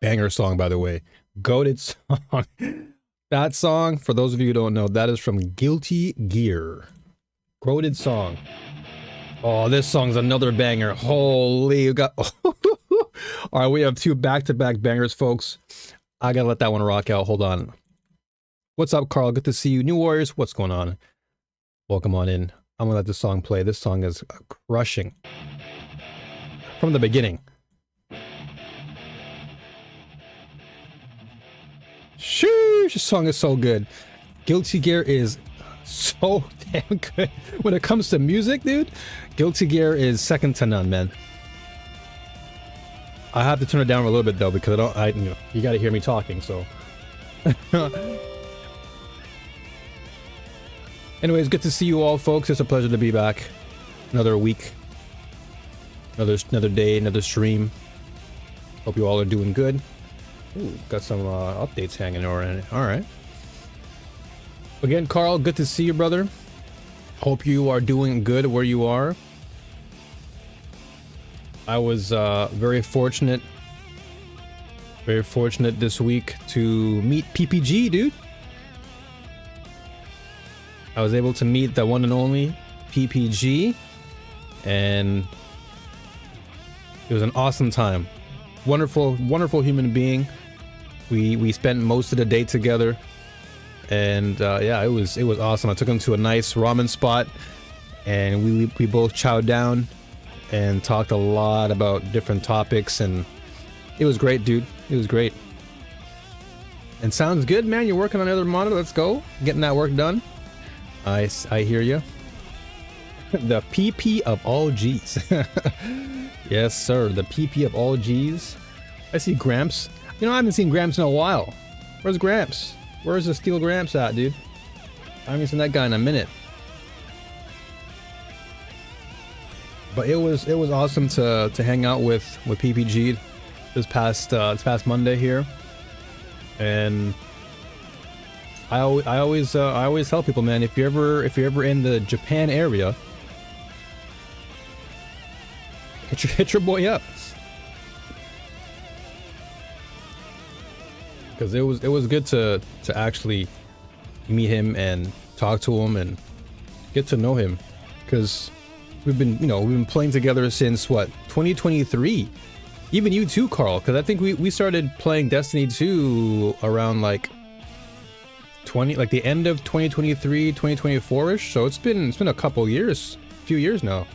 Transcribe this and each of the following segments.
banger song, by the way. Goated song. That song, for those of you who don't know, that is from Guilty Gear. Goated song. Oh, this song's another banger. Holy, we got... All right, we have two back-to-back bangers, folks. I gotta let that one rock out. Hold on. What's up, Carl? Good to see you. New Warriors, what's going on? Welcome on in. I'm gonna let this song play. This song is crushing. From the beginning. Sheesh, this song is so good. Guilty Gear is so damn good. When it comes to music, dude, Guilty Gear is second to none, man. I have to turn it down a little bit though, because you know, you gotta hear me talking, so. Anyways, good to see you all, folks. It's a pleasure to be back. Another week. Another day, another stream. Hope you all are doing good. Ooh, got some updates hanging over. Alright. Again, Carl, good to see you, brother. Hope you are doing good where you are. I was very fortunate this week to meet PPG, dude. I was able to meet the one and only PPG, and it was an awesome time. Wonderful human being. We spent most of the day together, and yeah, it was awesome. I took him to a nice ramen spot, and we both chowed down and talked a lot about different topics, and it was great, dude. It was great. And sounds good, man. You're working on another monitor. Let's go, getting that work done. I hear you. The PP of all G's. Yes, sir. The PP of all G's. I see Gramps. You know, I haven't seen Gramps in a while. Where's Gramps? Where's the Steel Gramps at, dude? I haven't seen that guy in a minute. But it was awesome to hang out with PPG this past Monday here, and I always tell people, man, if you're ever in the Japan area, hit your boy up, because it was good to actually meet him and talk to him and get to know him, because we've been playing together since what, 2023. Even you too, Carl, because I think we started playing Destiny 2 around like the end of 2023, 2024ish. So it's been a couple years, few years now.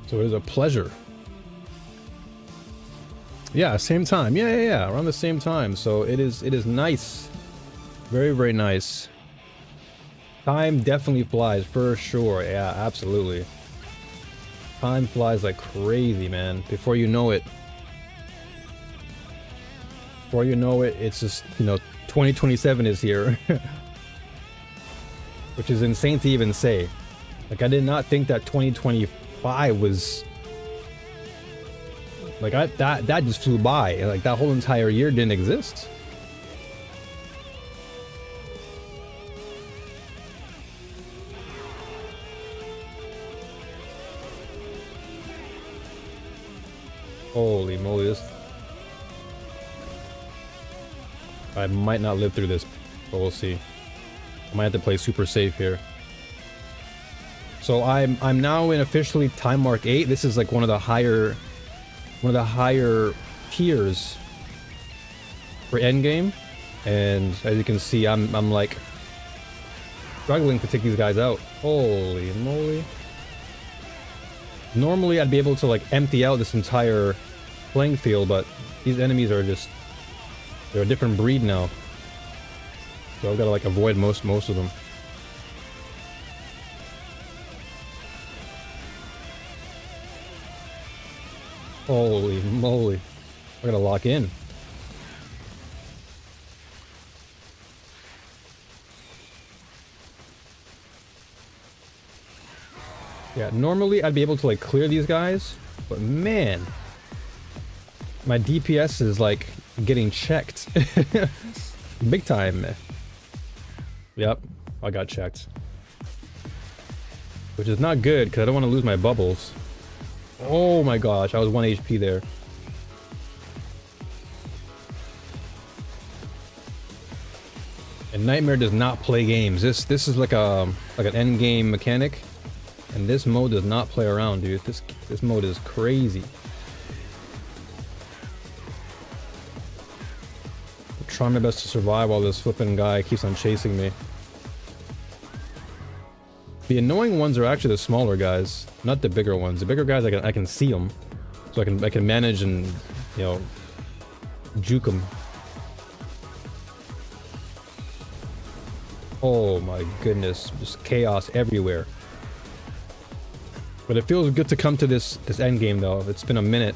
So it is a pleasure. Yeah, same time. Yeah, around the same time. So it is nice. Very, very nice. Time definitely flies, for sure. Yeah, absolutely. Time flies like crazy, man. Before you know it, it's just, 2027 is here. Which is insane to even say. Like, I did not think that 2025 was... Like, that just flew by. Like, that whole entire year didn't exist. Holy moly, this... I might not live through this, but we'll see. I might have to play super safe here. So I'm now in officially time mark 8. This is like one of the higher tiers for endgame, and as you can see, I'm like struggling to take these guys out. Holy moly. Normally I'd be able to like empty out this entire playing field, but these enemies are just, they're a different breed now. So I've got to like avoid most of them. Holy moly. I gotta lock in. Yeah, normally I'd be able to like clear these guys, but man, my DPS is like getting checked. Big time. Yep, I got checked. which is not good because I don't want to lose my bubbles. Oh my gosh, I was 1 HP there. And Nightmare does not play games. This is like an end game mechanic, and this mode does not play around, dude. This mode is crazy. I'm trying my best to survive while this flipping guy keeps on chasing me. The annoying ones are actually the smaller guys, not the bigger ones. The bigger guys I can see them, so I can manage and, you know, juke them. Oh my goodness, just chaos everywhere. But it feels good to come to this end game though. It's been a minute.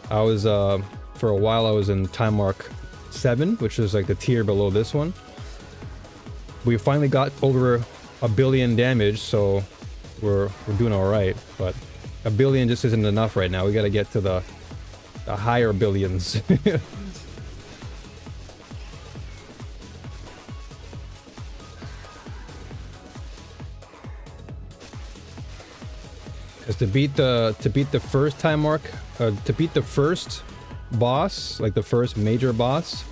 I was for a while I was in time mark 7, which is like the tier below this one. We finally got over 1 billion damage, so we're doing all right. But 1 billion just isn't enough right now. We got to get to the higher billions. To beat the first time mark, to beat the first boss, like the first major boss,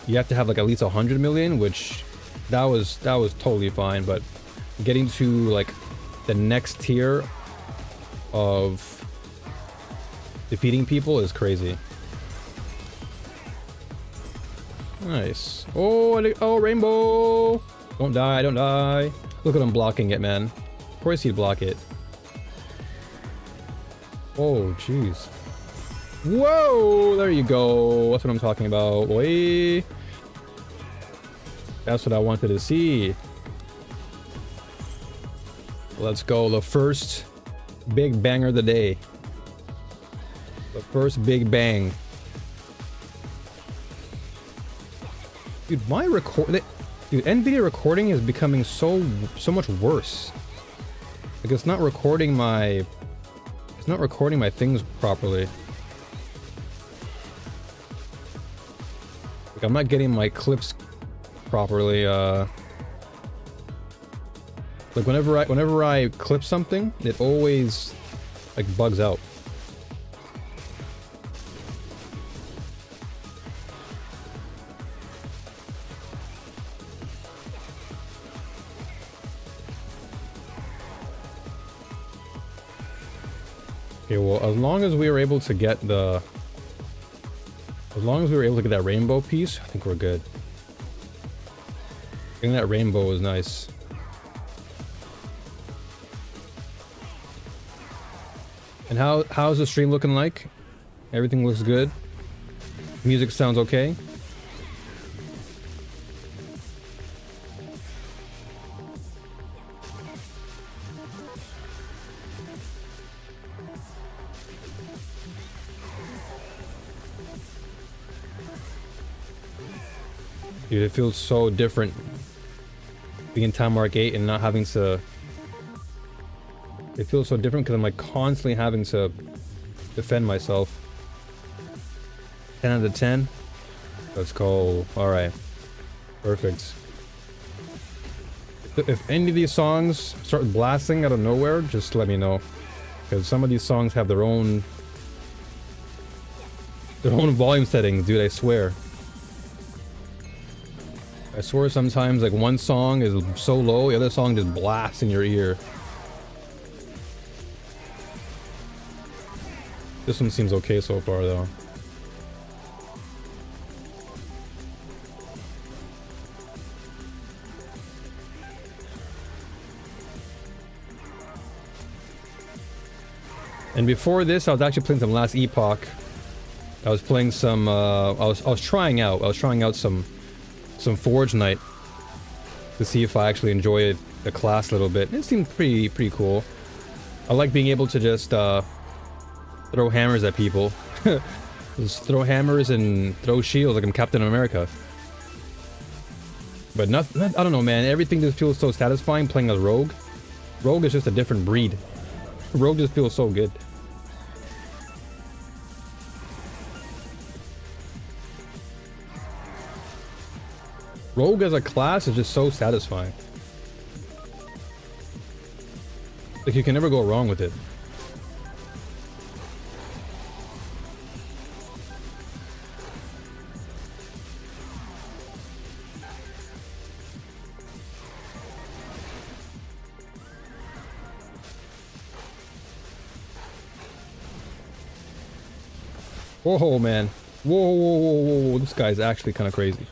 you have to have like at least 100 million, which that was totally fine. But getting to like the next tier of defeating people is crazy. Nice. Oh, rainbow! Don't die, don't die. Look at him blocking it, man. Of course he'd block it. Oh, jeez. Whoa! There you go. That's what I'm talking about, boy. That's what I wanted to see. Let's go. The first big banger of the day. The first big bang. Dude, my Dude, NVIDIA recording is becoming so much worse. Like, it's not recording my... It's not recording my things properly. Like, I'm not getting my clips properly. Like, whenever I clip something, it always like bugs out. Okay, well, as long as we were able to get that rainbow piece, I think we're good. Getting that rainbow was nice. And how's the stream looking like? Everything looks good? Music sounds okay? Dude, it feels so different being in time mark 8 and not having to... It feels so different because I'm like constantly having to defend myself. 10 out of 10. Let's go. Alright. Perfect. If any of these songs start blasting out of nowhere, just let me know. Because some of these songs have their own volume settings, dude, I swear. I swear sometimes like one song is so low, the other song just blasts in your ear. This one seems okay so far though. And before this, I was actually playing some Last Epoch. I was playing some I was trying out some Forge Night to see if I actually enjoyed the class a little bit. It seemed pretty cool. I like being able to just throw hammers at people. Just throw hammers and throw shields like I'm Captain America. But not I don't know, man. Everything just feels so satisfying playing as Rogue. Rogue is just a different breed. Rogue just feels so good. Rogue as a class is just so satisfying. Like, you can never go wrong with it. Whoa, man. Whoa, whoa, whoa, whoa, whoa. This guy's actually kind of crazy.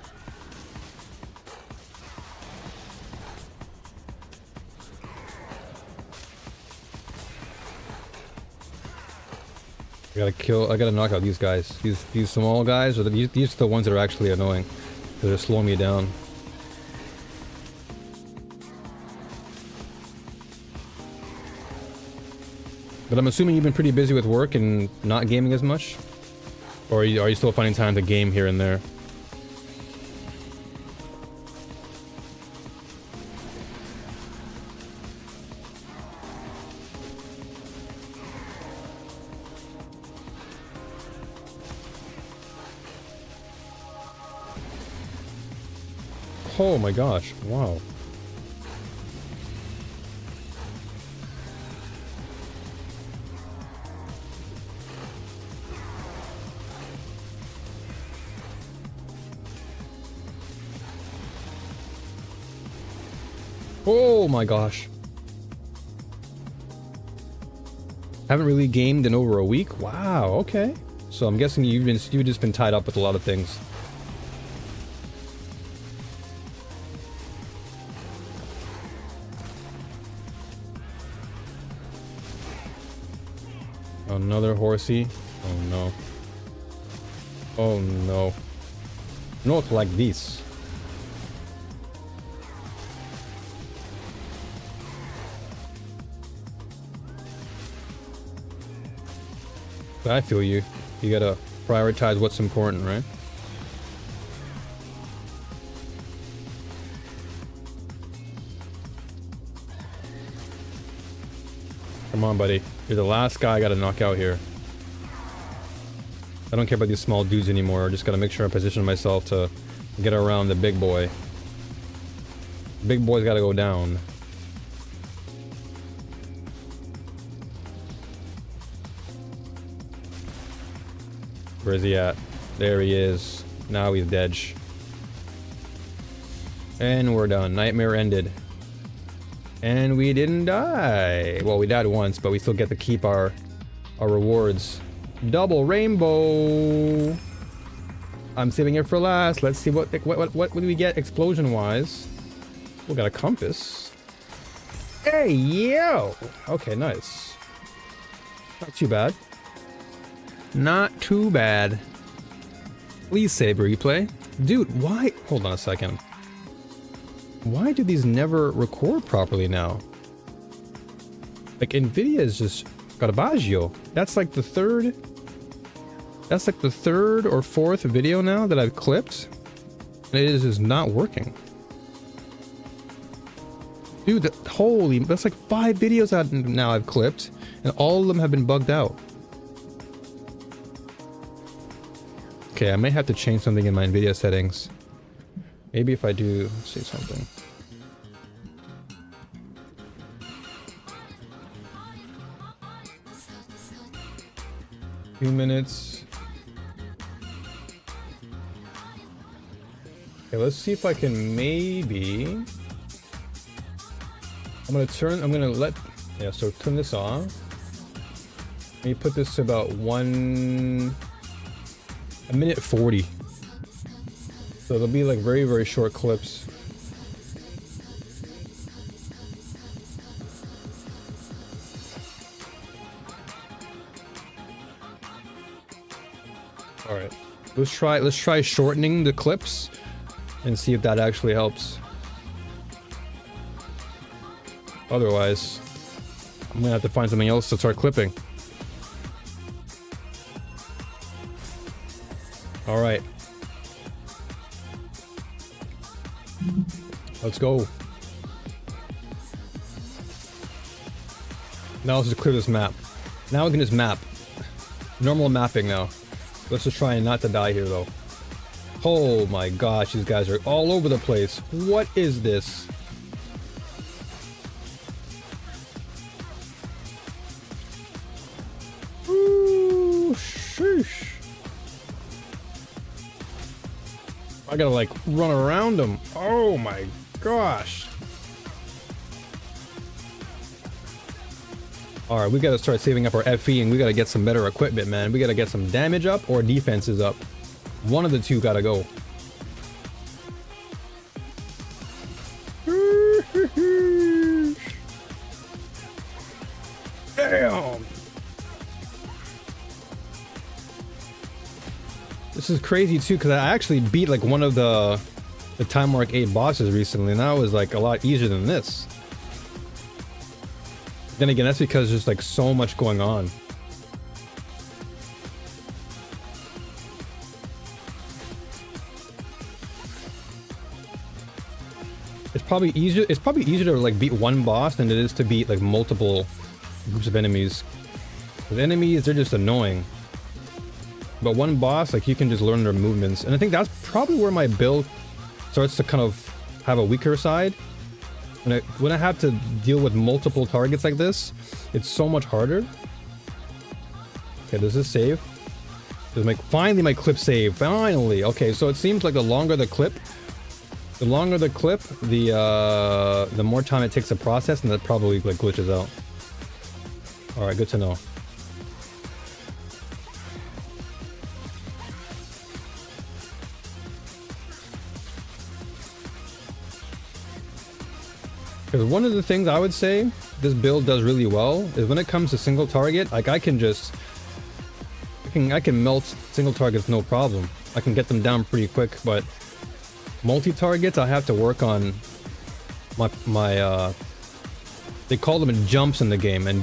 I gotta knock out these guys. These small guys, or these are the ones that are actually annoying. They're slowing me down. But I'm assuming you've been pretty busy with work and not gaming as much? Or are you still finding time to game here and there? Oh my gosh, wow. Oh my gosh. Haven't really gamed in over a week? Wow, okay. So I'm guessing you've just been tied up with a lot of things. Another horsey. Oh no. Oh no. Not like this. I feel you. You gotta prioritize what's important, right? Come on, buddy. You're the last guy I gotta knock out here. I don't care about these small dudes anymore. I just gotta make sure I position myself to get around the big boy. Big boy's gotta go down. Where is he at? There he is. Now he's dead. And we're done. Nightmare ended. And we didn't die. Well, we died once, but we still get to keep our rewards. Double rainbow. I'm saving it for last. Let's see what do we get explosion wise. We got a compass. Hey yo. Okay, nice. Not too bad. Not too bad. Please save replay. Dude, why? Hold on a second. Why do these never record properly now? Like, Nvidia is just garbaggio. That's like the third or fourth video now that I've clipped. And it is just not working. Dude, that's like 5 videos out now I've clipped, and all of them have been bugged out. Okay, I may have to change something in my Nvidia settings. Maybe if I do, let's see something. Few minutes. Okay, let's see if I can maybe. So turn this off. Let me put this to about 1 minute 40. So they'll be like very, very short clips. All right, let's try shortening the clips and see if that actually helps. Otherwise, I'm gonna have to find something else to start clipping. All right. Let's go. Now let's just clear this map. Now we can just map. Normal mapping now. Let's just try not to die here though. Oh my gosh, these guys are all over the place. What is this? I gotta like run around them. Oh my gosh. Alright, we gotta start saving up our FE and we gotta get some better equipment, man. We gotta get some damage up or defenses up. One of the two gotta go. Damn! This is crazy too, because I actually beat like one of the Time Mark 8 bosses recently, and that was like a lot easier than this. Then again, that's because there's like so much going on. It's probably easier to like beat one boss than it is to beat like multiple groups of enemies. With enemies, they're just annoying. But one boss, like you can just learn their movements. And I think that's probably where my build starts to kind of have a weaker side. When I have to deal with multiple targets like this, it's so much harder. Okay, does this save? Finally my clip save. Finally. Okay, so it seems like the longer the clip, the more time it takes to process, and that probably like glitches out. Alright, good to know. Because one of the things I would say this build does really well is when it comes to single target, like I can melt single targets no problem. I can get them down pretty quick, but multi-targets I have to work on my they call them jumps in the game, and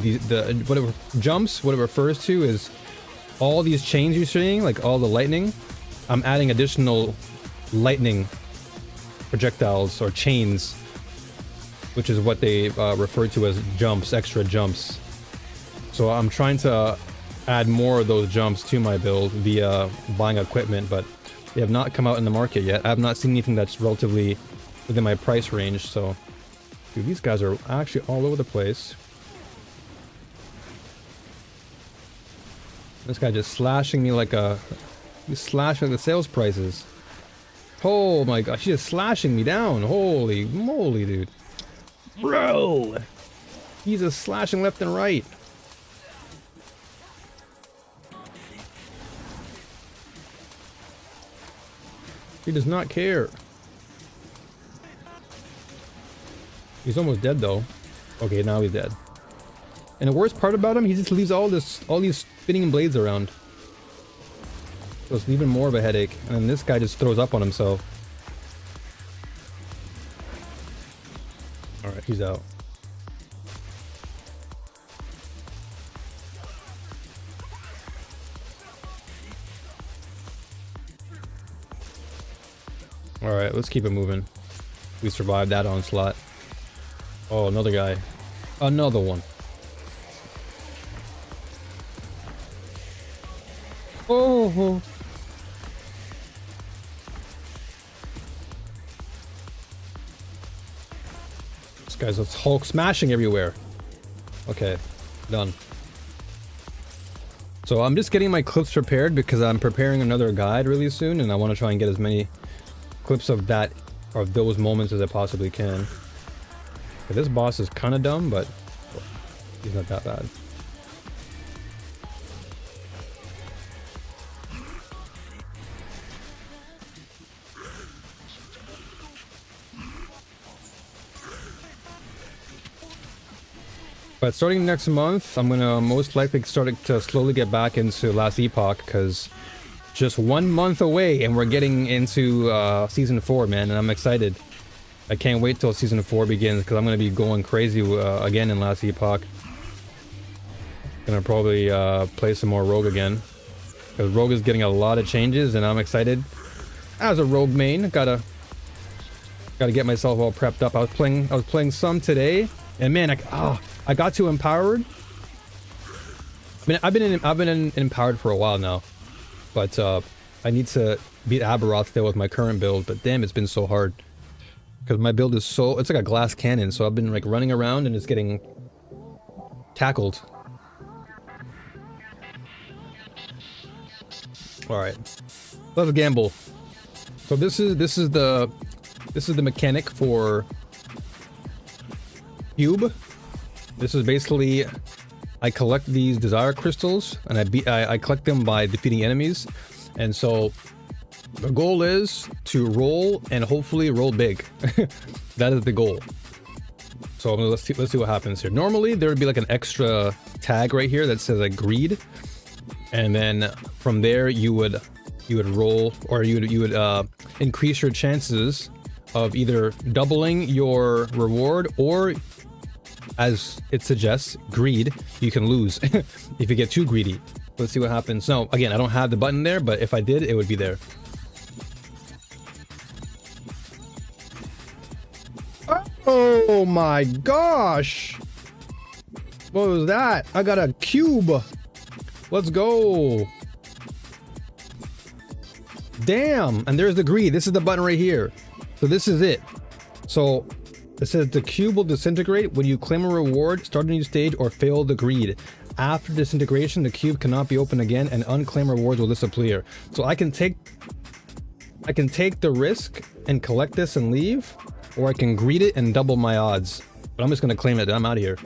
what it refers to is all these chains you're seeing, like all the lightning. I'm adding additional lightning projectiles or chains, which is what they refer to as jumps, extra jumps. So I'm trying to add more of those jumps to my build via buying equipment, but they have not come out in the market yet. I have not seen anything that's relatively within my price range, so... Dude, these guys are actually all over the place. This guy just slashing me like a... He's slashing the sales prices. Oh my gosh, he's just slashing me down. Holy moly, dude. Bro! He's just slashing left and right. He does not care. He's almost dead though. Okay, now he's dead. And the worst part about him, he just leaves all these spinning blades around. So it's even more of a headache. And then this guy just throws up on himself. Alright, he's out. Alright, let's keep it moving. We survived that onslaught. Oh, another guy. Another one. Oh! This guy's a Hulk smashing everywhere. Okay, done. So I'm just getting my clips prepared because I'm preparing another guide really soon, and I want to try and get as many clips of that, or those moments as I possibly can. This boss is kind of dumb, but he's not that bad. But starting next month, I'm gonna most likely start to slowly get back into Last Epoch, because just 1 month away and we're getting into season 4, man, and I'm excited. I can't wait till season 4 begins because I'm gonna be going crazy again in Last Epoch. Gonna probably play some more Rogue again, because Rogue is getting a lot of changes and I'm excited. As a Rogue main, gotta get myself all prepped up. I was playing some today, and man, I got to Empowered. I mean, I've been in Empowered for a while now, but I need to beat Aberoth still with my current build. But damn, it's been so hard because my build is it's like a glass cannon. So I've been like running around and it's getting tackled. All right, let's gamble. So So this is the mechanic for cube. This is basically, I collect these desire crystals and I collect them by defeating enemies. And so the goal is to roll and hopefully roll big. That is the goal. So let's see what happens here. Normally there would be like an extra tag right here that says like greed, and then from there you would roll, or you would increase your chances of either doubling your reward, or as it suggests, greed, you can lose if you get too greedy. Let's see what happens. No, again, I don't have the button there, but if I did, it would be there. Oh my gosh! What was that? I got a cube! Let's go! Damn! And there's the greed. This is the button right here. So this is it. So it says the cube will disintegrate when you claim a reward, start a new stage, or fail the greed. After disintegration, the cube cannot be opened again and unclaimed rewards will disappear. So I can take the risk and collect this and leave, or I can greed it and double my odds. But I'm just gonna claim it. I'm out of here.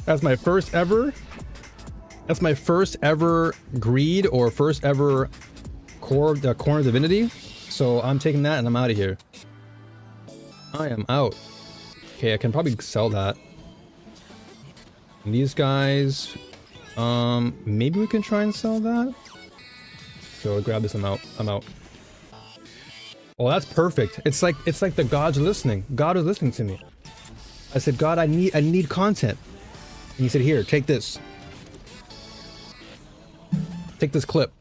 That's my first ever. That's my first ever greed, or first ever core divinity. So I'm taking that and I'm out of here. I am out. Okay, I can probably sell that. And these guys, maybe we can try and sell that. So I'll grab this. I'm out. Oh, that's perfect. It's like the gods are listening. God is listening to me. I said, God, I need content. And he said, here, take this. Take this clip.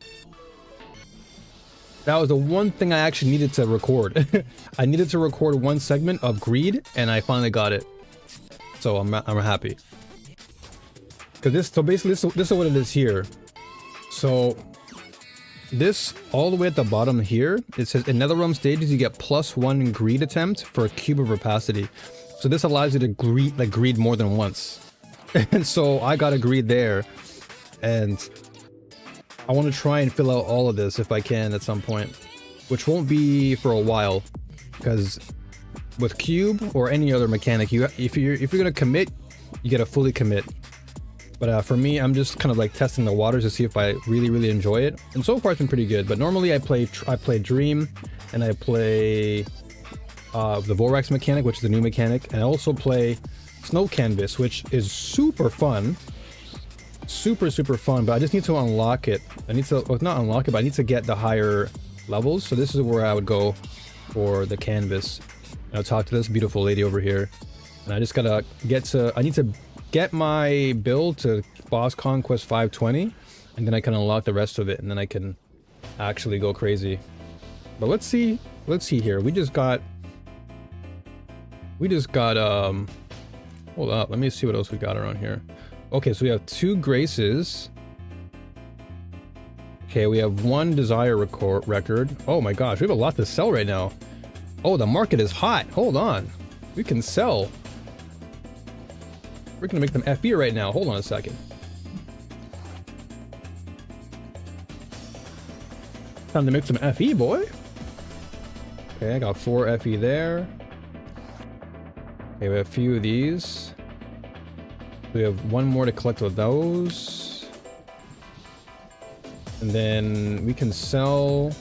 That was the one thing I actually needed to record. I needed to record one segment of greed, and I finally got it. So I'm happy. So basically this is what it is here. So this all the way at the bottom here, it says in Netherrealm stages you get +1 greed attempt for a cube of rapacity. So this allows you to greed more than once. And so I got a greed there, and I want to try and fill out all of this if I can at some point, which won't be for a while, because with cube or any other mechanic, if you're gonna commit, you gotta fully commit. But for me, I'm just kind of like testing the waters to see if I really enjoy it. And so far it's been pretty good. But normally I play Dream, and I play the Vorax mechanic, which is the new mechanic, and I also play Snow Canvas, which is super fun. Super fun, but I just need to unlock it. I need to, well, not unlock it, but I need to get the higher levels. So this is where I would go for the canvas. And I'll talk to this beautiful lady over here. And I just gotta I need to get my build to Boss Conquest 520, and then I can unlock the rest of it, and then I can actually go crazy. But let's see here. We just got hold up, let me see what else we got around here. Okay, so we have 2 graces. Okay, we have 1 desire record. Oh my gosh, we have a lot to sell right now. Oh, the market is hot. Hold on, we can sell. We're gonna make them FE right now. Hold on a second. Time to make some FE, boy. Okay, I got 4 FE there. Okay, we have a few of these. We have 1 more to collect with those. And then we can sell.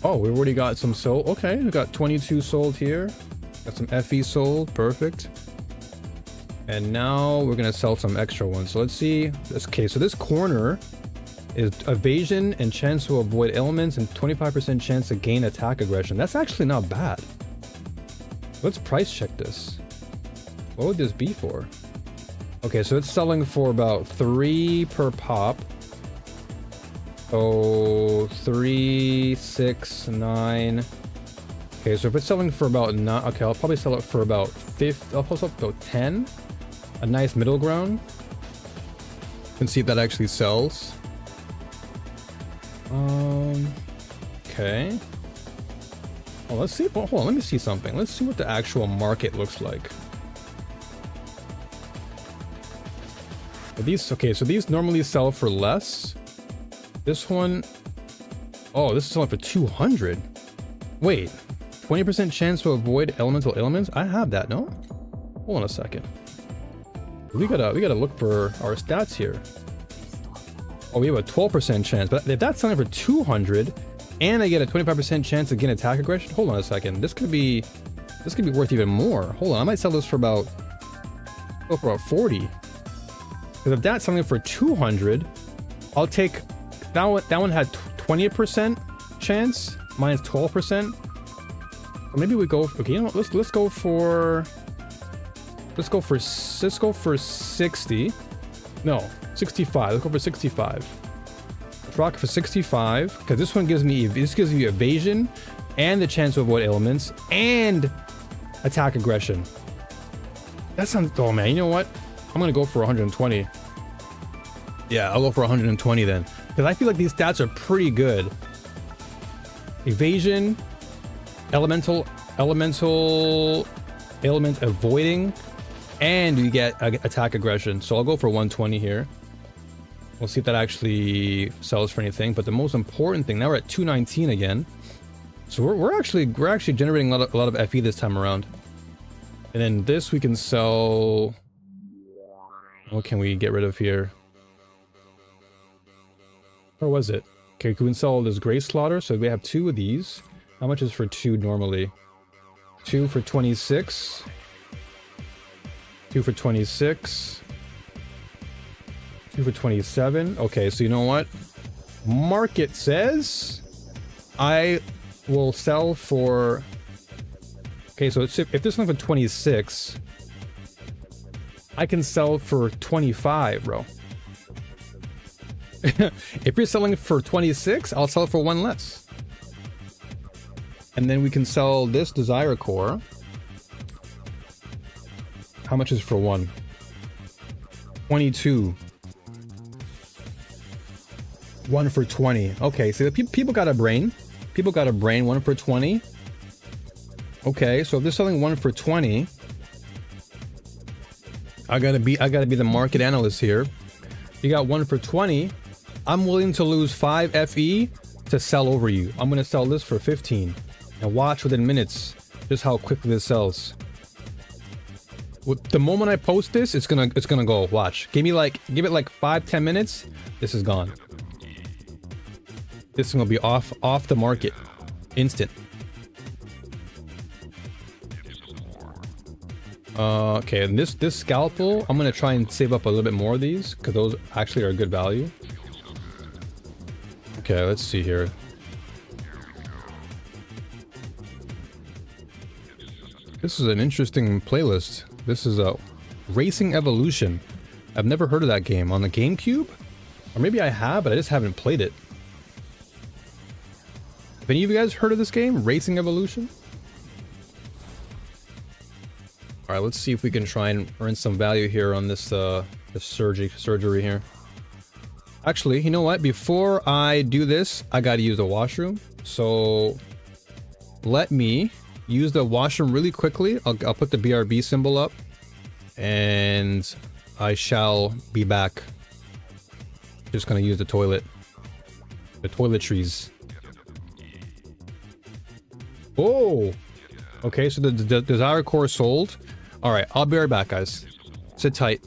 Oh, we already got some sold. Okay, we got 22 sold here. Got some FE sold. Perfect. And now we're gonna sell some extra ones. So let's see. Okay, so this corner is evasion and chance to avoid elements and 25% chance to gain attack aggression. That's actually not bad. Let's price check this. What would this be for? Okay, so it's selling for about 3 per pop. So 3, 6, 9. Okay, so if it's selling for about 9, okay, I'll probably sell it for about 5. I'll post up about 10. A nice middle ground. And see if that actually sells. Okay. Oh, let's see. Hold on, let me see something. Let's see what the actual market looks like. These, okay, so these normally sell for less. This one, Oh, this is only for 200. Wait, 20% chance to avoid elemental ailments? I have that, no? Hold on a second. We gotta look for our stats here. Oh, we have a 12% chance, but if that's selling for 200, and I get a 25% chance to gain attack aggression, hold on a second. This could be worth even more. Hold on, I might sell this for about 40. Because if that's selling for 200, I'll take that one. That one had 20% chance, minus 12%. Or maybe we go. Okay, you know what? Let's go for 60. No, 65. Let's go for 65. Let's rock for 65 because this one gives me evasion and the chance to avoid elements and attack aggression. That sounds. Oh man, you know what? I'm gonna go for 120. Yeah, I'll go for 120 then, because I feel like these stats are pretty good. Evasion, element avoiding, and you get attack aggression. So I'll go for 120 here. We'll see if that actually sells for anything. But the most important thing, now we're at 219 again. So we're actually generating a lot of FE this time around. And then this we can sell. What can we get rid of here? Where was it? Okay, we can sell this Gray Slaughter. So we have 2 of these. How much is for 2 normally? 2 for 26. 2 for 26. 2 for 27. Okay, so you know what? Market says I will sell for... Okay, so if this one's for 26, I can sell for 25, bro. If you're selling for 26, I'll sell it for 1 less. And then we can sell this Desire Core. How much is for 1? 22. 1 for 20. Okay, so people got a brain. People got a brain. 1 for 20. Okay, so if they're selling 1 for 20, I gotta be the market analyst here. You got 1 for 20. I'm willing to lose 5 FE to sell over you. I'm gonna sell this for 15, and watch within minutes just how quickly this sells. The moment I post this, it's gonna go. Watch. Give it like 5-10 minutes. This is gone. This is gonna be off the market, instant. Okay, and this scalpel, I'm gonna try and save up a little bit more of these because those actually are good value. Okay, let's see here. This is an interesting playlist. This is a Racing Evolution. I've never heard of that game on the GameCube, or maybe I have, but I just haven't played it. Have any of you guys heard of this game, Racing Evolution? All right, let's see if we can try and earn some value here on this surgery here. Actually, you know what? Before I do this, I gotta use the washroom. So let me use the washroom really quickly. I'll put the BRB symbol up, and I shall be back. Just gonna use the toiletries. Oh, okay. So the Desire Core sold. All right, I'll be right back, guys. Sit tight.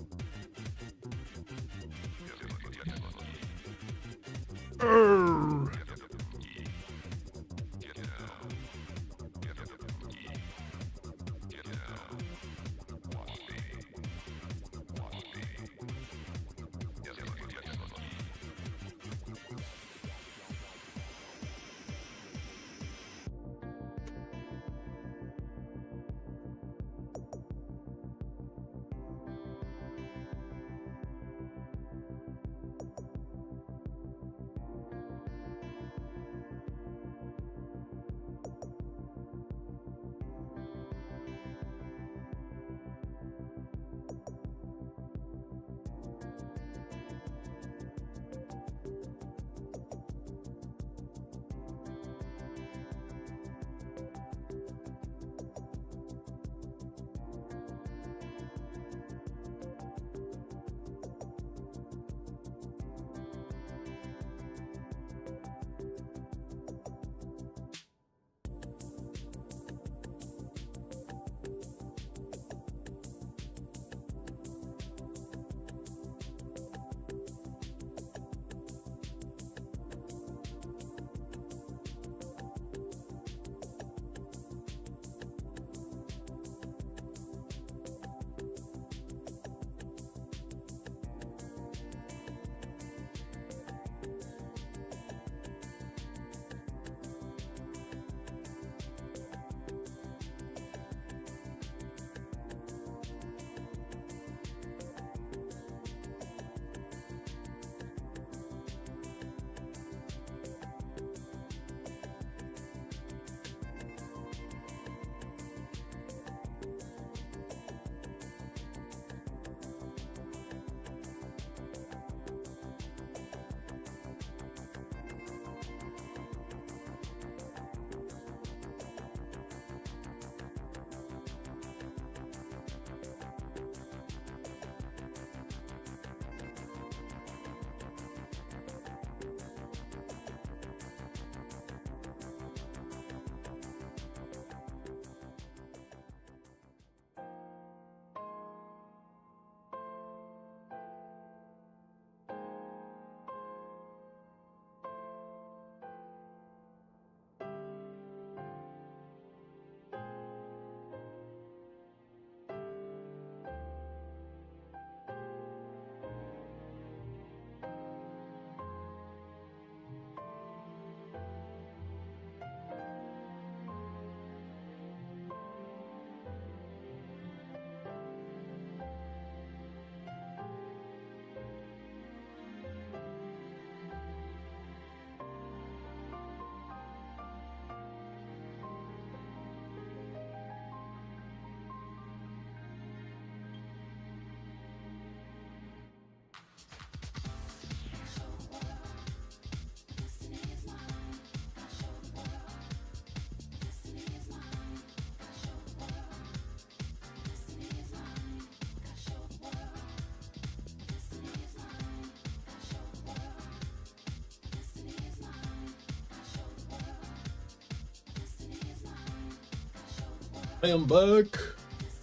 I am back.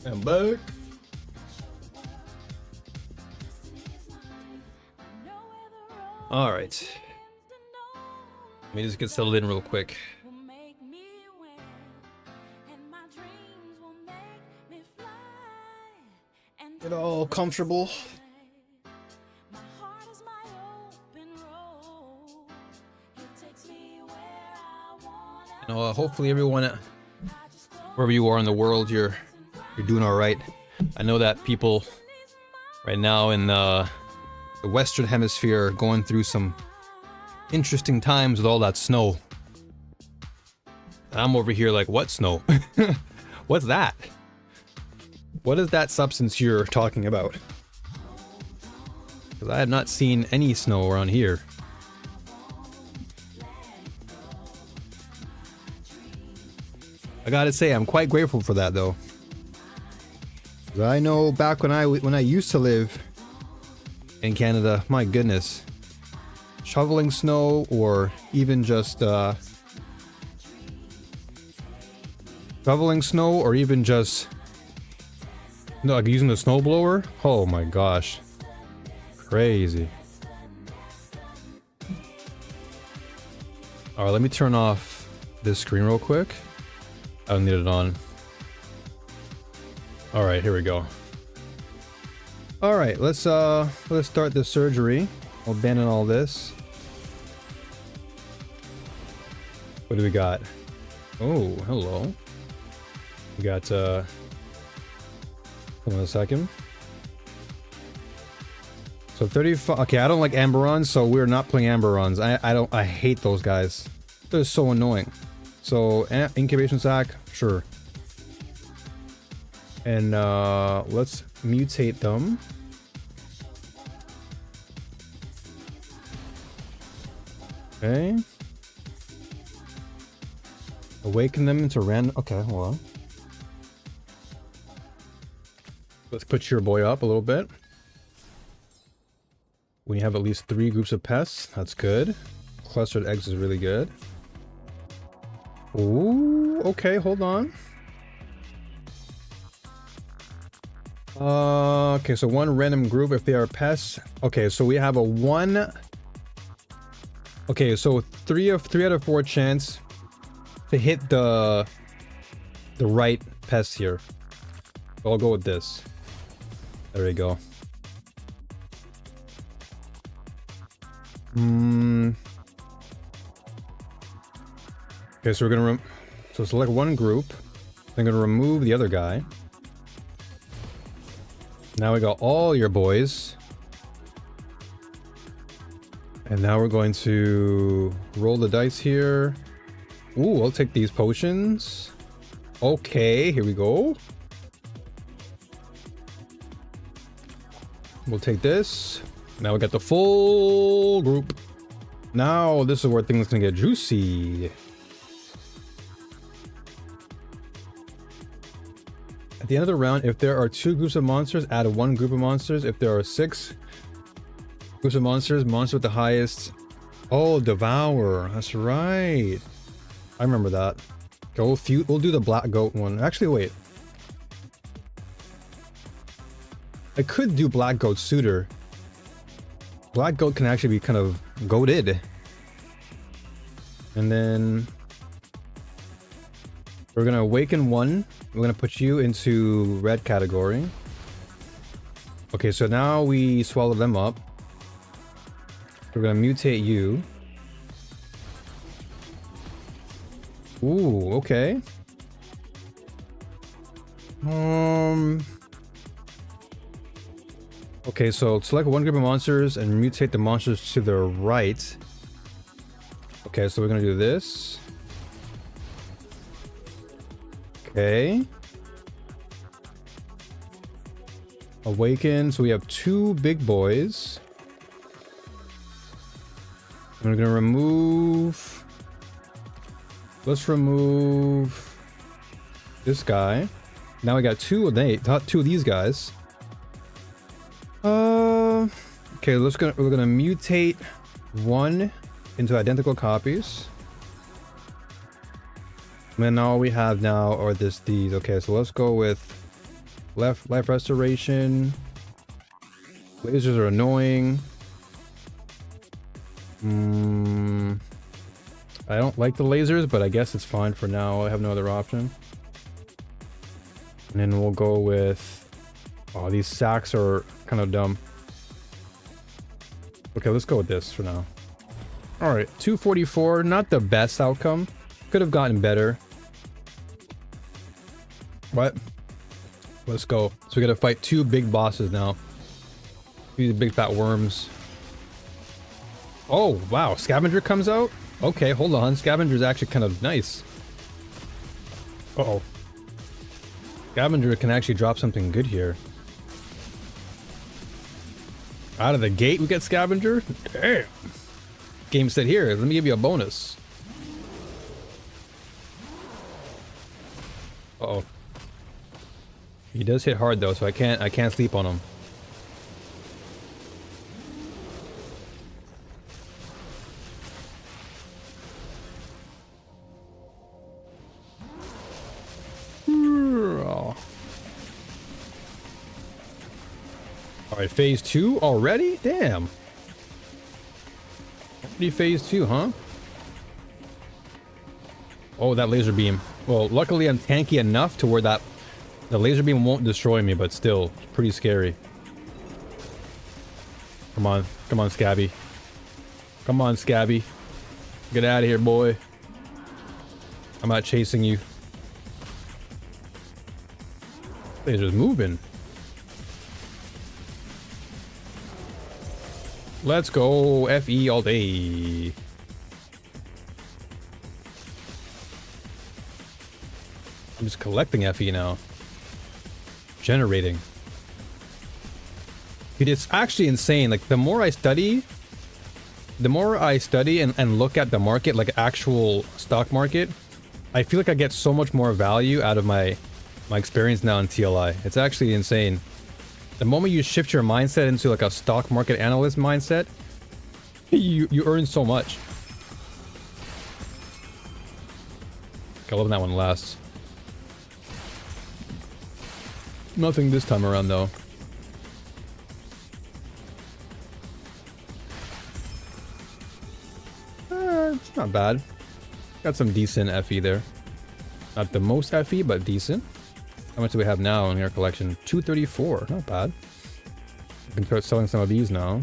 I'm back. All right. Let me just get settled in real quick. Get all comfortable. You know, hopefully everyone, wherever you are in the world, you're doing all right. I know that people right now in the Western Hemisphere are going through some interesting times with all that snow. And I'm over here like, what snow? What's that? What is that substance you're talking about? Because I have not seen any snow around here. I gotta say, I'm quite grateful for that though. 'Cause I know back when I used to live in Canada, my goodness, shoveling snow or even just shoveling snow or even just no, like using the snowblower. Oh my gosh, crazy. All right, let me turn off this screen real quick. I don't need it on. All right, here we go. All right, let's start the surgery. We'll abandon all this. What do we got? Oh, hello. We got hold on a second. So 35. Okay, I don't like Amberons, so we're not playing Amberons. I hate those guys. They're so annoying. So incubation sac, sure. And let's mutate them. Okay. Awaken them into random. Okay, hold on. Let's put your boy up a little bit. When you have at least 3 groups of pests, that's good. Clustered eggs is really good. Ooh, okay, hold on. Okay, so 1 random group if they are pests. Okay, so we have a 1. Okay, so 3 out of 4 chance to hit the right pest here. I'll go with this. There we go. Okay, so we're gonna select 1 group. I'm gonna remove the other guy. Now we got all your boys. And now we're going to roll the dice here. Ooh, I'll take these potions. Okay, here we go. We'll take this. Now we got the full group. Now this is where things gonna get juicy. At the end of the round, if there are 2 groups of monsters, add 1 group of monsters. If there are 6 groups of monsters, monster with the highest. Oh, devour. That's right. I remember that. Go feud. We'll do the black goat one. Actually, wait. I could do black goat suitor. Black goat can actually be kind of goated. And then we're gonna awaken 1. We're gonna put you into red category. Okay, so now we swallow them up. We're gonna mutate you. Ooh, okay. Okay, so select 1 group of monsters and mutate the monsters to the right. Okay, so we're gonna do this. Okay. Awaken. So we have 2 big boys. And we're gonna remove. Let's remove this guy. Now we got 2 of these guys. Okay, we're gonna mutate 1 into identical copies. And then all we have now are these. Okay, so let's go with life restoration. Lasers are annoying. I don't like the lasers, but I guess it's fine for now. I have no other option. And then we'll go with... Oh, these sacks are kind of dumb. Okay, let's go with this for now. Alright, 244. Not the best outcome. Could have gotten better. But let's go. So we gotta fight 2 big bosses now. These big fat worms. Oh, wow. Scavenger comes out? Okay, hold on. Scavenger's actually kind of nice. Uh-oh. Scavenger can actually drop something good here. Out of the gate we get Scavenger? Damn. Game said, here, let me give you a bonus. Uh-oh. He does hit hard though, so I can't sleep on him. Alright, phase 2 already? Damn. Already phase 2, huh? Oh, that laser beam. Well, luckily I'm tanky enough to where the laser beam won't destroy me, but still, pretty scary. Come on, Scabby. Come on, Scabby. Get out of here, boy. I'm not chasing you. Laser's moving. Let's go FE all day. I'm just collecting FE now. Generating. Dude, it's actually insane. Like, the more I study and look at the market, like actual stock market, I feel like I get so much more value out of my experience now in TLI. It's actually insane. The moment you shift your mindset into like a stock market analyst mindset, you earn so much. I love that one last. Nothing this time around though. It's not bad. Got some decent FE there. Not the most FE, but decent. How much do we have now in our collection? 234. Not bad. We can start selling some of these now.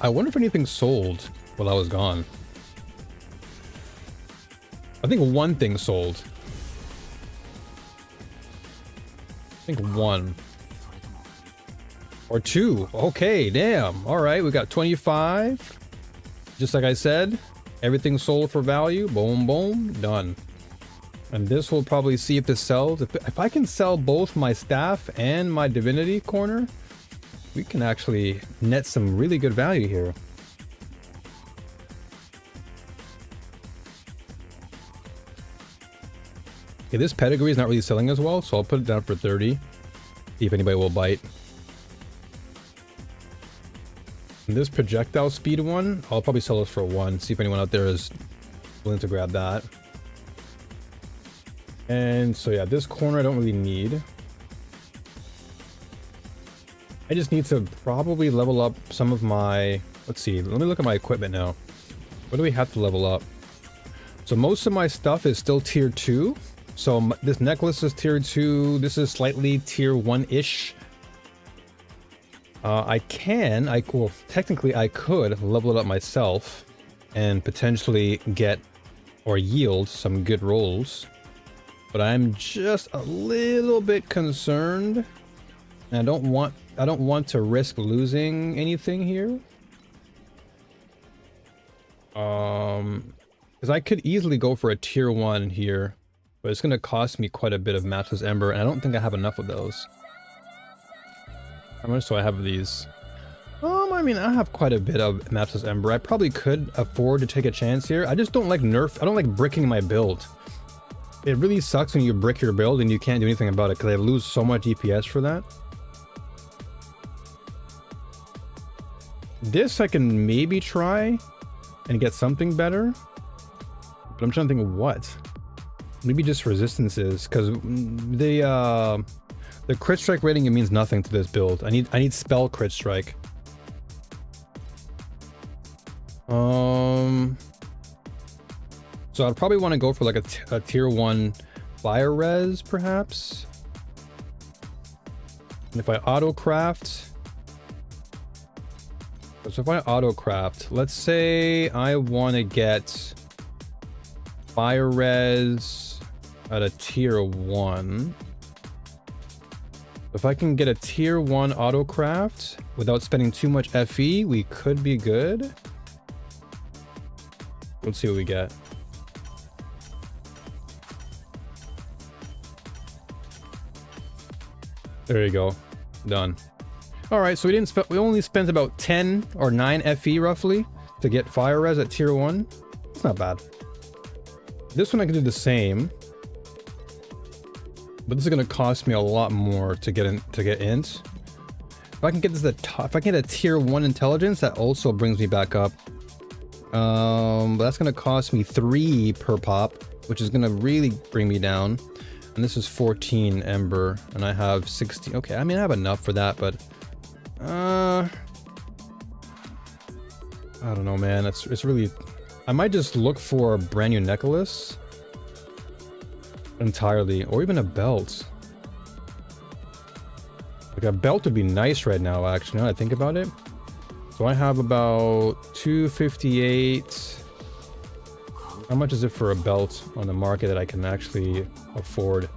I wonder if anything sold while I was gone. I think one thing sold. I think one. Or 2. Okay, damn. Alright, we got 25. Just like I said, everything sold for value. Boom, boom, done. And this will probably see if this sells. If I can sell both my staff and my divinity corner, we can actually net some really good value here. Okay, this pedigree is not really selling as well, so I'll put it down for 30. See if anybody will bite. And this projectile speed one, I'll probably sell it for 1. See if anyone out there is willing to grab that. And so yeah, this corner I don't really need. I just need to probably level up some of my... Let's see, let me look at my equipment now. What do we have to level up? So most of my stuff is still tier 2. So this necklace is tier 2. This is slightly tier 1-ish. Well, technically I could level it up myself and potentially get or yield some good rolls. But I'm just a little bit concerned. And I don't want to risk losing anything here. Because I could easily go for a tier 1 here, but it's going to cost me quite a bit of matchless ember, and I don't think I have enough of those. How much do I have of these? I mean, I have quite a bit of matchless ember. I probably could afford to take a chance here. I just don't like I don't like bricking my build. It really sucks when you brick your build and you can't do anything about it because I lose so much DPS for that. This I can maybe try and get something better. But I'm trying to think of what. Maybe just resistances, because the crit strike rating, it means nothing to this build. I need spell crit strike. So I'd probably want to go for like a tier 1 fire res, perhaps. And if I auto craft, so if I auto craft, let's say I want to get fire res at a tier 1. If I can get a tier 1 auto craft without spending too much FE, we could be good. Let's see what we get. There you go. Done. All right, so we only spent about 10 or 9 FE roughly to get fire res at tier 1. It's not bad. This one I can do the same, but this is going to cost me a lot more to get int. If I can get this if I can get a tier 1 intelligence, that also brings me back up. But that's going to cost me 3 per pop, which is going to really bring me down. And this is 14 ember, and I have 16. Okay, I mean I have enough for that, but I don't know, man. It's really. I might just look for a brand new necklace entirely, or even a belt. Like a belt would be nice right now, actually, now that I think about it. So I have about 258. How much is it for a belt on the market that I can actually afford?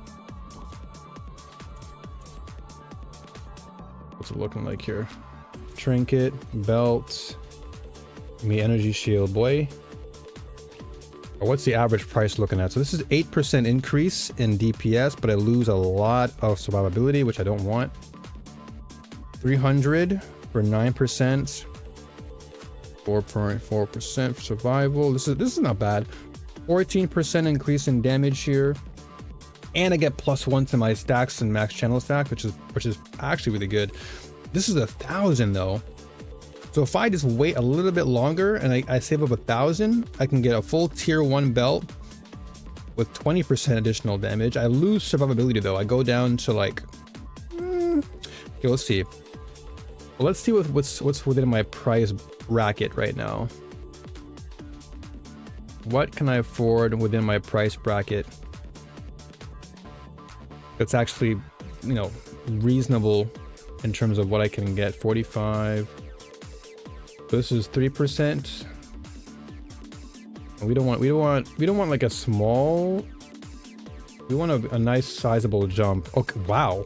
What's it looking like here? Trinket, belt, give me energy shield, boy. Or what's the average price looking at? So this is 8% increase in DPS, but I lose a lot of survivability, which I don't want. 300 for 9%. 4.4% for survival. This is not bad. 14% increase in damage here, and I get +1 to my stacks and max channel stack, which is actually really good. This is 1,000 though, so if I just wait a little bit longer and I save up 1,000, I can get a full tier 1 belt with 20% additional damage. I lose survivability though. I go down to like okay, let's see. Well, let's see what's within my price bracket right now. What can I afford within my price bracket that's actually, you know, reasonable in terms of what I can get? 45. This is 3%. We don't want like a small. We want a nice sizable jump. Okay, wow.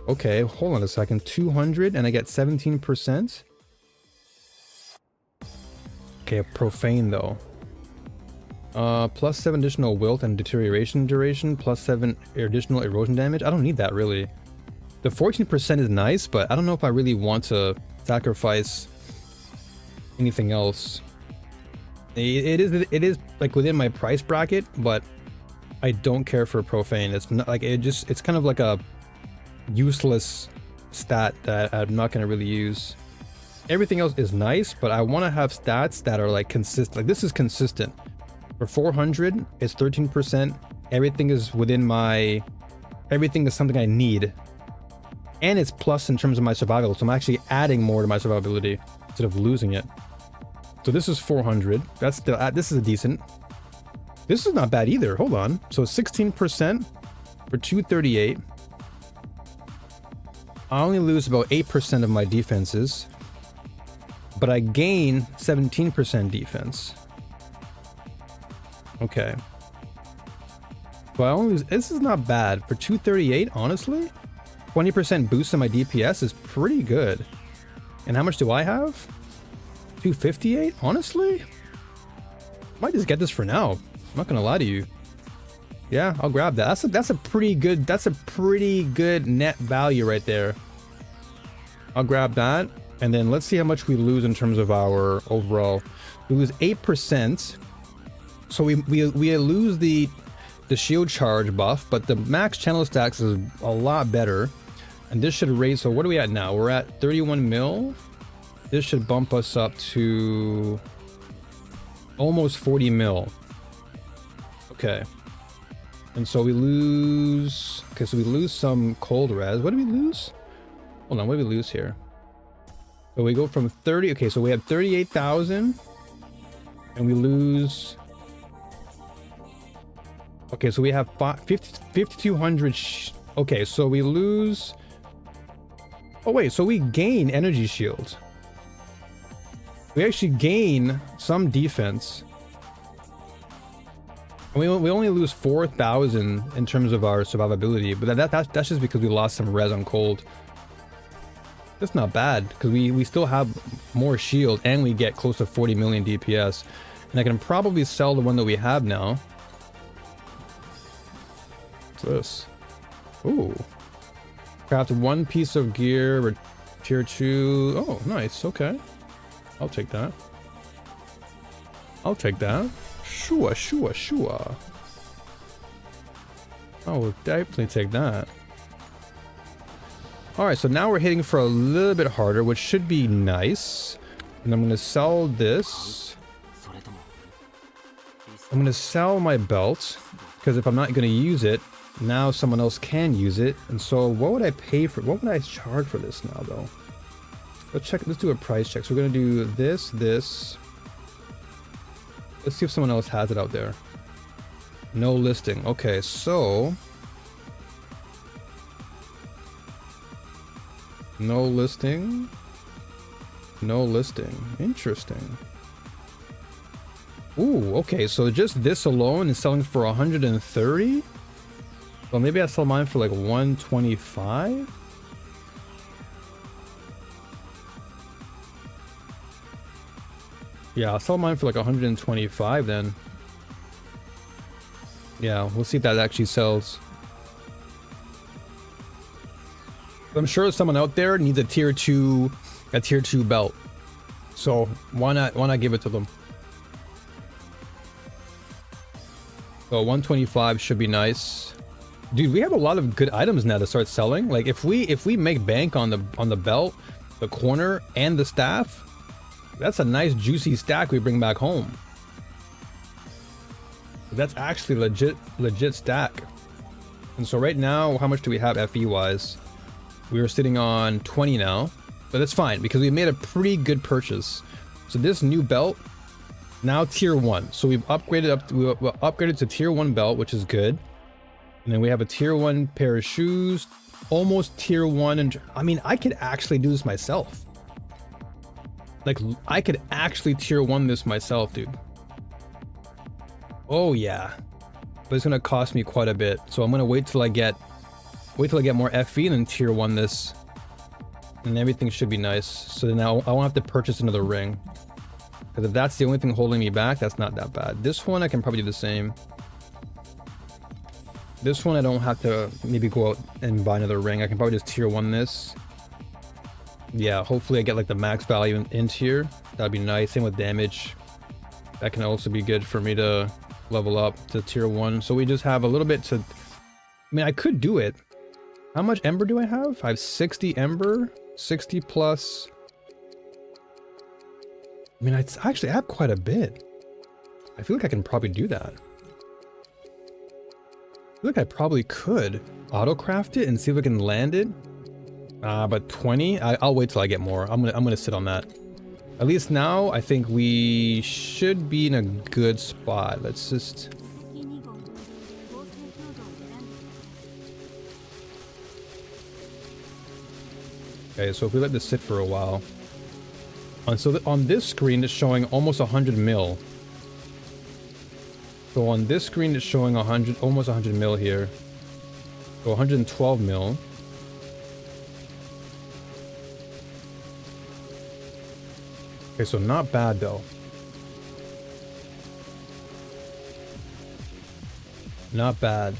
Okay, hold on a second. 200 and I get 17%. Okay, profane though. +7 additional wilt and deterioration duration, +7 additional erosion damage. I don't need that really. The 14% is nice, but I don't know if I really want to sacrifice anything else. It is like within my price bracket, but I don't care for profane. It's not like it's kind of like a useless stat that I'm not going to really use. Everything else is nice, but I want to have stats that are like consistent. Like this is consistent. For 400, it's 13%. Everything is within my. Everything is something I need, and it's plus in terms of my survival. So I'm actually adding more to my survivability instead of losing it. So this is 400. That's still. This is a decent. This is not bad either. Hold on. So 16% for 238. I only lose about 8% of my defenses, but I gain 17% defense. Okay. So I only lose, this is not bad. For 238, honestly, 20% boost in my DPS is pretty good. And how much do I have? 258, honestly? Might just get this for now. I'm not gonna lie to you. Yeah, I'll grab that. That's a pretty good net value right there. I'll grab that, and then let's see how much we lose in terms of our overall. We lose 8%, so we lose the shield charge buff, but the max channel stacks is a lot better, and this should raise. So what are we at now? We're at 31 mil. This should bump us up to almost 40 mil. Okay. And so we lose... Okay, so we lose some cold res. What do we lose? Hold on, what do we lose here? So we go from 30... Okay, so we have 38,000. And we lose... Okay, so we have 5,200... Okay, so we lose... Oh wait, so we gain energy shield. We actually gain some defense. And we only lose 4,000 in terms of our survivability, but that's just because we lost some res on cold. That's not bad, because we still have more shield and we get close to 40 million DPS. And I can probably sell the one that we have now. What's this? Ooh. Craft one piece of gear or tier 2. Oh, nice. Okay. I'll take that. I'll take that. Sure, sure, sure. I will definitely take that. Alright, so now we're hitting for a little bit harder, which should be nice. And I'm going to sell this. I'm going to sell my belt, because if I'm not going to use it, now someone else can use it. And so what would I pay for? What would I charge for this now, though? Let's check. Let's do a price check. So we're going to do this. Let's see if someone else has it out there. No listing. Okay, so... No listing. No listing. Interesting. Ooh, okay, so just this alone is selling for 130? Well, maybe I sell mine for like 125? Yeah, I'll sell mine for like 125 then. Yeah, we'll see if that actually sells. I'm sure someone out there needs a tier 2 belt. So why not give it to them? So 125 should be nice. Dude, we have a lot of good items now to start selling. Like if we make bank on the belt, the corner, and the staff, that's a nice juicy stack we bring back home. That's actually legit stack. And so right now, how much do we have FE wise? We are sitting on 20 now, but that's fine because we made a pretty good purchase. So this new belt, now tier 1. So we've upgraded we upgraded to tier 1 belt, which is good. And then we have a tier 1 pair of shoes, almost tier 1. And I mean, I could actually do this myself. Like I could actually tier 1 this myself, dude. Oh yeah, but it's gonna cost me quite a bit. So I'm gonna wait till I get more FE and then tier 1 this, and everything should be nice. So then now I won't have to purchase another ring, because if that's the only thing holding me back, that's not that bad. This one I can probably do the same. This one I don't have to maybe go out and buy another ring. I can probably just tier 1 this. Yeah, hopefully I get like the max value in tier. That'd be nice. Same with damage. That can also be good for me to level up to tier 1. So we just have a little bit to... I mean, I could do it. How much ember do I have? I have 60 ember. 60 plus... I mean, I actually have quite a bit. I feel like I can probably do that. I feel like I probably could auto-craft it and see if I can land it. But 20? I'll wait till I get more. I'm gonna sit on that. At least now, I think we should be in a good spot. Let's just... Okay, so if we let this sit for a while. So on this screen, it's showing almost 100 mil. So on this screen, it's showing almost 100 mil here. So 112 mil. Okay, so not bad though. Not bad.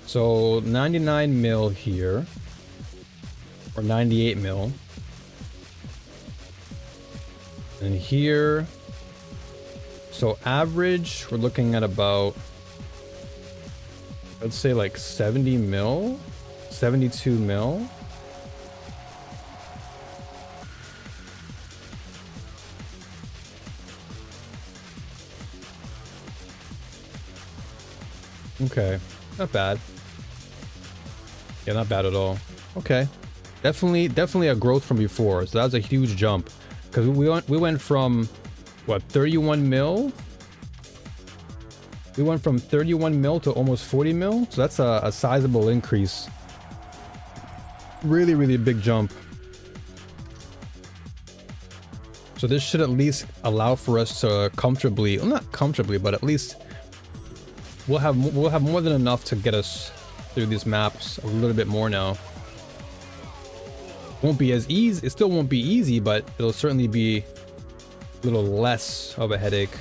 So 99 mil here. Or 98 mil. And here. So average, we're looking at about, let's say like 70 mil. 72 mil. Okay, not bad. Yeah, not bad at all. Okay, definitely a growth from before. So that's a huge jump, because we went from what, 31 mil. We went from 31 mil to almost 40 mil. So that's a sizable increase. Really big jump. So this should at least allow for us to comfortably, well, not comfortably, but at least we'll have more than enough to get us through these maps a little bit more now. Won't be as easy, it still won't be easy, but it'll certainly be a little less of a headache.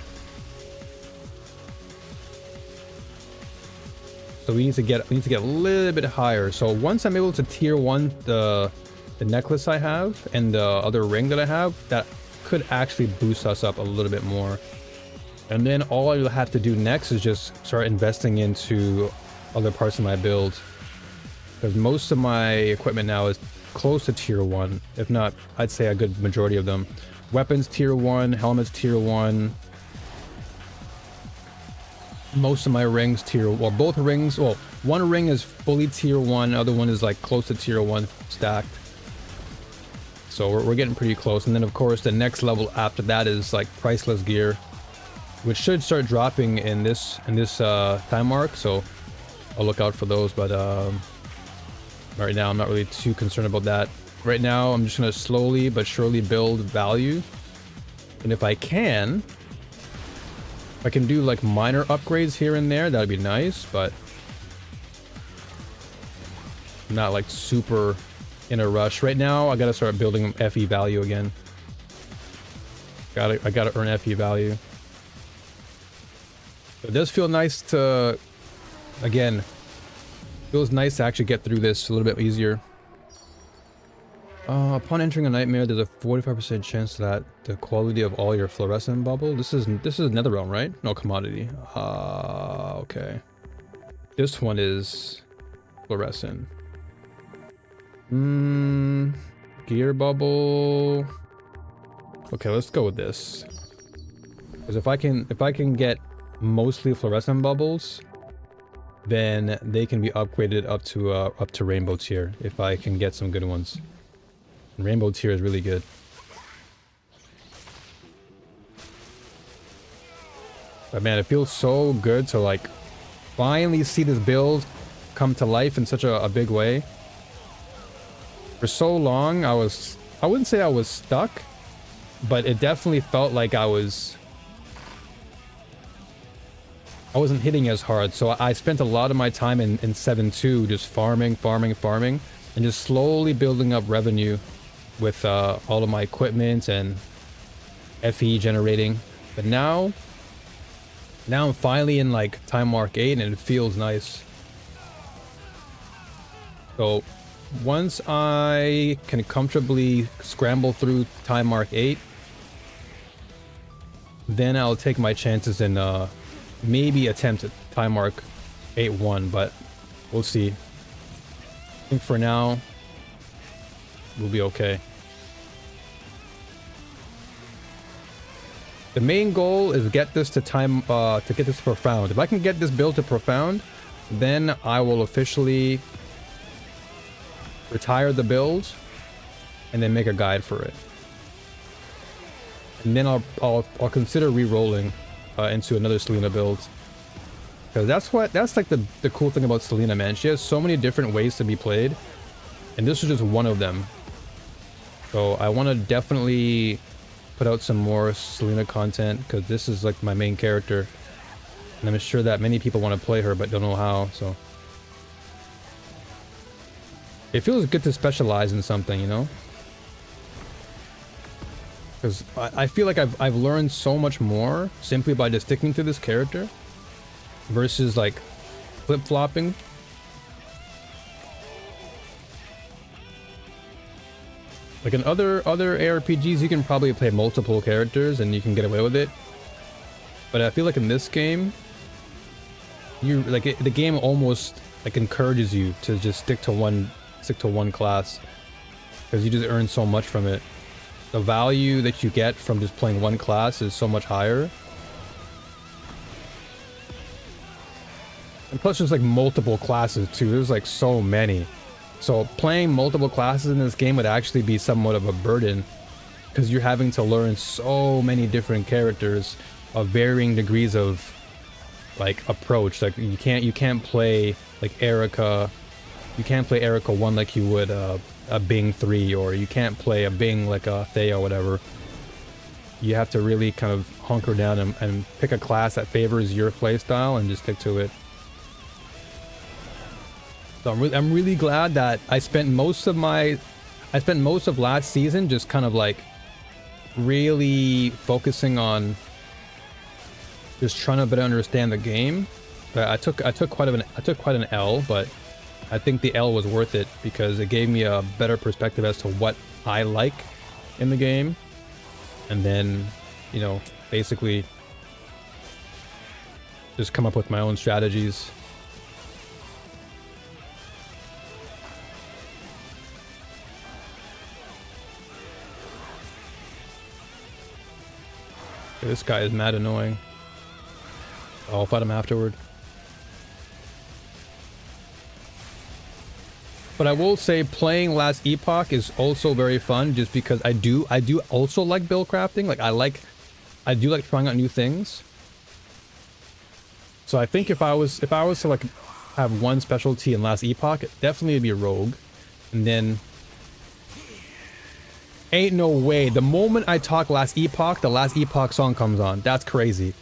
So we need to get a little bit higher. So once I'm able to tier 1 the necklace I have and the other ring that I have, that could actually boost us up a little bit more. And then all I'll have to do next is just start investing into other parts of my build, because most of my equipment now is close to tier 1, if not, I'd say a good majority of them. Weapons tier 1, helmets tier 1. Most of my rings tier, well, both rings, well, one ring is fully tier 1, other one is like close to tier 1 stacked. So we're getting pretty close. And then of course the next level after that is like priceless gear, which should start dropping in this time mark. So I'll look out for those. But right now I'm not really too concerned about that. Right now I'm just gonna slowly but surely build value. And if I can do like minor upgrades here and there, that'd be nice, but not like super in a rush. Right now, I gotta start building FE value again. I gotta earn FE value. It does feel nice to, again, feels nice to actually get through this a little bit easier. Upon entering a nightmare, there's a 45% chance that the quality of all your fluorescent bubble. This is Netherrealm, right? No, commodity. Okay. This one is fluorescent. Gear bubble. Okay, let's go with this. Because if I can get mostly fluorescent bubbles, then they can be upgraded up to rainbow tier if I can get some good ones. Rainbow tier is really good. But man, it feels so good to like finally see this build come to life in such a big way. For so long, I wouldn't say I was stuck, but it definitely felt like I wasn't hitting as hard. So I spent a lot of my time in 7.2 just farming, and just slowly building up revenue with all of my equipment and FE generating. But now I'm finally in like time mark 8 and it feels nice. So once I can comfortably scramble through time mark 8, then I'll take my chances and maybe attempt at time mark 8-1, but we'll see. I think for now we'll be okay. The main goal is get this to get this to profound. If I can get this build to profound, then I will officially retire the build and then make a guide for it. And then I'll consider re-rolling into another Selena build. Because that's like the cool thing about Selena, man. She has so many different ways to be played, and this is just one of them. So I want to definitely put out some more Selena content, because this is like my main character, and I'm sure that many people want to play her but don't know how. So it feels good to specialize in something, you know, because I feel like I've learned so much more simply by just sticking to this character versus like flip-flopping. Like in other ARPGs, you can probably play multiple characters and you can get away with it. But I feel like in this game, the game almost like encourages you to just stick to one class, because you just earn so much from it. The value that you get from just playing one class is so much higher. And plus there's like multiple classes too. There's like so many. So playing multiple classes in this game would actually be somewhat of a burden, because you're having to learn so many different characters of varying degrees of like approach. Like you can't play like Erica. You can't play Erica 1 like you would a Bing 3, or you can't play a Bing like a Thea or whatever. You have to really kind of hunker down and pick a class that favors your playstyle and just stick to it. So I'm really glad that I spent most of last season just kind of like really focusing on just trying to better understand the game. But I took quite an L, but I think the L was worth it because it gave me a better perspective as to what I like in the game, and then, you know, basically just come up with my own strategies. This guy is mad annoying. I'll fight him afterward. But I will say playing Last Epoch is also very fun, just because I do also like build crafting. Like I do like trying out new things. So I think if I was to like have one specialty in Last Epoch, it definitely would be Rogue. And then ain't no way, the moment I talk Last Epoch, the Last Epoch song comes on. That's crazy.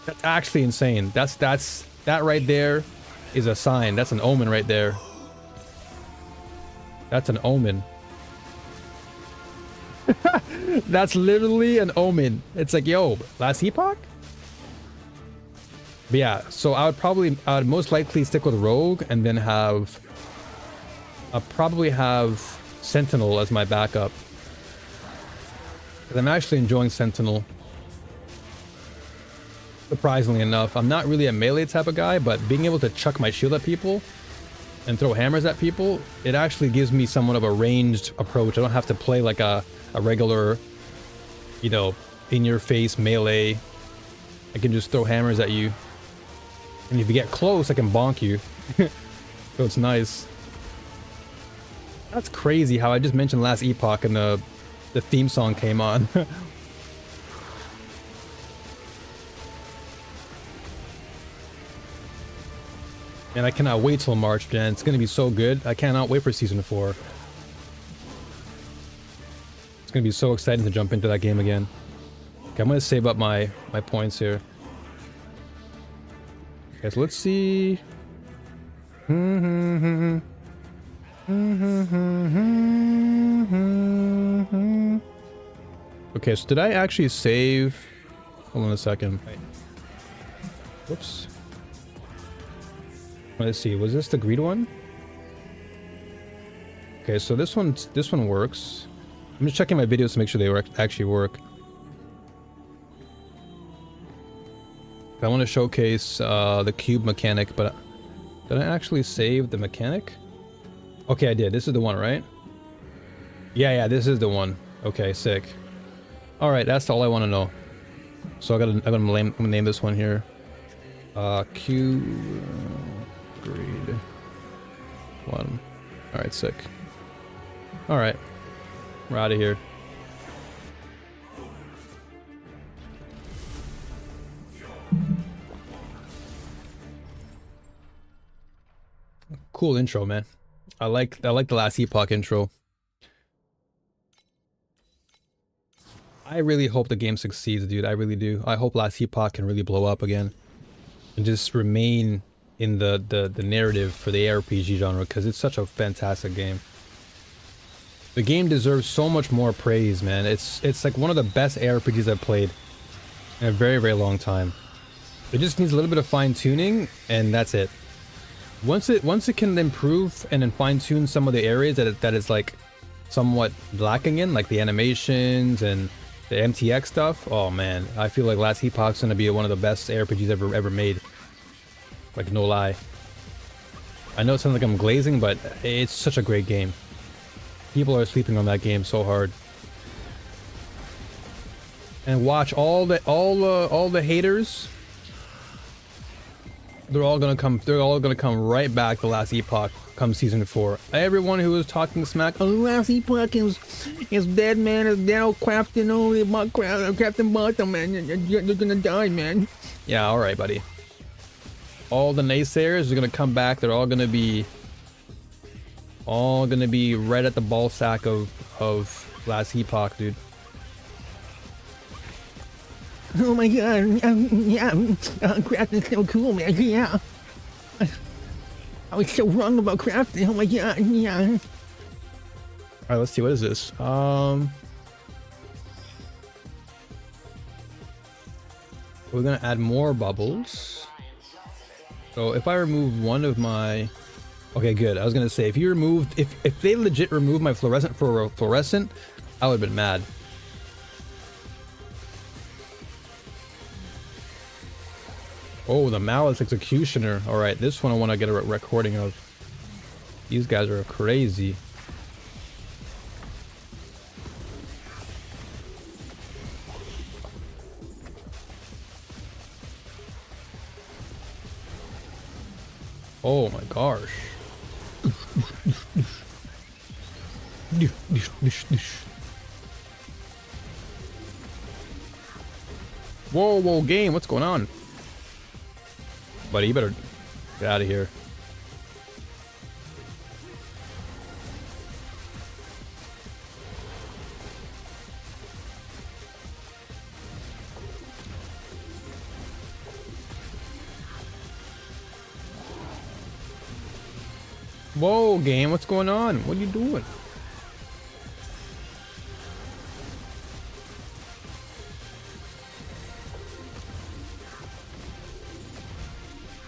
That's actually insane. That right there is a sign. That's an omen right there. That's an omen. That's literally an omen. It's like, yo, Last Epoch? But yeah, so I would most likely stick with Rogue, and then I'll probably have Sentinel as my backup. Because I'm actually enjoying Sentinel. Surprisingly enough, I'm not really a melee type of guy, but being able to chuck my shield at people and throw hammers at people, it actually gives me somewhat of a ranged approach. I don't have to play like a regular, you know, in-your-face melee. I can just throw hammers at you. And if you get close, I can bonk you. So it's nice. That's crazy how I just mentioned Last Epoch and the theme song came on. And I cannot wait till March, man. It's gonna be so good. I cannot wait for Season 4. It's gonna be so exciting to jump into that game again. Okay, I'm gonna save up my points here. Okay, so let's see. Okay, so did I actually save? Hold on a second. Whoops. Let's see, was this the greed one? Okay, so this one works. I'm just checking my videos to make sure they actually work. I want to showcase the cube mechanic, but did I actually save the mechanic? Okay, I did. This is the one, right? Yeah, this is the one. Okay, sick. All right, that's all I want to know. So I'm gonna name this one here. Cube. Greed 1. Alright, sick. Alright. We're out of here. Cool intro, man. I like the Last Epoch intro. I really hope the game succeeds, dude. I really do. I hope Last Epoch can really blow up again and just remain in the narrative for the ARPG genre, because it's such a fantastic game. The game deserves so much more praise, man. It's like one of the best ARPGs I've played in a very, very long time. It just needs a little bit of fine-tuning, and that's it. Once it can improve and then fine-tune some of the areas that is like somewhat lacking in, like the animations and the MTX stuff, oh man, I feel like Last Epoch's gonna be one of the best ARPGs ever made. Like, no lie. I know it sounds like I'm glazing, but it's such a great game. People are sleeping on that game so hard. And watch all the haters They're all gonna come right back to last epoch come season 4. Everyone who was talking smack, oh, last epoch is dead, man. It's dead. Oh, Crafton, oh, Captain Bottom, man. You're gonna die, man. Yeah, all right, buddy. All the naysayers are gonna come back. They're all gonna be right at the ball sack of last epoch, dude. Oh my god, yeah, Crafton's so cool, man, yeah. I was so wrong about Crafton, oh my god, yeah. Alright, let's see, what is this? We're gonna add more bubbles. So if I remove one of my... Okay, good, I was gonna say, if you removed... If they legit removed my fluorescent for a fluorescent, I would've been mad. Oh, the Malice Executioner. Alright, this one I want to get a recording of. These guys are crazy. Oh my gosh. Whoa, whoa, game, what's going on? Buddy, you better get out of here. Whoa, game, what's going on? What are you doing?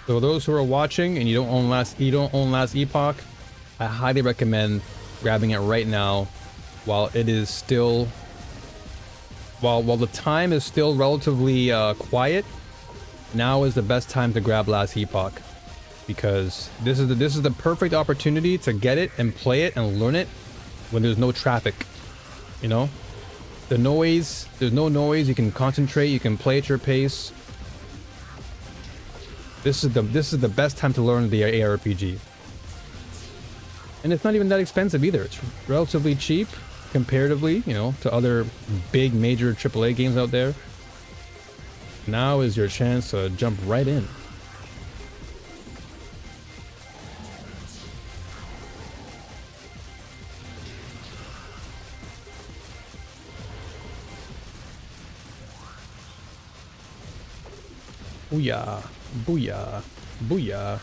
So those who are watching and you don't own last epoch, I highly recommend grabbing it right now while it is still while the time is still relatively quiet. Now is the best time to grab last epoch, because this is the perfect opportunity to get it and play it and learn it when there's no traffic. You know, the noise, there's no noise, you can concentrate, you can play at your pace. This is the best time to learn the ARPG. And it's not even that expensive either. It's relatively cheap comparatively, you know, to other big major AAA games out there. Now is your chance to jump right in. Booyah. Booyah. Booyah.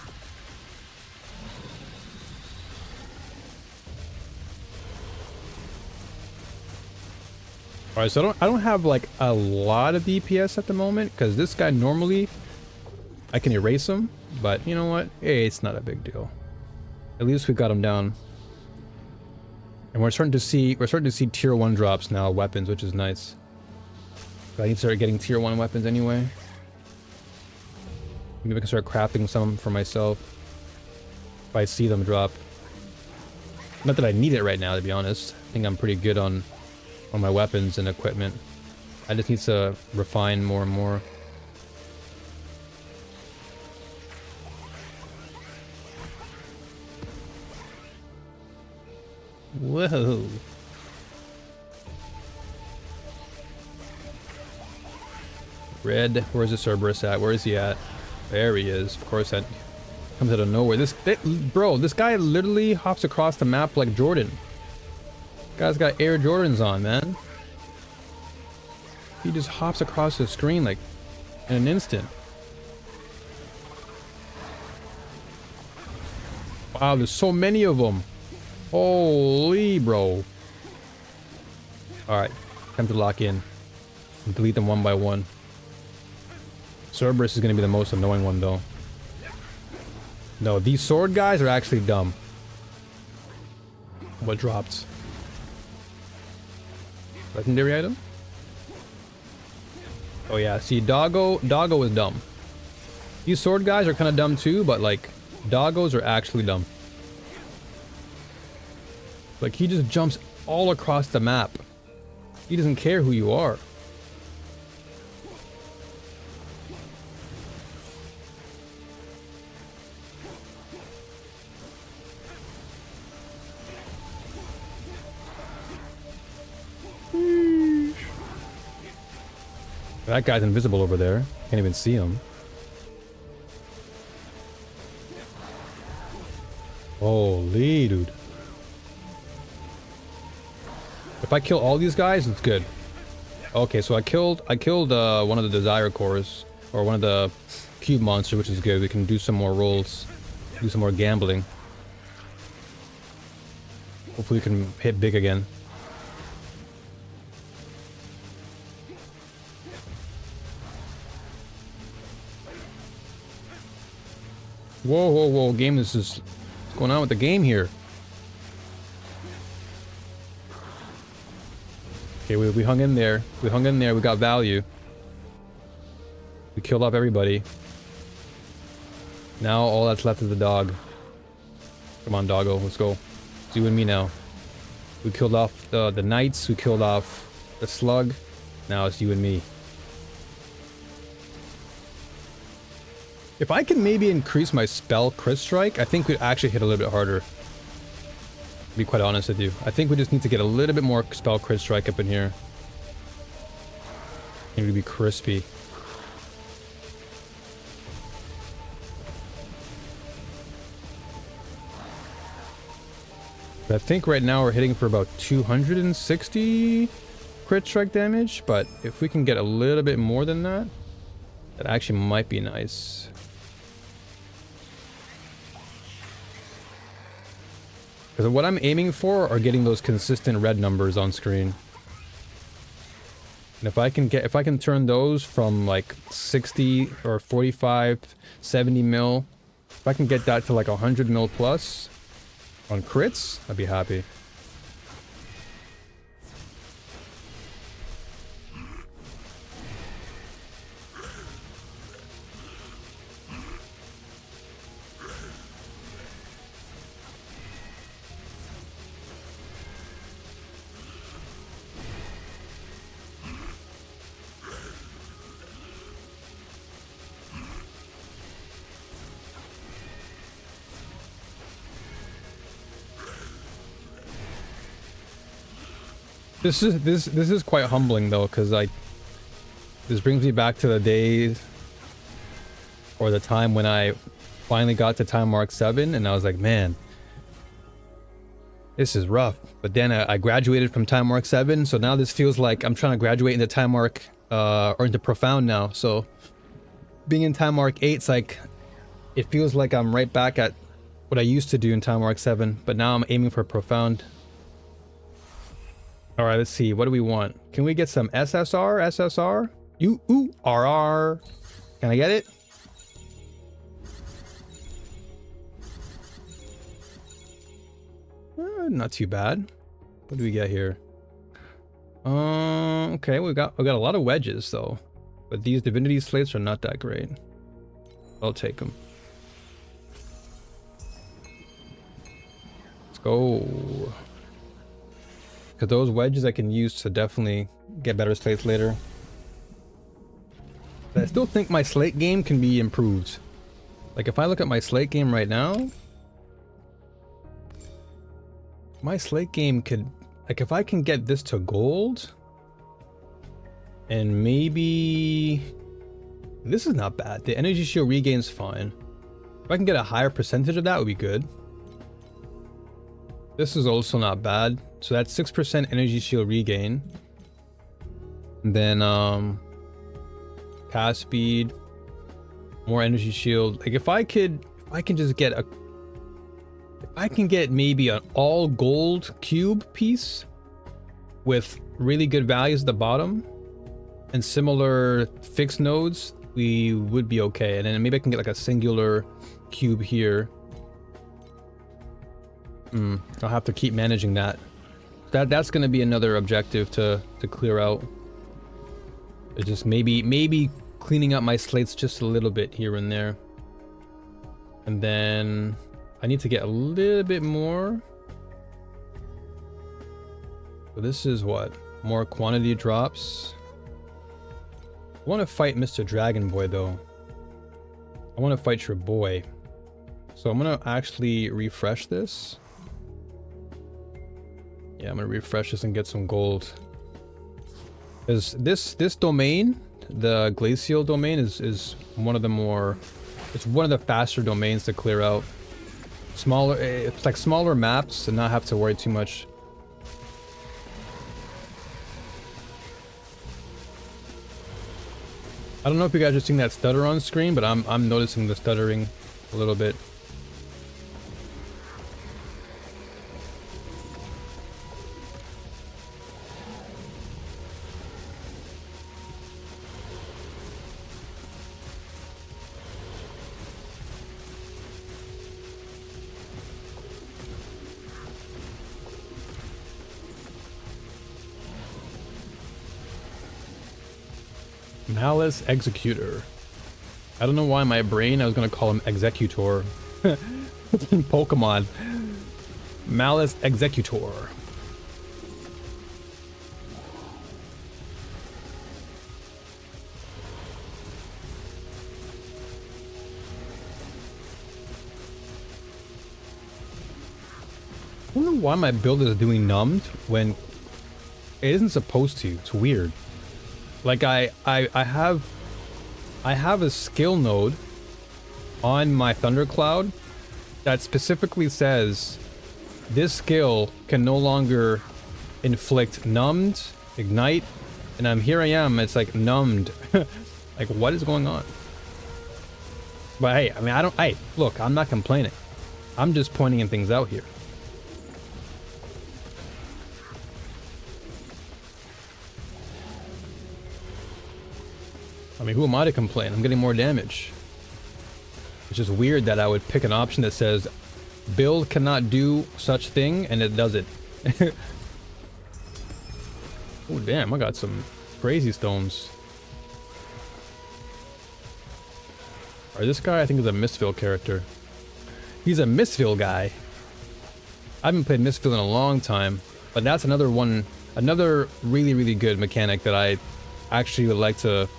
Alright, so I don't have like a lot of DPS at the moment, because this guy normally I can erase him, but you know what? Hey, it's not a big deal. At least we got him down. And we're starting to see tier 1 drops now, weapons, which is nice. But I need to start getting tier 1 weapons anyway. Maybe I can start crafting some for myself if I see them drop. Not that I need it right now, to be honest. I think I'm pretty good on my weapons and equipment. I just need to refine more and more. Whoa. Red, where's the Cerberus at? Where is he at? There he is. Of course, that comes out of nowhere. Bro, this guy literally hops across the map like Jordan. Guy's got Air Jordans on, man. He just hops across the screen like in an instant. Wow, there's so many of them. Holy, bro. Alright, time to lock in. And delete them one by one. Cerberus is going to be the most annoying one, though. No, these sword guys are actually dumb. What dropped? Legendary item? Oh yeah, see, Doggo is dumb. These sword guys are kind of dumb too, but like, Doggos are actually dumb. Like, he just jumps all across the map. He doesn't care who you are. That guy's invisible over there. Can't even see him. Holy dude. If I kill all these guys, it's good. Okay, so I killed one of the desire cores, or one of the cube monsters, which is good. We can do some more rolls, do some more gambling. Hopefully we can hit big again. Whoa, whoa, whoa, game, this is... What's going on with the game here? Okay, we hung in there. We hung in there, we got value. We killed off everybody. Now all that's left is the dog. Come on, doggo, let's go. It's you and me now. We killed off the knights, we killed off the slug. Now it's you and me. If I can maybe increase my spell crit strike, I think we'd actually hit a little bit harder. To be quite honest with you. I think we just need to get a little bit more spell crit strike up in here. Need to be crispy. But I think right now we're hitting for about 260 crit strike damage, but if we can get a little bit more than that, that actually might be nice. Because what I'm aiming for are getting those consistent red numbers on screen. And if I can turn those from like 60 or 45, 70 mil, if I can get that to like 100 mil plus on crits, I'd be happy. This is quite humbling though, because this brings me back to the days or the time when I finally got to time mark 7 and I was like, man, this is rough. But then I graduated from time mark 7, so now this feels like I'm trying to graduate into time mark or into profound now. So being in time mark 8, it's like it feels like I'm right back at what I used to do in time mark 7, but now I'm aiming for profound. All right, let's see. What do we want? Can we get some SSR? SSR? RR. Can I get it? Not too bad. What do we get here? Okay, we got a lot of wedges though, but these divinity slates are not that great. I'll take them. Let's go. Because those wedges I can use to definitely get better slates later. But I still think my slate game can be improved. Like if I look at my slate game right now, my slate game could, like if I can get this to gold, and maybe this is not bad. The energy shield regain's fine. If I can get a higher percentage of that, would be good. This is also not bad. So that's 6% energy shield regain. And then cast speed, more energy shield. Like if I can get maybe an all gold cube piece with really good values at the bottom and similar fixed nodes, we would be okay. And then maybe I can get like a singular cube here. I'll have to keep managing that. That's going to be another objective to clear out. It's just maybe cleaning up my slates just a little bit here and there. And then I need to get a little bit more. So this is what? More quantity drops. I want to fight Mr. Dragon Boy though. I want to fight your boy. So I'm going to actually refresh this. Yeah, I'm gonna refresh this and get some gold. Because this domain, the glacial domain is one of the more, it's one of the faster domains to clear out. Smaller, it's like smaller maps and not have to worry too much. I don't know if you guys are seeing that stutter on screen, but I'm noticing the stuttering a little bit. Malice Executor. I don't know why in my brain I was gonna call him Executor. It's in Pokemon. Malice Executor. I don't know why my build is doing numbed when it isn't supposed to. It's weird. Like I have a skill node on my Thundercloud that specifically says this skill can no longer inflict numbed, ignite, and here I am, it's like numbed. Like what is going on? But hey, I mean look, I'm not complaining. I'm just pointing things out here. I mean, who am I to complain? I'm getting more damage. It's just weird that I would pick an option that says build cannot do such thing, and it does it. Oh damn, I got some crazy stones. Alright, this guy I think is a Mistville character. He's a Mistville guy. I haven't played Mistville in a long time, but that's another one, another really good mechanic that I actually would like to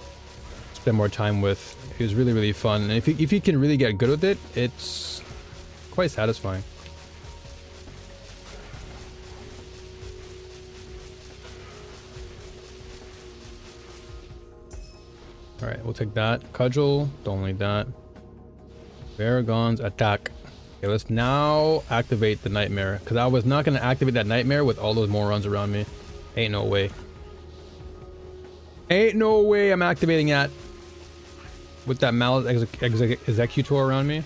spend more time with. It was really fun, and if you can really get good with it, it's quite satisfying. All right, we'll take that. Cudgel, don't need that. Baragon's attack. Okay, let's now activate the nightmare, because I was not going to activate that nightmare with all those morons around me. Ain't no way. Ain't no way I'm activating that with that Malice Executor around me.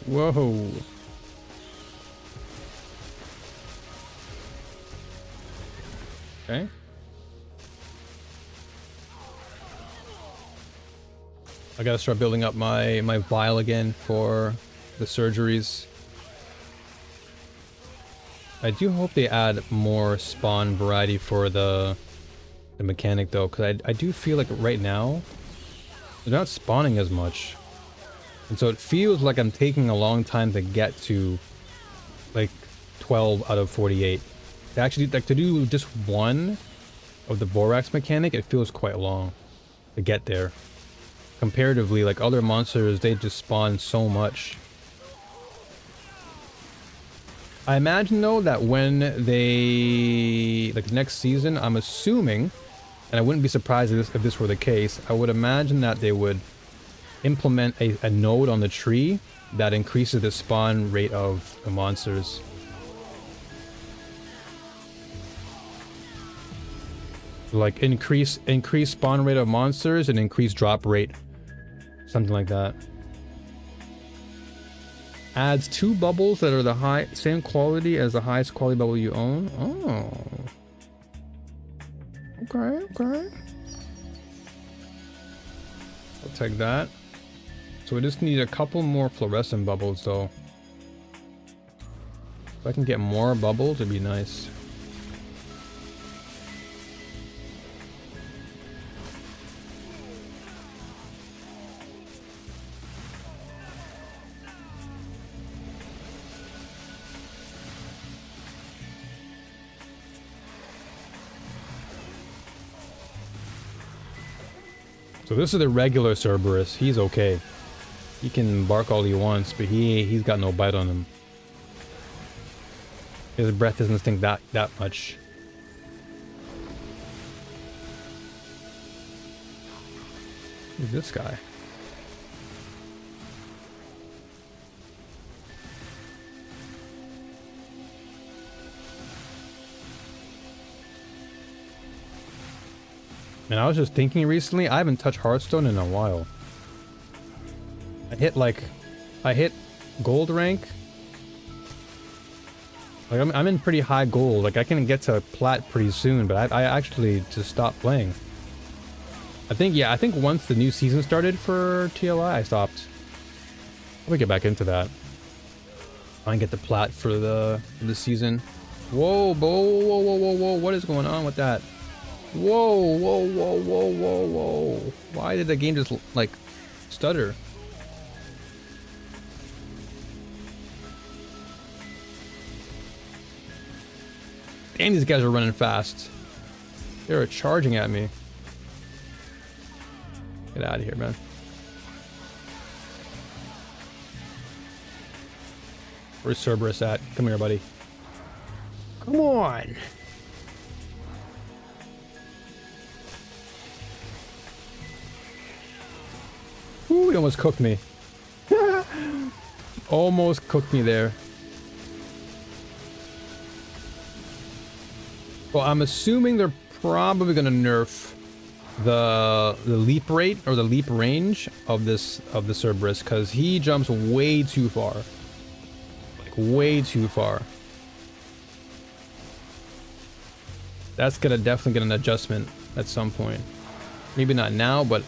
Whoa. Okay. I gotta start building up my vial again for the surgeries. I do hope they add more spawn variety for the mechanic though, because I do feel like right now they're not spawning as much. And so it feels like I'm taking a long time to get to like 12 out of 48. To actually, like, to do just one of the Vorax mechanic, it feels quite long to get there. Comparatively, like other monsters, they just spawn so much. I imagine though that when they, like next season, I'm assuming, and I wouldn't be surprised if this were the case, I would imagine that they would implement a node on the tree that increases the spawn rate of the monsters. Like increase spawn rate of monsters and increase drop rate. Something like that. Adds 2 bubbles that are the same quality as the highest quality bubble you own. Oh. Okay. I'll take that. So we just need a couple more fluorescent bubbles though. If I can get more bubbles, it'd be nice. So this is the regular Cerberus. He's okay. He can bark all he wants, but he's got no bite on him. His breath doesn't stink that much. Who's this guy? And I was just thinking recently, I haven't touched Hearthstone in a while. I hit gold rank. Like I'm in pretty high gold. Like I can get to plat pretty soon, but I actually just stopped playing. I think once the new season started for TLI, I stopped. I'll get back into that. I can get the plat for the season. Whoa, whoa, what is going on with that? Whoa. Why did the game just, like, stutter? Damn, these guys are running fast. They're charging at me. Get out of here, man. Where's Cerberus at? Come here, buddy. Come on. Ooh, he almost cooked me. Almost cooked me there. Well, I'm assuming they're probably gonna nerf the leap rate or the leap range of the Cerberus, because he jumps way too far. Like way too far. That's gonna definitely get an adjustment at some point. Maybe not now, but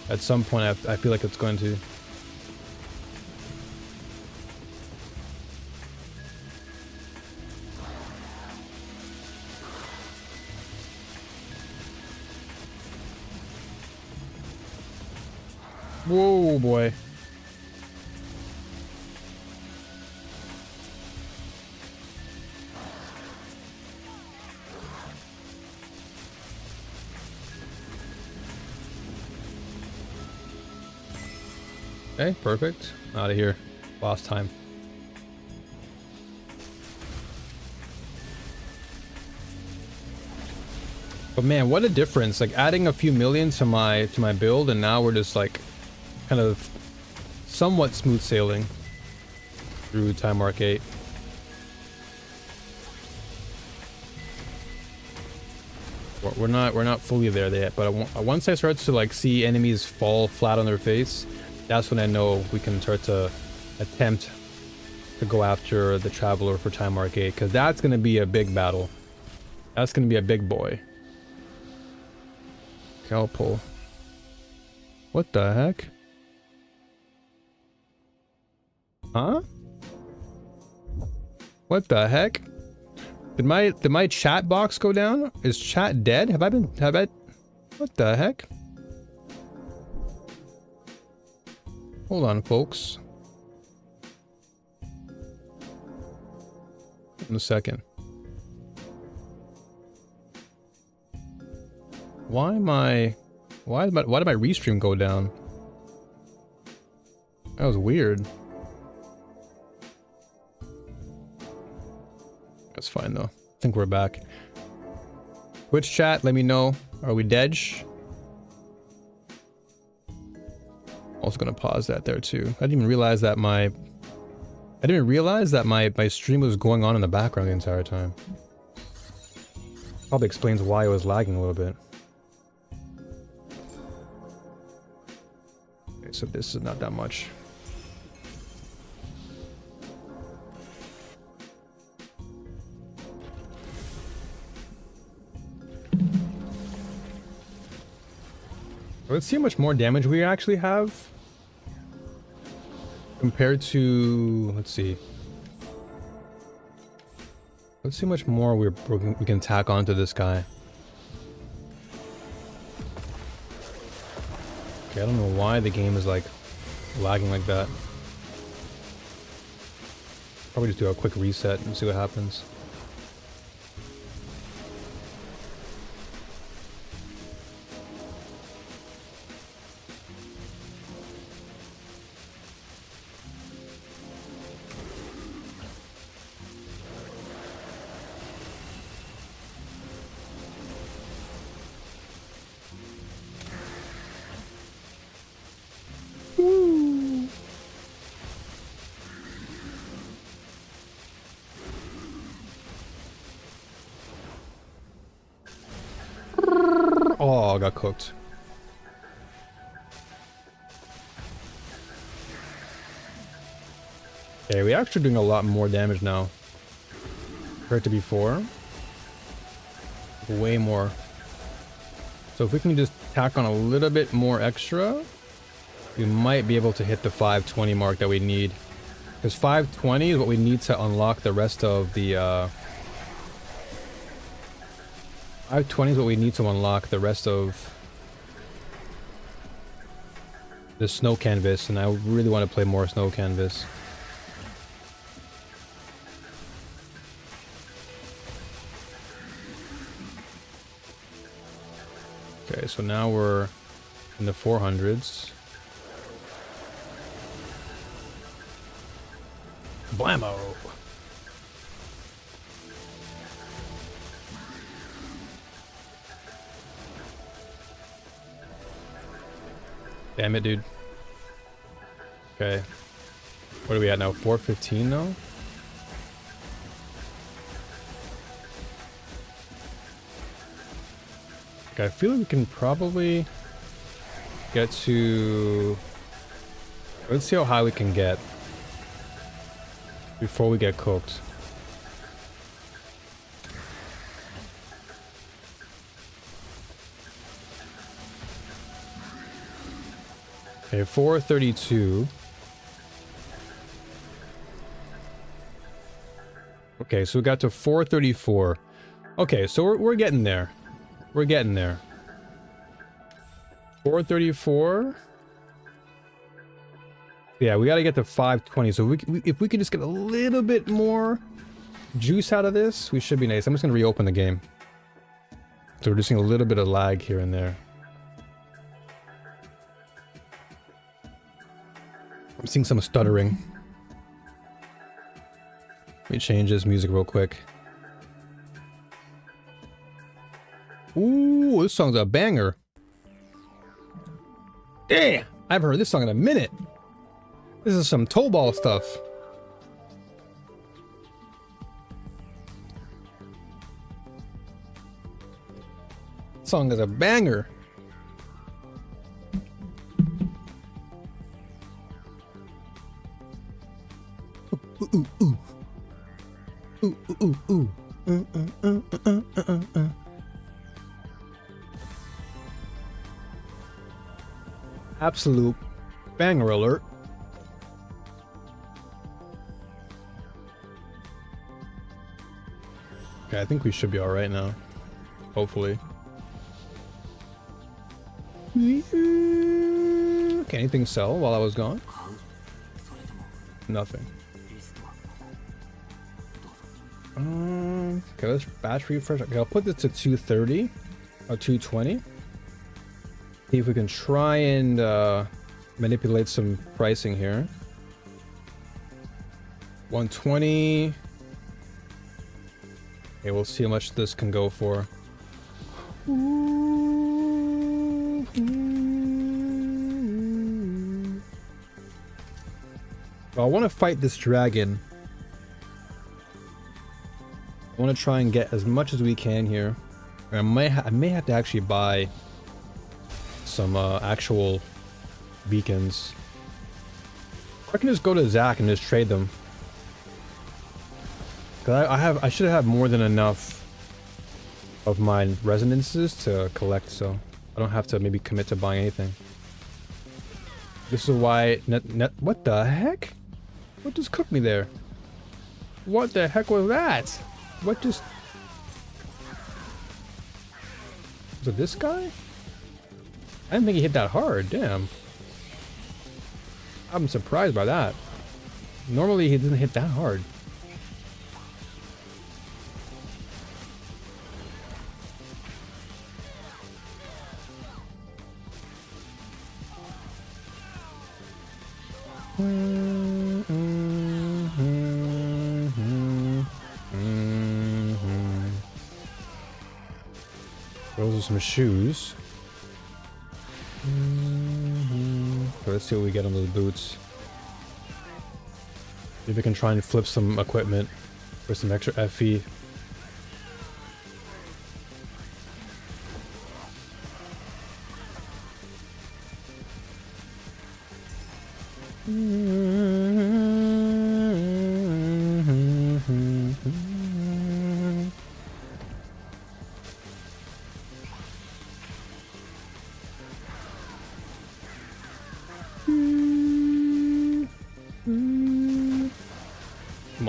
at some point I feel like it's going to. Whoa, boy. Okay, perfect. Out of here. Boss time. But man, what a difference. Like adding a few million to my build, and now we're just like kind of somewhat smooth sailing through Time Mark 8. We're not fully there yet, but once I start to like see enemies fall flat on their face, that's when I know we can start to attempt to go after the Traveler for Time Mark 8, because that's going to be a big battle. That's going to be a big boy. Okay, I'll pull. What the heck? Huh? What the heck? Did my chat box go down? Is chat dead? Have I? What the heck? Hold on, folks. In a second. Why did my restream go down? That was weird. That's fine though. I think we're back. Twitch chat, let me know. Are we dead? Also gonna pause that there too. I didn't even realize that my stream was going on in the background the entire time. Probably explains why it was lagging a little bit. Okay, so this is not that much. Let's see how much more damage we actually have compared to, let's see. Let's see how much more we can tack onto this guy. Okay, I don't know why the game is like lagging like that. Probably just do a quick reset and see what happens. all got cooked. Okay, we're actually doing a lot more damage now compared to before. Way more. So if we can just tack on a little bit more extra, we might be able to hit the 520 mark that we need. Because 520 is what we need to unlock the rest of the 520 is what we need to unlock the rest of the snow canvas, and I really want to play more snow canvas. Okay, so now we're in the 400s. Blammo! Damn it, dude. Okay. What are we at now? 415 now? Okay, I feel like we can probably get to... Let's see how high we can get before we get cooked. Okay, 432. Okay, so we got to 434. Okay, so we're getting there. We're getting there. 434. Yeah, we got to get to 520. So if we could just get a little bit more juice out of this, we should be nice. I'm just going to reopen the game. So we're just seeing a little bit of lag here and there. I'm seeing some stuttering. Let me change this music real quick. Ooh, this song's a banger. Damn! I haven't heard this song in a minute. This is some toe ball stuff. This song is a banger. Ooh, ooh, ooh. Ooh, ooh, ooh. Absolute banger alert. Okay, I think we should be alright now. Hopefully. Okay, anything sell while I was gone? Nothing. Okay, let's batch refresh. Okay, I'll put this to 230 or 220. See if we can try and manipulate some pricing here. 120. Okay, we'll see how much this can go for. Well, I want to fight this dragon. I want to try and get as much as we can here. I may have to actually buy some actual beacons. Or I can just go to Zach and just trade them. Cause I should have more than enough of my resonances to collect, so I don't have to maybe commit to buying anything. This is why what the heck? What just cooked me there? What the heck was that? What just... Was it this guy? I didn't think he hit that hard, damn. I'm surprised by that. Normally he doesn't hit that hard. Those are some shoes. So let's see what we get on those boots. See if we can try and flip some equipment for some extra FE. Come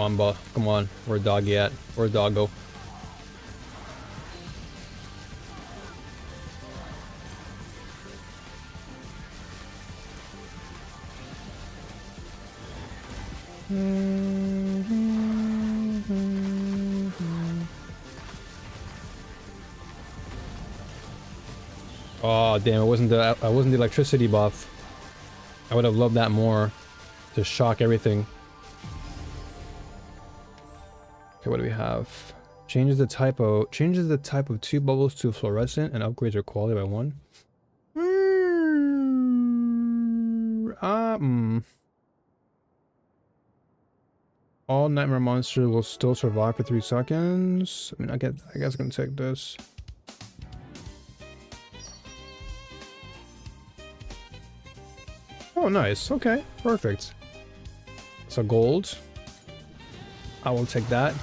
on, boss. Come on. Where doggy at? Where doggo? Oh damn! It wasn't the electricity buff. I would have loved that more to shock everything. Okay, what do we have? Changes the type of two bubbles to fluorescent and upgrades their quality by 1. All nightmare monsters will still survive for 3 seconds. I mean, I guess I can take this. Oh, nice. Okay, perfect. So gold. I will take that.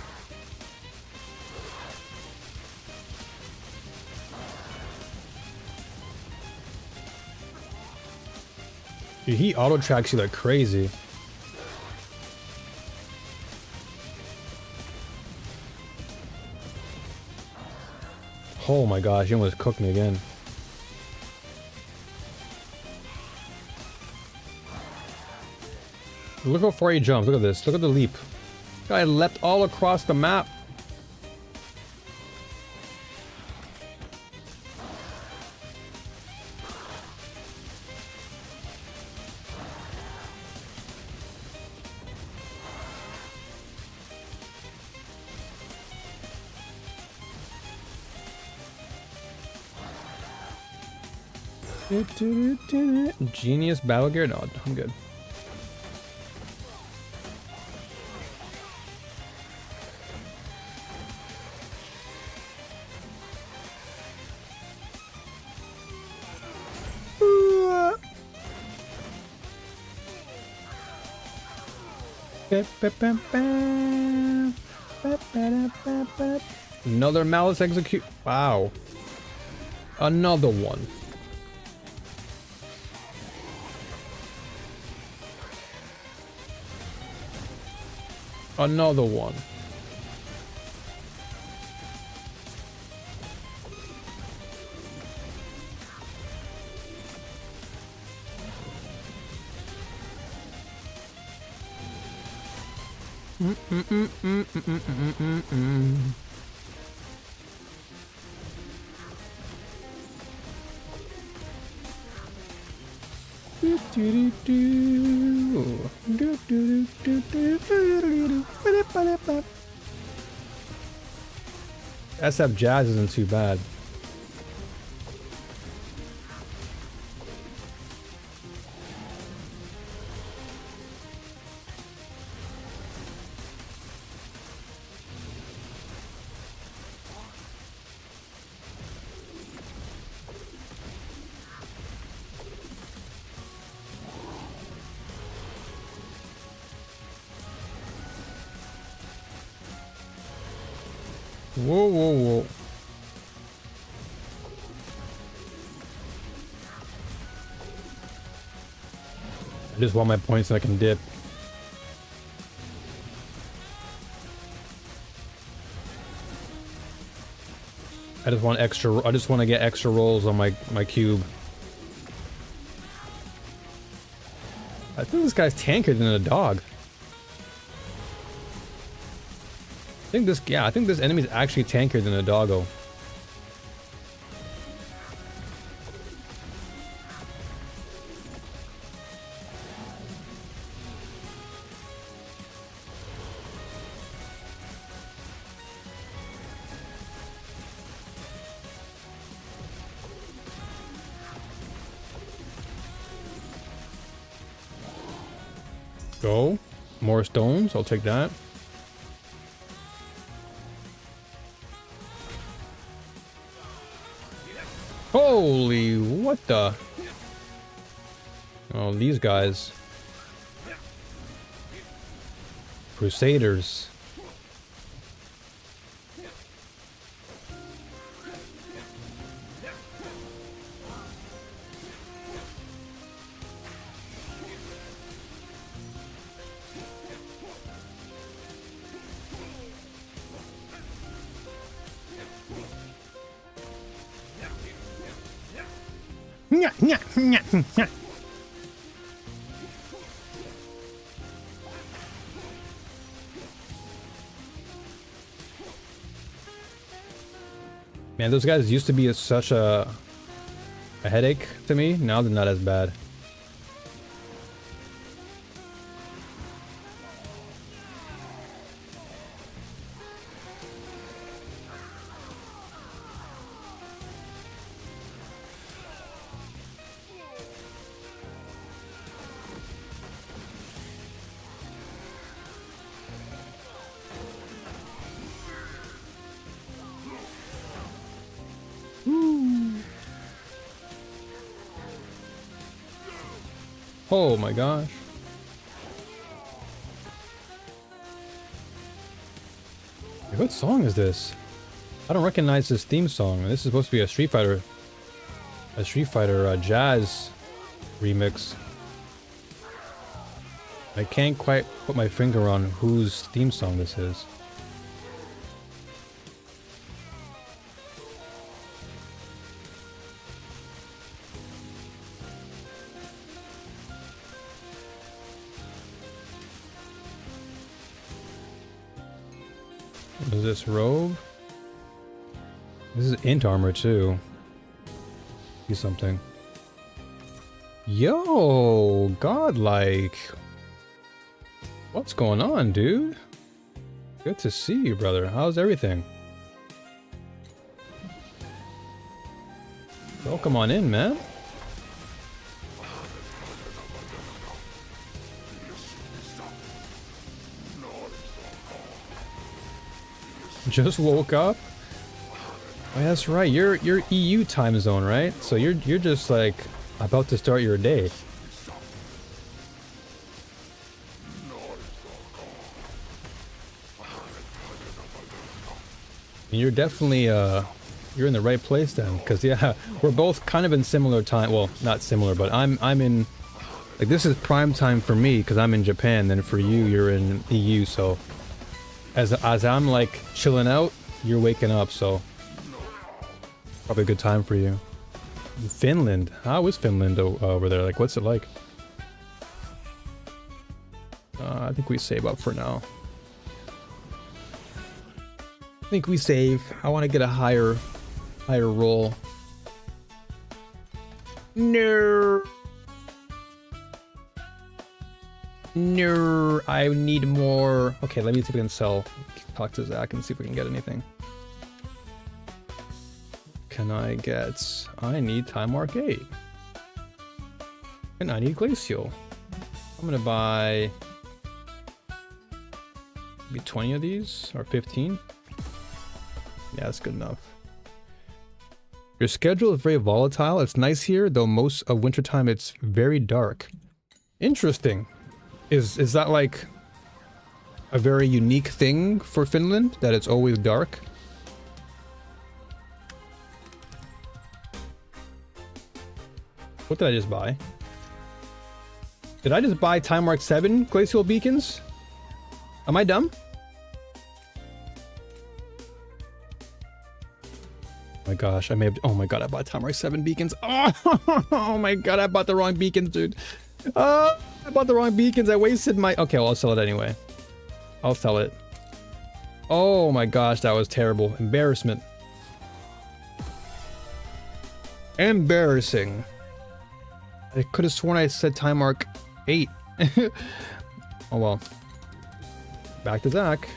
Dude, he auto tracks you like crazy. Oh my gosh, he almost cooked me again. Look how far he jumps. Look at this. Look at the leap. Guy leapt all across the map. Genius battle gear? No, I'm good. Another malice execute. Wow. Another one. Another one. SF Jazz isn't too bad. Whoa, whoa, whoa. I just want my points so I can dip. I just want to get extra rolls on my cube. I think this guy's tankier than a dog. I think this enemy is actually tankier than a doggo. Go. More stones. I'll take that. Holy, what the? Oh, these guys. Crusaders. Man, those guys used to be such a headache to me. Now they're not as bad. Oh my gosh. What song is this? I don't recognize this theme song. This is supposed to be a Street Fighter jazz remix. I can't quite put my finger on whose theme song this is. What is this, robe? This is int armor too. See something. Yo, godlike. What's going on, dude? Good to see you, brother. How's everything? Welcome on in, man. Just woke up? Oh, that's right. You're EU time zone, right? So you're just like about to start your day. You're definitely you're in the right place then, because yeah, we're both kind of in similar time. Well, not similar, but I'm in, like, this is prime time for me because I'm in Japan. Then for you, you're in EU. So as I'm like chilling out, you're waking up. So probably a good time for you. Finland. How is Finland over there? Like, what's it like? I think we save up for now. I think we save. I want to get a higher roll. No. No, I need more. Okay, let me see if we can sell. Talk to Zach and see if we can get anything. Can I get... I need Time Mark 8. And I need Glacial. I'm gonna buy... maybe 20 of these, or 15. Yeah, that's good enough. Your schedule is very volatile. It's nice here, though most of wintertime it's very dark. Interesting. Is that like a very unique thing for Finland, that it's always dark? What did I just buy? Did I just buy Time Mark 7 glacial beacons? Am I dumb? Oh my gosh, I may have... oh my god, I bought Time Mark 7 beacons. Oh my god, I bought the wrong beacons, dude. I bought the wrong beacons. I wasted my... okay, well, I'll sell it anyway. I'll sell it. Oh my gosh, that was terrible. Embarrassment. Embarrassing. I could have sworn I said Time Mark 8. Oh well. Back to Zach.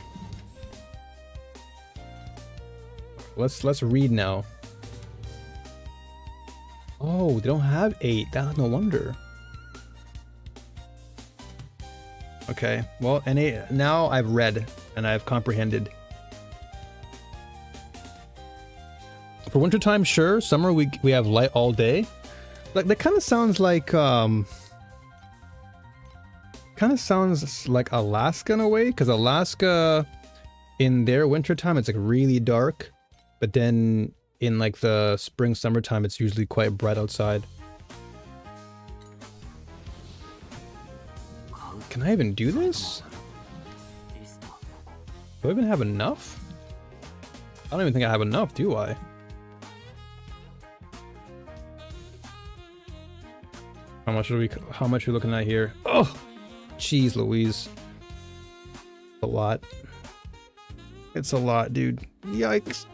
Let's read now. Oh, they don't have 8. That's no wonder. Okay, well, now I've read and I've comprehended. For wintertime, sure. Summer, we have light all day. Like, that kind of sounds like kind kind of sounds like Alaska in a way, because Alaska in their wintertime it's like really dark, but then in like the spring summertime it's usually quite bright outside. Can I even do this? Do I even have enough? I don't even think I have enough, do I? How much are we looking at here? Oh, jeez Louise. A lot. It's a lot, dude. Yikes.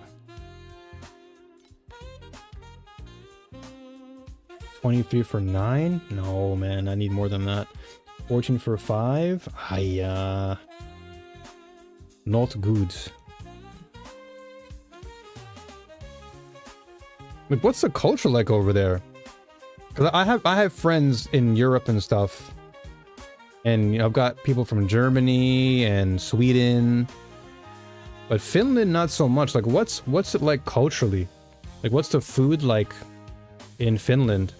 23 for 9? No, man, I need more than that. 14 for 5? Not good. Like, what's the culture like over there? Because I have friends in Europe and stuff, and you know, I've got people from Germany and Sweden, but Finland not so much. Like, what's it like culturally? Like, what's the food like in Finland?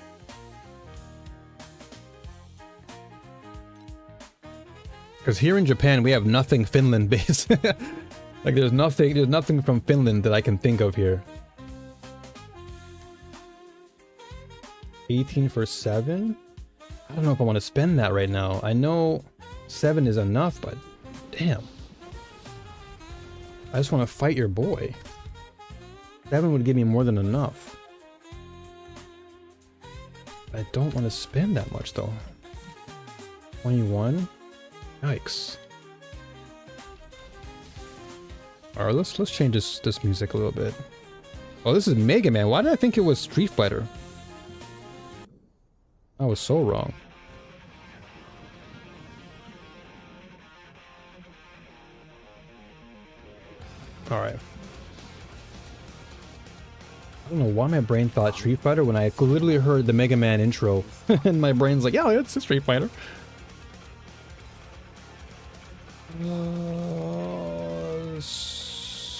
Because here in Japan we have nothing Finland based. Like, there's nothing from Finland that I can think of here. 18 for 7? I don't know if I want to spend that right now. I know 7 is enough, but damn. I just want to fight your boy. 7 would give me more than enough. I don't want to spend that much though. 21? Yikes. Alright, let's change this music a little bit. Oh, this is Mega Man. Why did I think it was Street Fighter? I was so wrong. Alright. I don't know why my brain thought Street Fighter when I literally heard the Mega Man intro. And my brain's like, yeah, it's a Street Fighter.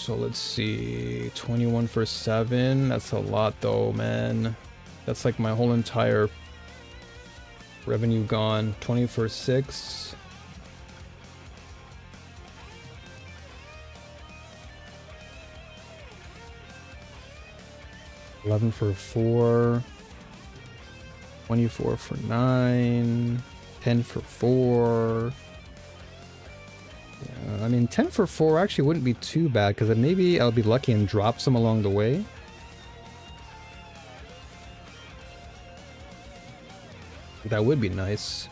So let's see. 21 for 7. That's a lot though, man. That's like my whole entire revenue gone. 20 for 6. $11 for 4. 24 for 9. 10 for 4. Yeah, I mean, 10 for 4 actually wouldn't be too bad, because then maybe I'll be lucky and drop some along the way. That would be nice.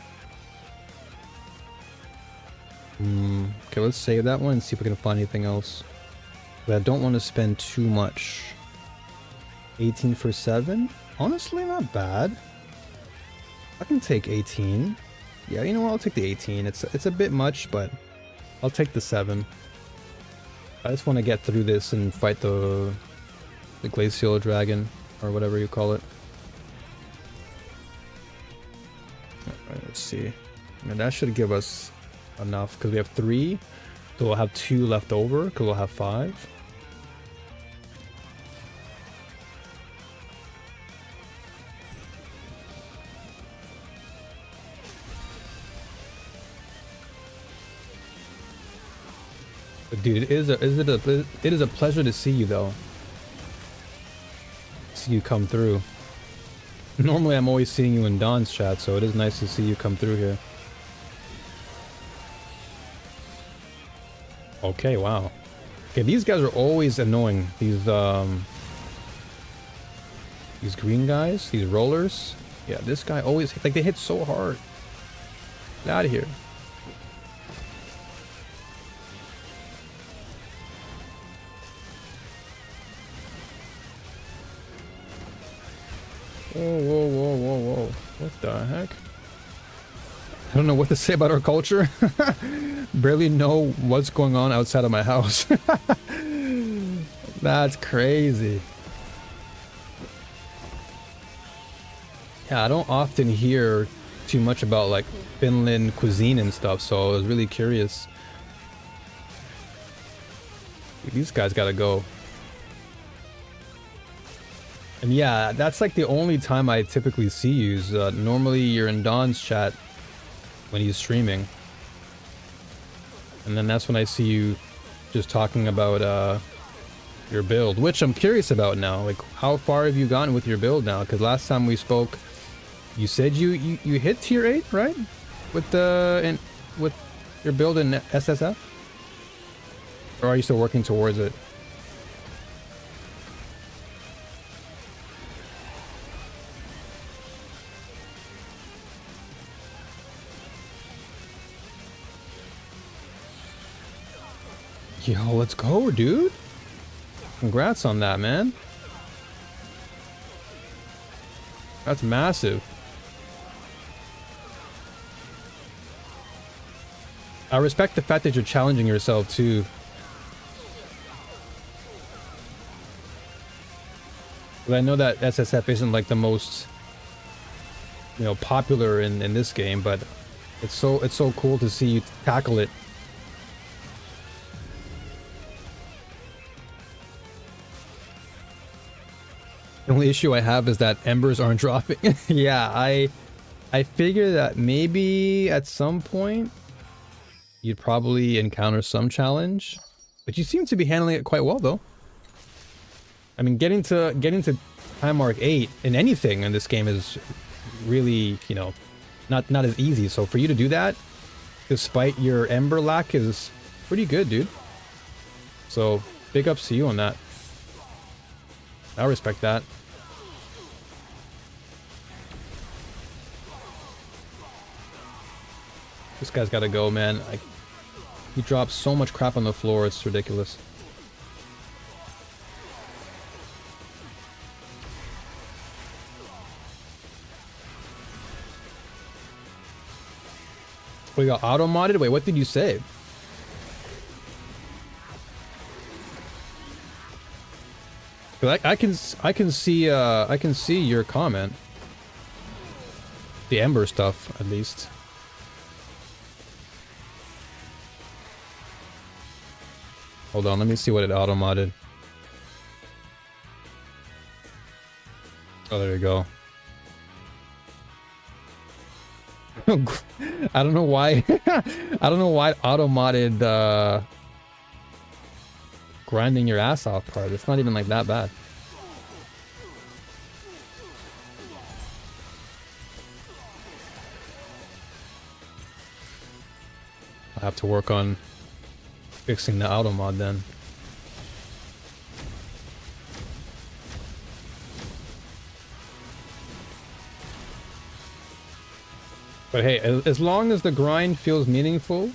Okay, let's save that one and see if we can find anything else. But I don't want to spend too much. 18 for 7? Honestly, not bad. I can take 18. Yeah, you know what? I'll take the 18. It's a bit much, but I'll take the 7. I just want to get through this and fight the glacial dragon, or whatever you call it. Alright, let's see. And that should give us enough, because we have 3. So we'll have 2 left over, because we'll have 5. But dude, it is a pleasure to see you though. See you come through. Normally I'm always seeing you in Don's chat, so it is nice to see you come through here. Okay, wow. Okay, these guys are always annoying. These green guys, these rollers. Yeah, this guy always, like, they hit so hard. Get out of here. Whoa, whoa, whoa, whoa, whoa. What the heck? I don't know what to say about our culture. Barely know what's going on outside of my house. That's crazy. Yeah, I don't often hear too much about like Finland cuisine and stuff, so I was really curious. These guys gotta go. And yeah, that's like the only time I typically see you. Normally you're in Don's chat when he's streaming. And then that's when I see you just talking about your build, which I'm curious about now. Like, how far have you gotten with your build now? Because last time we spoke, you said you hit tier 8, right? With with your build in SSF? Or are you still working towards it? Yo, let's go, dude. Congrats on that, man. That's massive. I respect the fact that you're challenging yourself too. But I know that SSF isn't like the most, you know, popular in this game, but it's so cool to see you tackle it. The only issue I have is that embers aren't dropping. Yeah, I figure that maybe at some point you'd probably encounter some challenge, but you seem to be handling it quite well though. I mean, getting to time mark 8 in anything in this game is really, you know, not as easy. So for you to do that, despite your ember lack, is pretty good, dude. So big ups to you on that. I respect that. This guy's gotta go, man. He drops so much crap on the floor, it's ridiculous. We got auto modded? Wait, what did you say? I can see your comment. The ember stuff, at least. Hold on, let me see what it auto modded. Oh, there you go. I don't know why. I don't know why it auto modded grinding your ass off part. It's not even like that bad. I have to work on fixing the auto mod then. But hey, as long as the grind feels meaningful,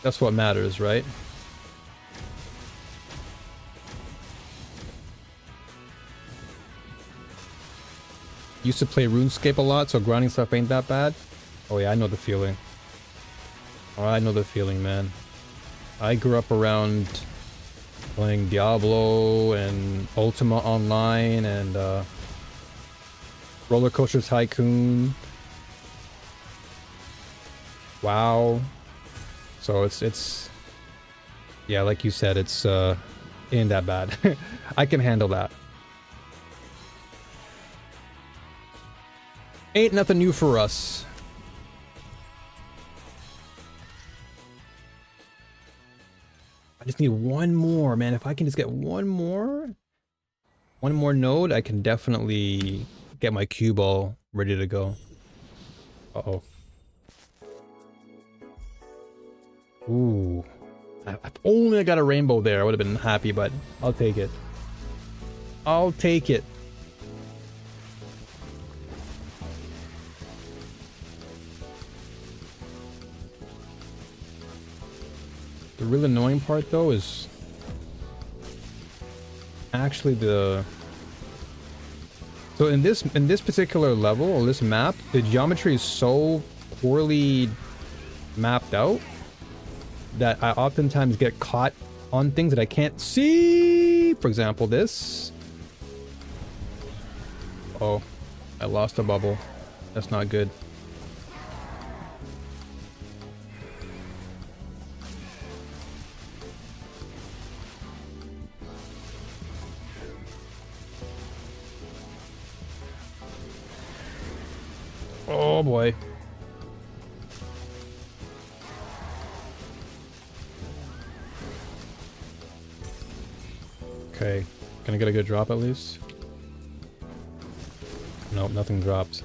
that's what matters, right? Used to play RuneScape a lot, so grinding stuff ain't that bad. Oh yeah, I know the feeling. Oh, I know the feeling, man. I grew up around playing Diablo and Ultima Online and Roller Coaster Tycoon. WoW. So it's yeah, like you said, it's ain't that bad. I can handle that. Ain't nothing new for us. I just need one more, man. If I can just get one more node, I can definitely get my cue ball ready to go. Uh-oh. Ooh. If only I got a rainbow there, I would have been happy, but I'll take it. I'll take it. The real annoying part though is actually so in this particular level or this map, the geometry is so poorly mapped out that I oftentimes get caught on things that I can't see. For example, this. Oh, I lost a bubble. That's not good. Oh boy. Okay, can I get a good drop at least? Nope, nothing dropped.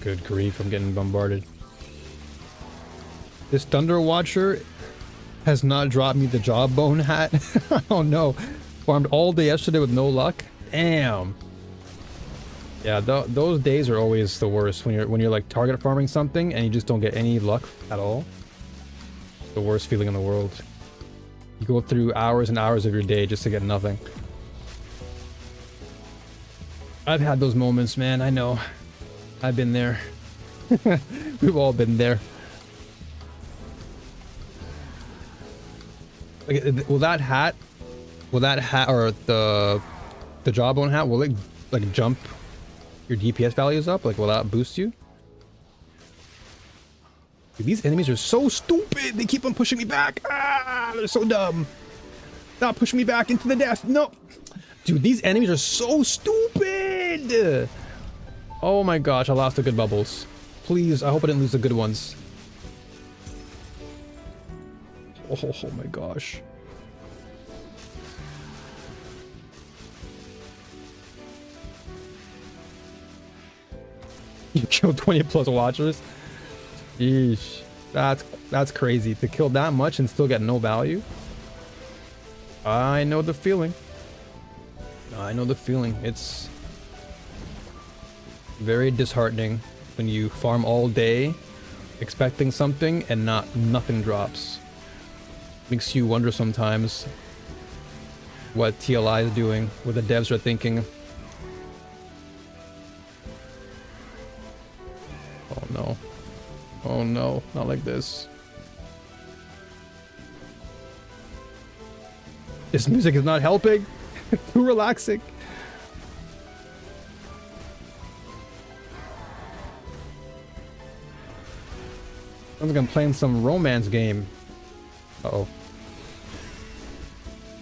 Good grief, I'm getting bombarded. This Thunder Watcher has not dropped me the jawbone hat. Oh no. Farmed all day yesterday with no luck. Damn. Yeah, those days are always the worst when you're like target farming something and you just don't get any luck at all. The worst feeling in the world. You go through hours and hours of your day just to get nothing. I've had those moments, man. I know. I've been there. We've all been there. Like, will that hat or the jawbone hat, will it like jump your DPS values up? Like, will that boost you? Dude, these enemies are so stupid. They keep on pushing me back. Ah, they're so dumb. Stop pushing me back into the death. No. Dude, these enemies are so stupid. Oh my gosh, I lost the good bubbles. Please, I hope I didn't lose the good ones. Oh my gosh. You killed 20 plus watchers? Yeesh. That's crazy. To kill that much and still get no value? I know the feeling. I know the feeling. It's very disheartening when you farm all day expecting something and nothing drops. Makes you wonder sometimes what TLI is doing, what the devs are thinking. Oh no. Oh no, not like this. This music is not helping. Too relaxing. Sounds like I'm playing some romance game. Uh-oh.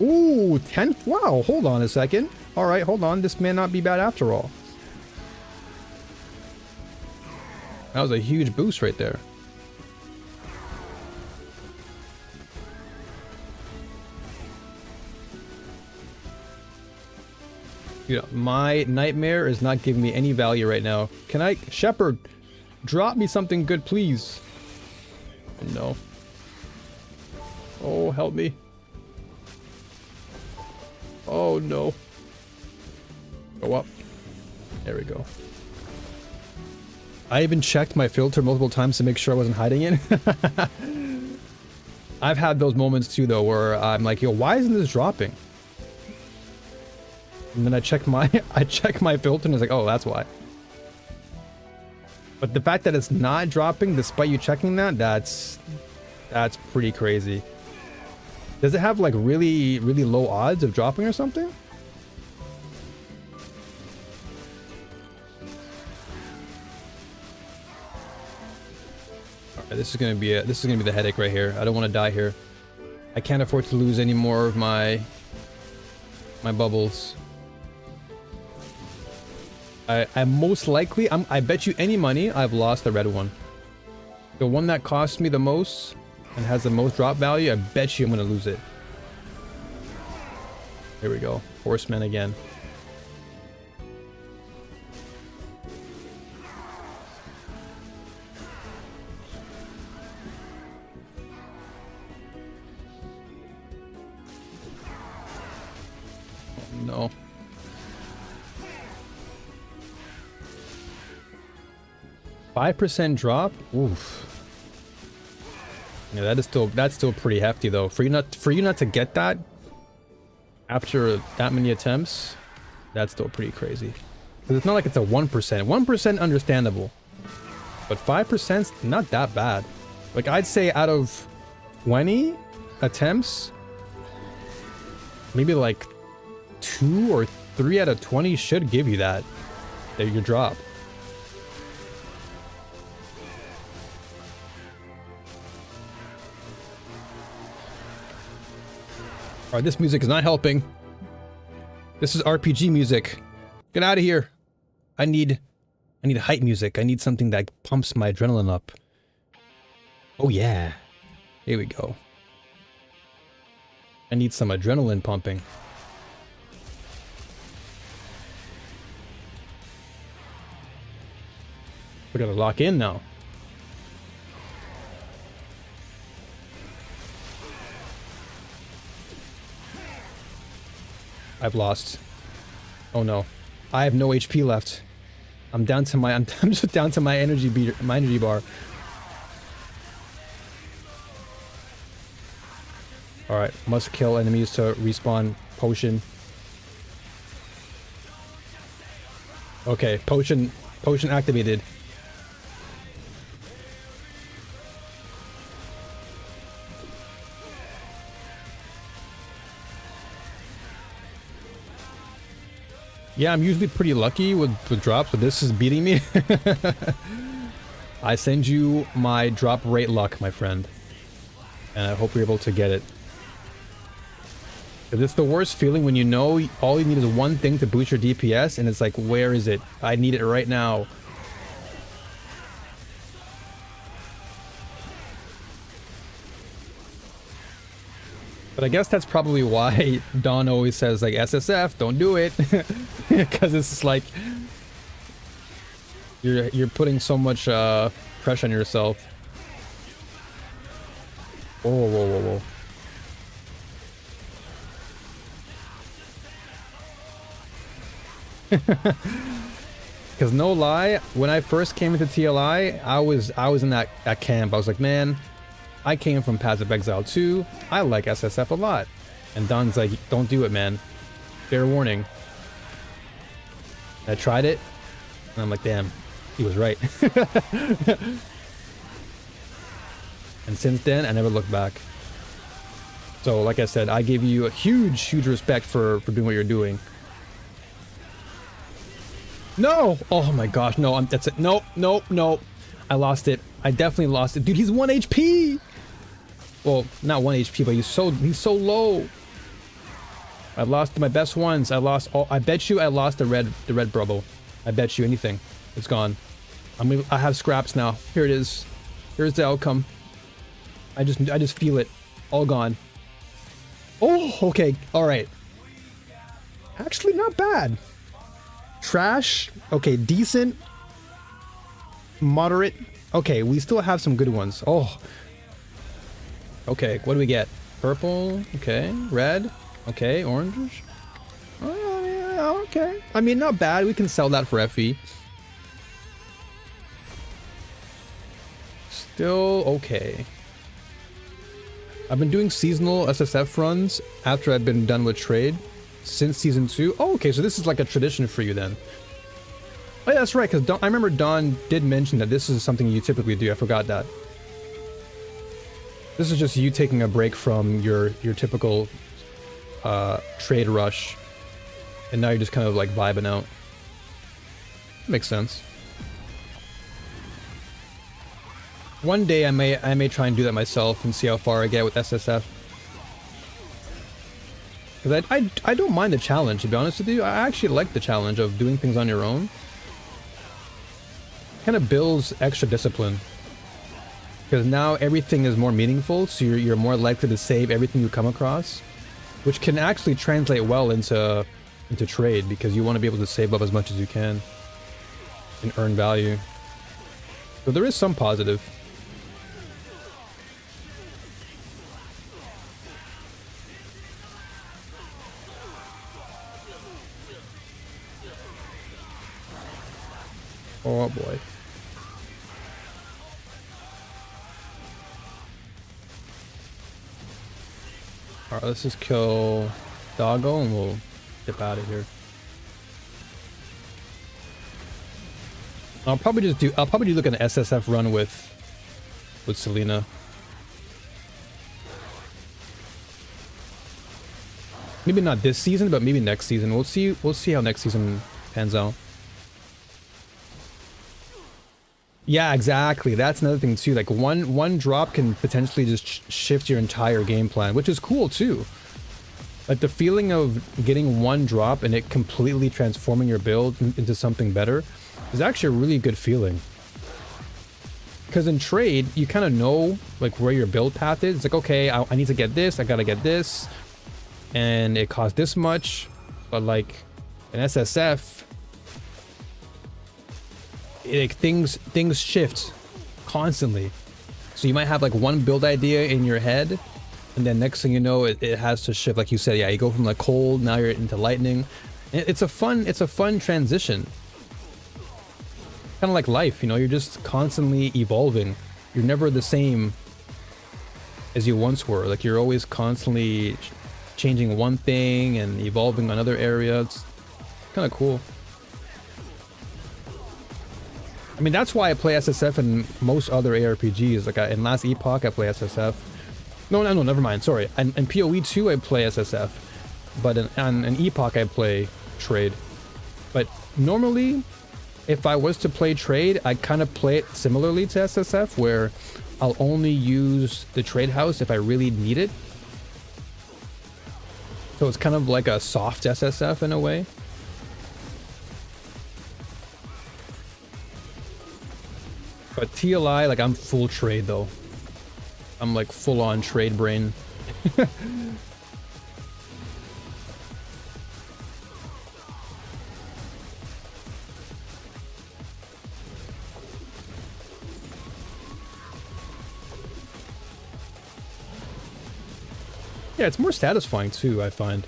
Ooh, 10? Wow, hold on a second. Alright, hold on. This may not be bad after all. That was a huge boost right there. Yeah, my nightmare is not giving me any value right now. Can I... Shepherd, drop me something good, please. Oh, no. Oh, help me. Oh, no. Go up. There we go. I even checked my filter multiple times to make sure I wasn't hiding it. I've had those moments too, though, where I'm like, yo, why isn't this dropping? And then I check my filter and it's like, oh, that's why. But the fact that it's not dropping despite you checking that's pretty crazy. Does it have like really low odds of dropping or something? Alright, this is gonna be the headache right here. I don't want to die here. I can't afford to lose any more of my bubbles. I most likely, I bet you any money I've lost the red one. The one that costs me the most and has the most drop value, I bet you I'm gonna lose it. Here we go. Horseman again. Oh, no. %5 drop? Oof. Yeah, that's still pretty hefty though. For you not to get that after that many attempts, that's still pretty crazy. Because it's not like it's a 1%. 1% understandable. But 5%'s not that bad. Like I'd say out of 20 attempts, maybe like 2 or 3 out of 20 should give you that you drop. Alright, this music is not helping. This is RPG music. Get out of here. I need hype music. I need something that pumps my adrenaline up. Oh yeah. Here we go. I need some adrenaline pumping. We gotta lock in now. I've lost. Oh no. I have no HP left. I'm down to my I'm just down to my energy bar. Alright, must kill enemies to respawn potion. Okay, potion activated. Yeah, I'm usually pretty lucky with drops, but this is beating me. I send you my drop rate luck, my friend. And I hope you're able to get it. It's the worst feeling when you know all you need is one thing to boost your DPS, and it's like, where is it? I need it right now. But I guess that's probably why Don always says, like, SSF, don't do it. Because it's like you're putting so much pressure on yourself. Whoa, whoa, whoa, whoa. Because no lie, when I first came into TLI, I was in that camp. I was like, man, I came from Paths of Exile 2. I like SSF a lot. And Don's like, don't do it, man. Fair warning. I tried it, and I'm like, damn, he was right. And since then, I never looked back. So, like I said, I give you a huge respect for doing what you're doing. No! Oh my gosh, no, that's it. Nope, nope, nope. I lost it. I definitely lost it. Dude, he's 1 HP! Well, not 1 HP, but he's so low. I lost my best ones. I lost all. I bet you I lost the red bubble. I bet you anything. It's gone. I have scraps now. Here it is. Here's the outcome. I just feel it. All gone. Oh, okay. All right. Actually, not bad. Trash. Okay, decent. Moderate. Okay, we still have some good ones. Oh. Okay, what do we get? Purple. Okay, red. Okay, orange. Oh, yeah, okay. I mean, not bad. We can sell that for FE. Still okay. I've been doing seasonal SSF runs after I've been done with trade since season 2. Oh, okay, so this is like a tradition for you then. Oh, yeah, that's right, because I remember Don did mention that this is something you typically do. I forgot that. This is just you taking a break from your typical trade rush, and now you're just kind of like vibing out. Makes sense. One day I may try and do that myself and see how far I get with SSF. Because I don't mind the challenge, to be honest with you. I actually like the challenge of doing things on your own. Kind of builds extra discipline. Because now everything is more meaningful, so you're more likely to save everything you come across. Which can actually translate well into trade, because you want to be able to save up as much as you can. And earn value. So there is some positive. Oh boy. Alright, let's just kill Doggo and we'll dip out of here. I'll probably do like an SSF run with Selena. Maybe not this season, but maybe next season. We'll see how next season pans out. Yeah, exactly. That's another thing too. Like one drop can potentially just shift your entire game plan, which is cool too. Like the feeling of getting one drop and it completely transforming your build into something better is actually a really good feeling. Because in trade, you kind of know like where your build path is. It's like, okay, I need to get this, I gotta get this, and it costs this much. But like in SSF, things shift constantly. So you might have like one build idea in your head, and then next thing you know, it has to shift. Like you said, yeah, you go from like cold, now you're into lightning. It's a fun transition. Kind of like life, you know, you're just constantly evolving. You're never the same as you once were. Like you're always constantly changing one thing and evolving another area. It's kind of cool. I mean, that's why I play SSF and most other ARPGs. Like in Last Epoch, I play SSF. No, never mind. Sorry. In PoE 2, I play SSF, but in Epoch, I play trade. But normally, if I was to play trade, I kind of play it similarly to SSF, where I'll only use the trade house if I really need it. So it's kind of like a soft SSF in a way. But TLI, like I'm full trade though. I'm like full on trade brain. Yeah, it's more satisfying too, I find.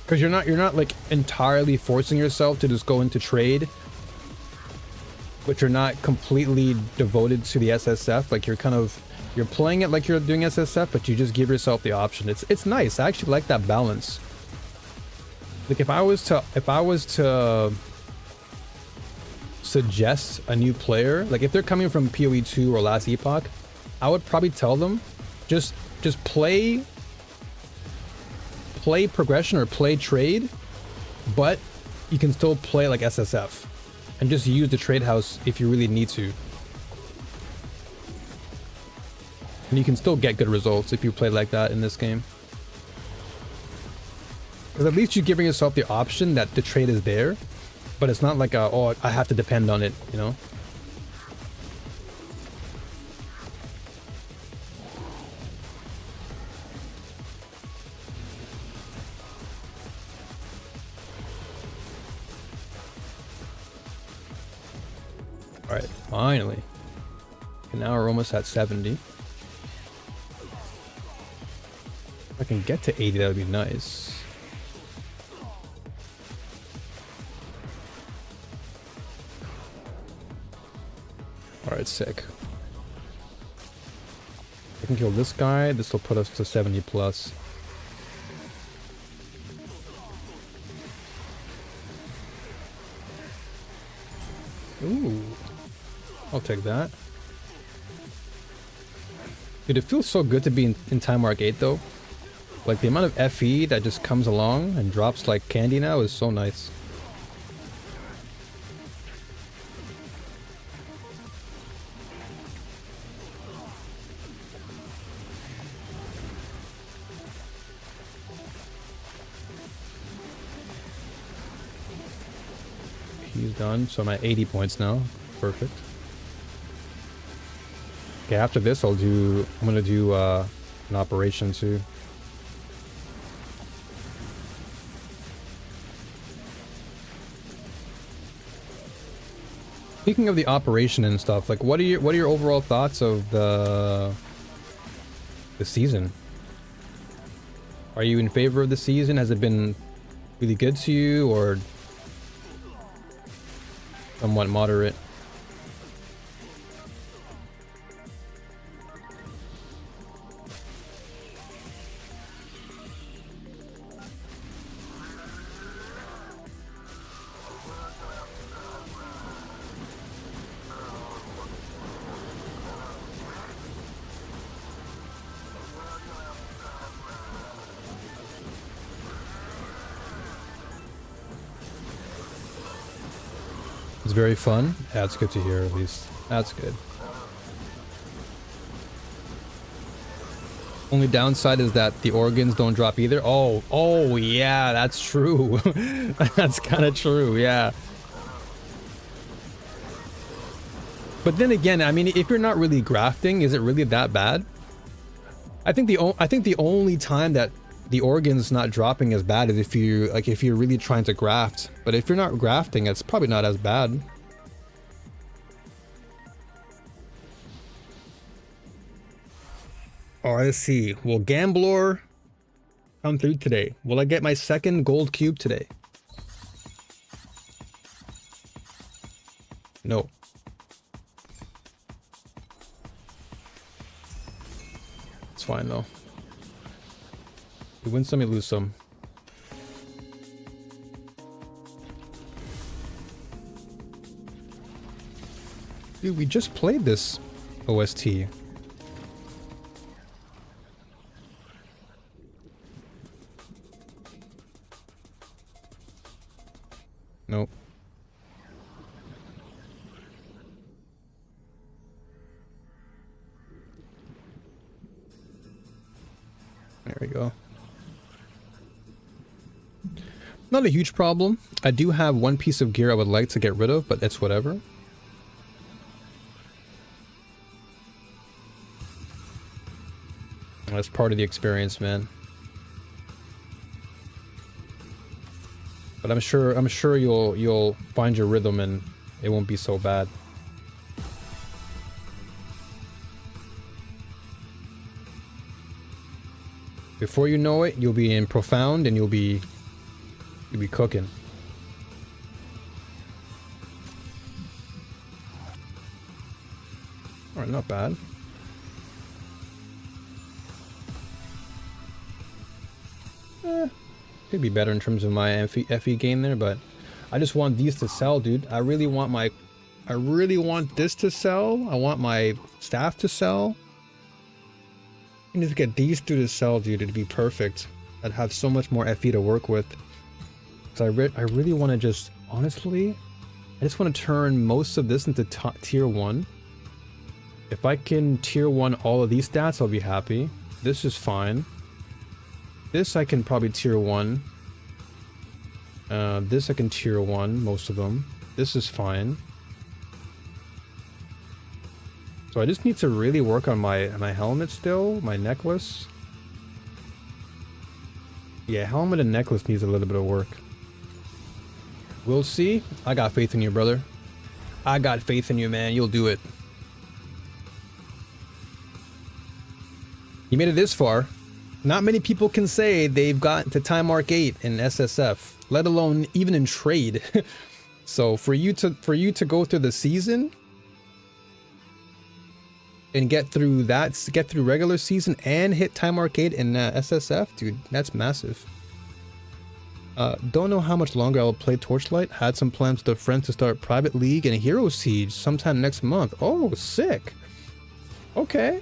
Because you're not like entirely forcing yourself to just go into trade, but you're not completely devoted to the SSF. Like you're playing it like you're doing SSF, but you just give yourself the option. It's nice. I actually like that balance. Like if I was to suggest a new player, like if they're coming from PoE 2 or Last Epoch, I would probably tell them just play progression or play trade, but you can still play like SSF and just use the trade house if you really need to. And you can still get good results if you play like that in this game. Because at least you're giving yourself the option that the trade is there, but it's not like oh, I have to depend on it, you know? Alright, finally. And now we're almost at 70. If I can get to 80, that would be nice. Alright, sick. I can kill this guy. This will put us to 70 plus. Ooh. I'll take that. Dude, it feels so good to be in Time Arc 8 though. Like the amount of FE that just comes along and drops like candy now is so nice. He's done, so I'm at 80 points now. Perfect. Okay, after this I'm gonna do an operation too. Speaking of the operation and stuff, like what are your overall thoughts of the season? Are you in favor of the season? Has it been really good to you, or somewhat moderate? It's very fun. That's good to hear, at least. That's good. Only downside is that the organs don't drop either. Oh yeah, that's true. That's kind of true, yeah. But then again, I mean, if you're not really grafting, is it really that bad? I think the only time that the organ's not dropping as bad is if you're really trying to graft. But if you're not grafting, it's probably not as bad. Alright, let's see. Will Gambler come through today? Will I get my second gold cube today? No. It's fine though. You win some, you lose some. Dude, we just played this OST. Nope. There we go. Not a huge problem. I do have one piece of gear I would like to get rid of, but it's whatever. That's part of the experience, man. But I'm sure you'll find your rhythm and it won't be so bad. Before you know it, you'll be in profound and you'll be cooking. Alright, not bad. Could be better in terms of my FE game there, but I just want these to sell, dude. I really want this to sell. I want my staff to sell. I need to get these two to sell, dude. It'd be perfect. I'd have so much more FE to work with. So I really want to just, honestly, I just want to turn most of this into tier 1. If I can tier 1 all of these stats, I'll be happy. This is fine. This I can probably tier 1. This I can tier 1, most of them. This is fine. So I just need to really work on my helmet still, my necklace. Yeah, helmet and necklace needs a little bit of work. We'll see. I got faith in you, brother. I got faith in you, man. You'll do it. You made it this far. Not many people can say they've gotten to time mark 8 in SSF, let alone even in trade. So for you to go through the season and get through regular season and hit time mark 8 in SSF, dude, that's massive. Don't know how much longer I'll play Torchlight. Had some plans with a friend to start Private League and Hero Siege sometime next month. Oh, sick. Okay.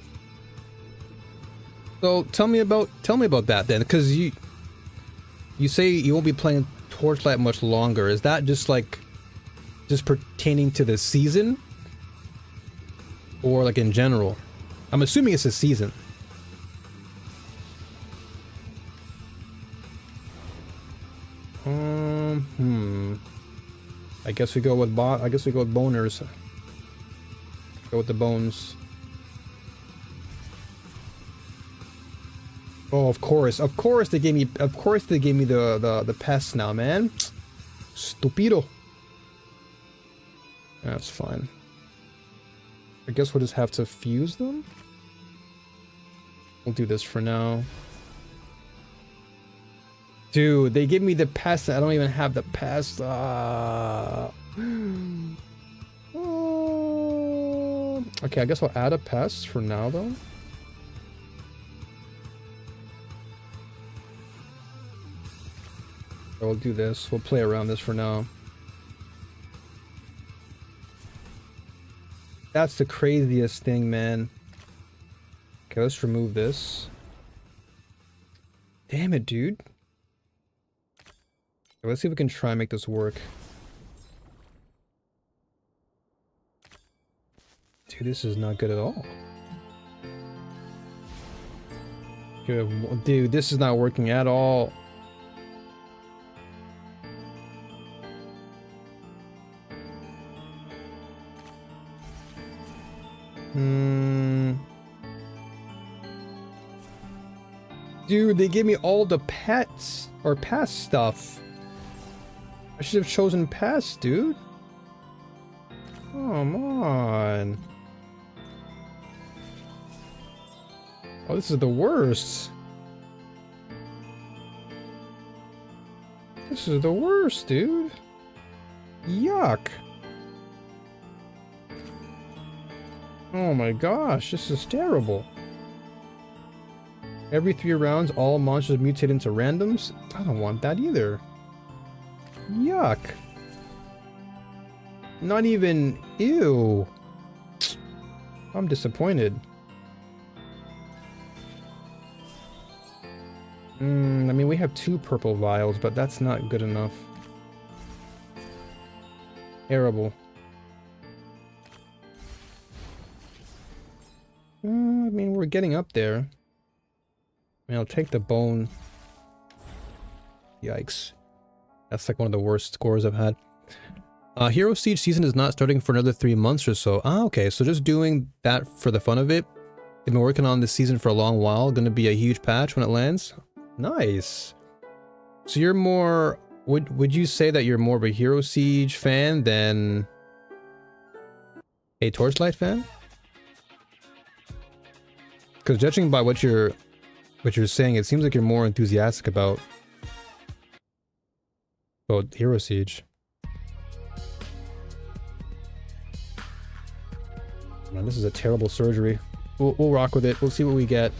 So tell me about that then, because you say you won't be playing Torchlight much longer. Is that just pertaining to the season, or like in general? I'm assuming it's a season. I guess we go with boners. Go with the bones. Oh, of course they gave me the pests now, man. Stupido. That's fine. I guess we'll just have to fuse them. We'll do this for now. Dude, they give me the pest. I don't even have the pest. Okay, I guess I'll add a pest for now, though. We'll do this. We'll play around this for now. That's the craziest thing, man. Okay, let's remove this. Damn it, dude. Okay, let's see if we can try and make this work. Dude, this is not good at all. Dude, this is not working at all. Dude, they gave me all the pets or past stuff. I should have chosen past, dude. Come on. Oh, this is the worst. This is the worst, dude. Yuck. Oh my gosh, this is terrible. Every 3 rounds, all monsters mutate into randoms? I don't want that either. Yuck. Not even... Ew. I'm disappointed. I mean, we have 2 purple vials, but that's not good enough. Terrible. I mean, we're getting up there. I mean, I'll take the bone. Yikes. That's like one of the worst scores I've had. Hero Siege season is not starting for another 3 months or so. Ah, okay. So just doing that for the fun of it. They've been working on this season for a long while. Going to be a huge patch when it lands. Nice. So you're more... Would you say that you're more of a Hero Siege fan than a Torchlight fan? Because judging by what you're saying, it seems like you're more enthusiastic about Hero Siege. Man, this is a terrible surgery. We'll rock with it. We'll see what we get.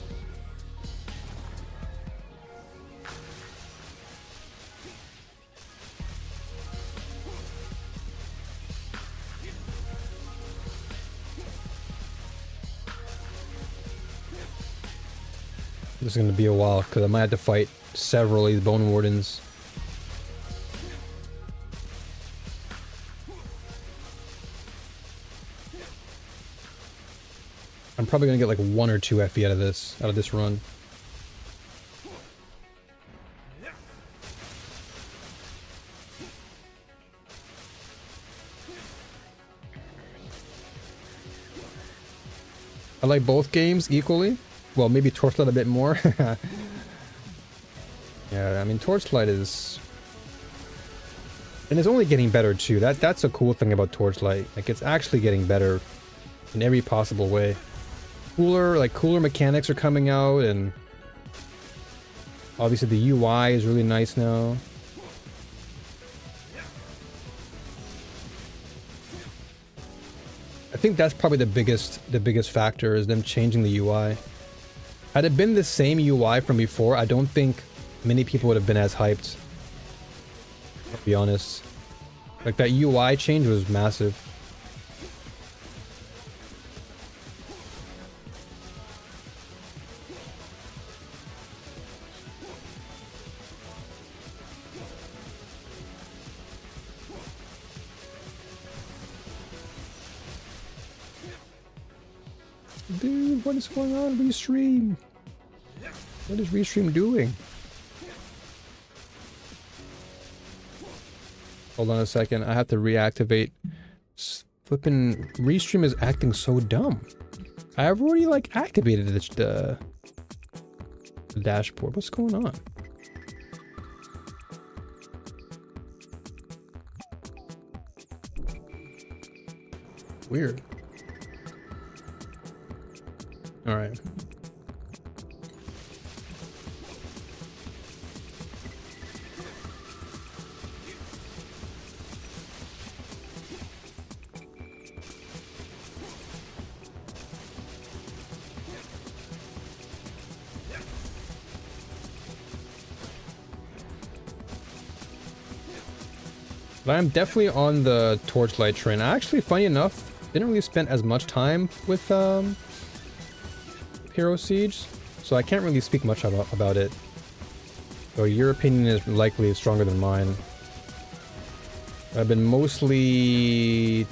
This is going to be a while because I might have to fight several of these Bone Wardens. I'm probably going to get like 1 or 2 FE out of this run. I like both games equally. Well, maybe Torchlight a bit more. Yeah, I mean, Torchlight is... And it's only getting better, too. That's a cool thing about Torchlight. Like, it's actually getting better in every possible way. Cooler mechanics are coming out, and... Obviously, the UI is really nice now. I think that's probably the biggest factor, is them changing the UI. Had it been the same UI from before, I don't think many people would have been as hyped. I'll be honest. Like, that UI change was massive. Dude, what is going on, Restream? What is Restream doing? Hold on a second, I have to reactivate. Flippin' Restream is acting so dumb. I've already, like, activated the dashboard. What's going on? Weird. All right. But I'm definitely on the Torchlight train. Actually, funny enough, didn't really spend as much time with Hero Siege, so I can't really speak much about it. So your opinion is likely stronger than mine. I've been mostly,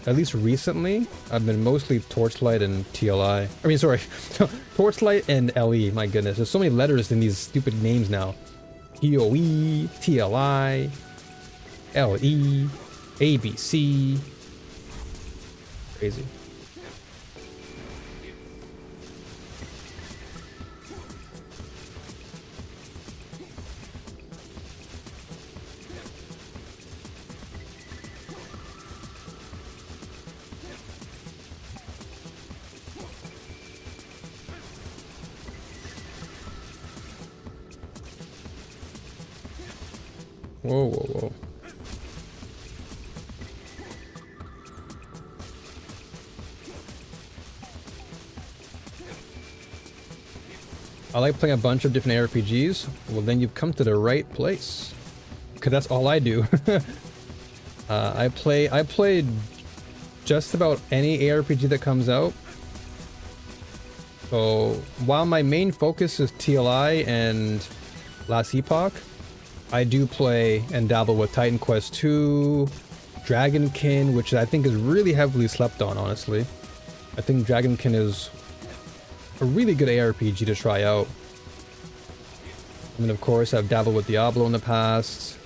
at least recently, I've been mostly Torchlight and TLI. I mean, sorry, Torchlight and LE. My goodness, there's so many letters in these stupid names now. PoE, TLI, LE, ABC. Crazy. Whoa, whoa, whoa. I like playing a bunch of different ARPGs. Well, then you've come to the right place. Because that's all I do. I play just about any ARPG that comes out. So while my main focus is TLI and Last Epoch, I do play and dabble with Titan Quest 2, Dragonkin, which I think is really heavily slept on, honestly. I think Dragonkin is a really good ARPG to try out. I mean, of course, I've dabbled with Diablo in the past.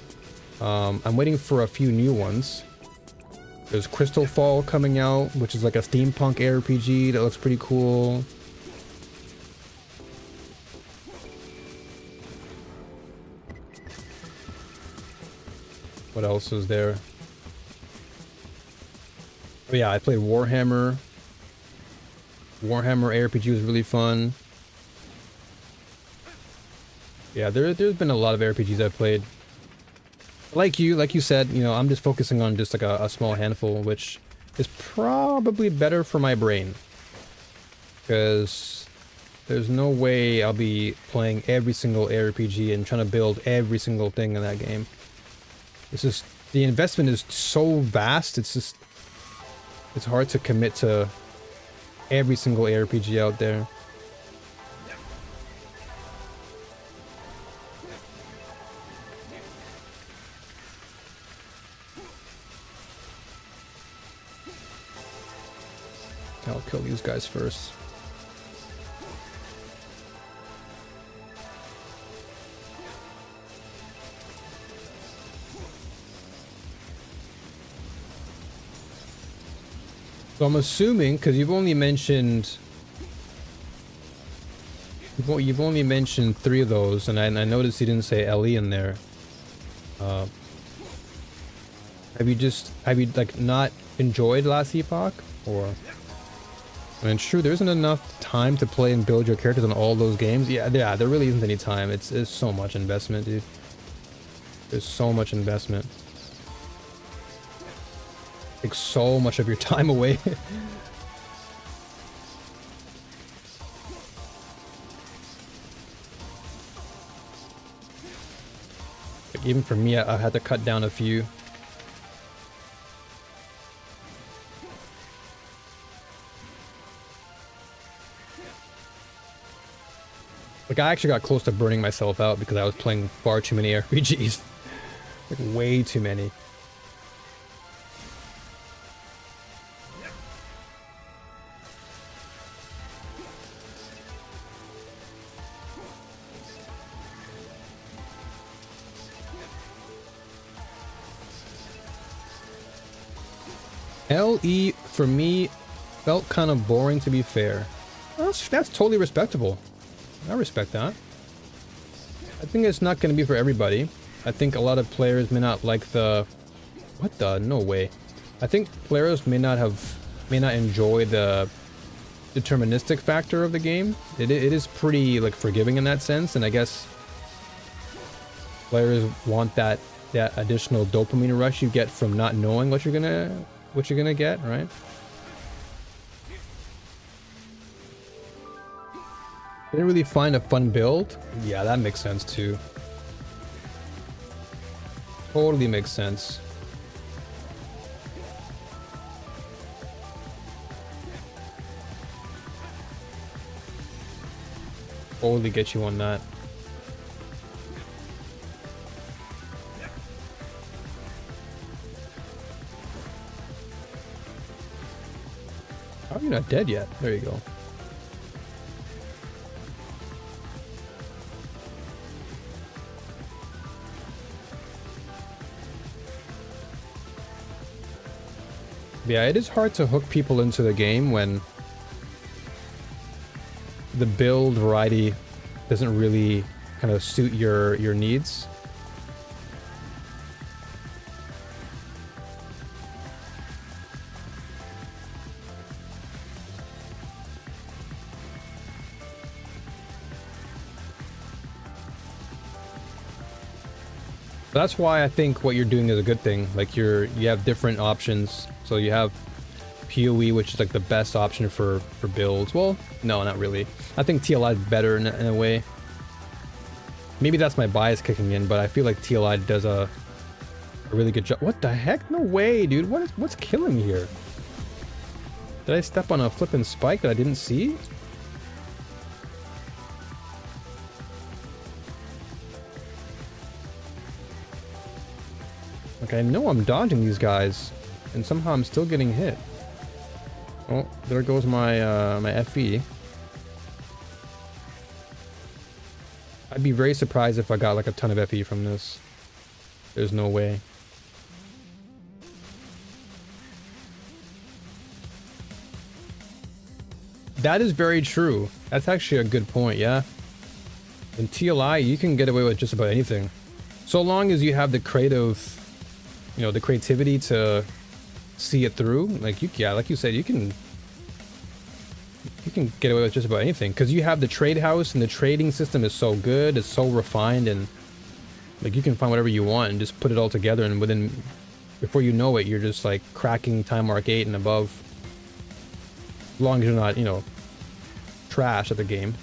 I'm waiting for a few new ones. There's Crystal Fall coming out, which is like a steampunk ARPG that looks pretty cool. What else is there? Oh yeah, I played Warhammer. Warhammer ARPG was really fun. Yeah, there's been a lot of RPGs I've played. Like you said, you know, I'm just focusing on just like a small handful, which is probably better for my brain. Because there's no way I'll be playing every single RPG and trying to build every single thing in that game. It's just, the investment is so vast, it's hard to commit to every single ARPG out there. I'll kill these guys first. So I'm assuming, because you've only mentioned 3 of those, and I noticed you didn't say Ellie in there. Have you like not enjoyed Last Epoch, or? I mean, true, there isn't enough time to play and build your characters on all those games. Yeah, there really isn't any time. It's so much investment, dude. There's so much investment. Takes so much of your time away. Like, even for me, I had to cut down a few. Like, I actually got close to burning myself out because I was playing far too many RPGs. Like, way too many. LE, for me, felt kind of boring, to be fair. That's totally respectable. I respect that. I think it's not going to be for everybody. I think a lot of players may not like the... What the? No way. I think players may not enjoy the deterministic factor of the game. It is pretty, like, forgiving in that sense, and I guess players want that additional dopamine rush you get from not knowing what you're gonna get, right? Didn't really find a fun build. Yeah, that makes sense too. Totally makes sense. Totally get you on that. How are you not dead yet? There you go. Yeah, it is hard to hook people into the game when the build variety doesn't really kind of suit your needs. That's why I think what you're doing is a good thing. Like you have different options. So you have PoE, which is like the best option for builds. Well, no, not really. I think TLI is better in a way. Maybe that's my bias kicking in, but I feel like TLI does a really good job. What the heck? No way, dude. What's killing me here? Did I step on a flippin' spike that I didn't see? Like, I know I'm dodging these guys, and somehow I'm still getting hit. Oh, there goes my my FE. I'd be very surprised if I got like a ton of FE from this. There's no way. That is very true. That's actually a good point, yeah. In TLI, you can get away with just about anything. So long as you have the creative, you know, the creativity to see it through. Like, yeah, like you said, you can get away with just about anything. Because you have the trade house, and the trading system is so good, it's so refined, and like you can find whatever you want and just put it all together, and before you know it, you're just like cracking time mark 8 and above. As long as you're not, you know, trash at the game.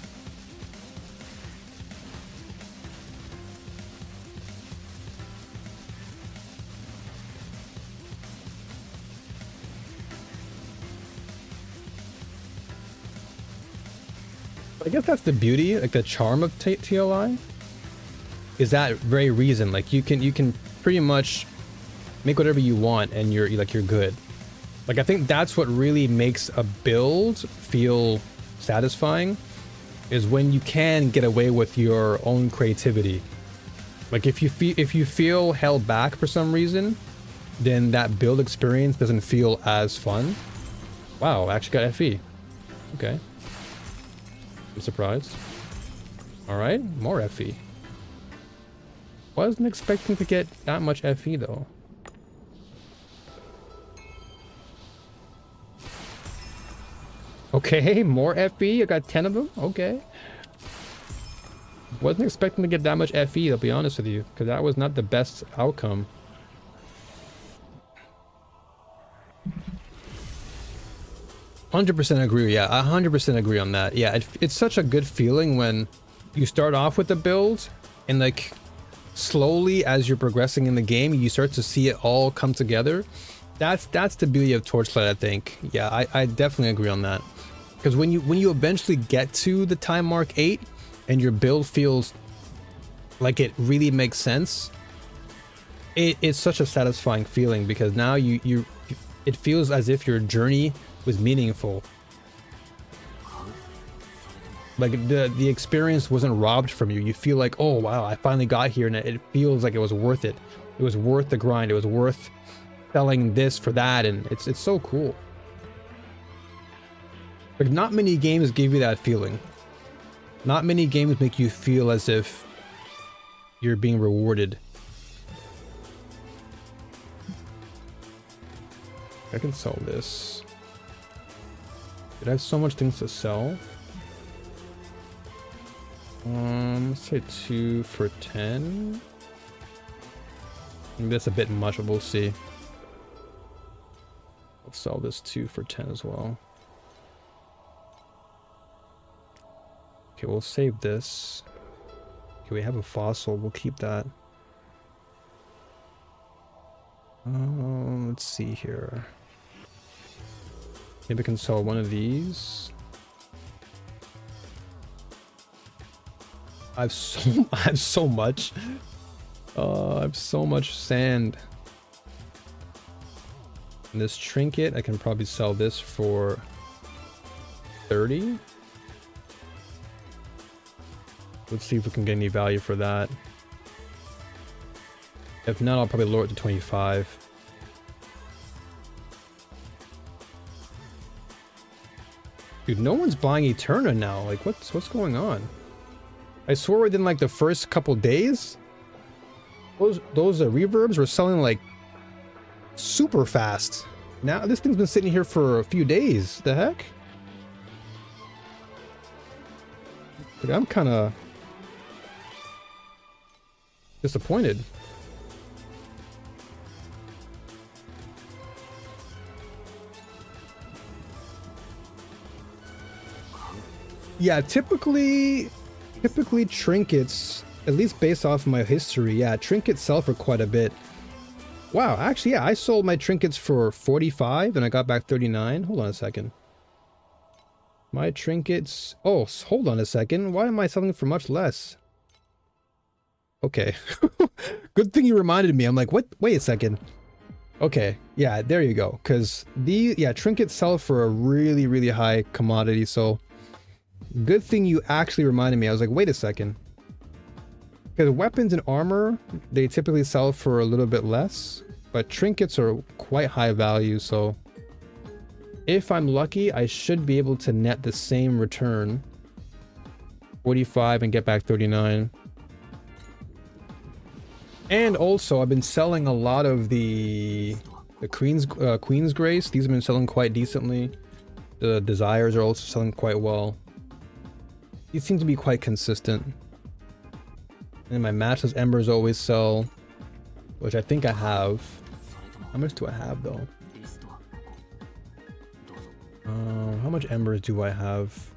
I guess that's the beauty, like the charm of TLI, is that very reason. Like you can pretty much make whatever you want, and you're good. Like I think that's what really makes a build feel satisfying, is when you can get away with your own creativity. Like if you feel held back for some reason, then that build experience doesn't feel as fun. Wow, I actually got FE. Okay. I'm surprised. Alright, more FE. Wasn't expecting to get that much FE though. Okay, more FE. I got 10 of them. Okay. Wasn't expecting to get that much FE, I'll be honest with you, because that was not the best outcome. "100% agree." Yeah, 100% agree on that. Yeah, it's such a good feeling when you start off with the build, and like slowly as you're progressing in the game, you start to see it all come together. That's the beauty of Torchlight, I think. Yeah, I definitely agree on that. Because when you eventually get to the time mark 8 and your build feels like it really makes sense, it's such a satisfying feeling, because now it feels as if your journey was meaningful. Like the experience wasn't robbed from you. You feel like, oh wow, I finally got here, and it feels like it was worth it. It was worth the grind. It was worth selling this for that, and it's so cool. Like not many games give you that feeling. Not many games make you feel as if you're being rewarded. I can sell this. Did I have so much things to sell? Let's say 2 for 10. Maybe that's a bit much, but we'll see. I'll sell this 2 for 10 as well. Okay, we'll save this. Okay, we have a fossil. We'll keep that. Let's see here. Maybe I can sell one of these. I have so much. I have so much sand. And this trinket, I can probably sell this for 30. Let's see if we can get any value for that. If not, I'll probably lower it to 25. Dude, no one's buying Eterna now. Like, what's going on? I swore within like the first couple days, those reverbs were selling like super fast. Now this thing's been sitting here for a few days. The heck? Like, I'm kind of disappointed. Yeah, typically trinkets, at least based off my history, yeah, trinkets sell for quite a bit. Wow, actually, yeah, I sold my trinkets for 45 and I got back 39. Hold on a second. My trinkets... Oh, hold on a second. Why am I selling for much less? Okay. Good thing you reminded me. I'm like, what? Wait a second. Okay, yeah, there you go. Because trinkets sell for a really, really high commodity, so... Good thing you actually reminded me. I was like, wait a second. Because weapons and armor, they typically sell for a little bit less, but trinkets are quite high value, so if I'm lucky, I should be able to net the same return. 45 and get back 39. And also, I've been selling a lot of the Queen's Grace. These have been selling quite decently. The Desires are also selling quite well. These seem to be quite consistent. And my Matchless Embers always sell, which I think I have. How much do I have though? How much Embers do I have?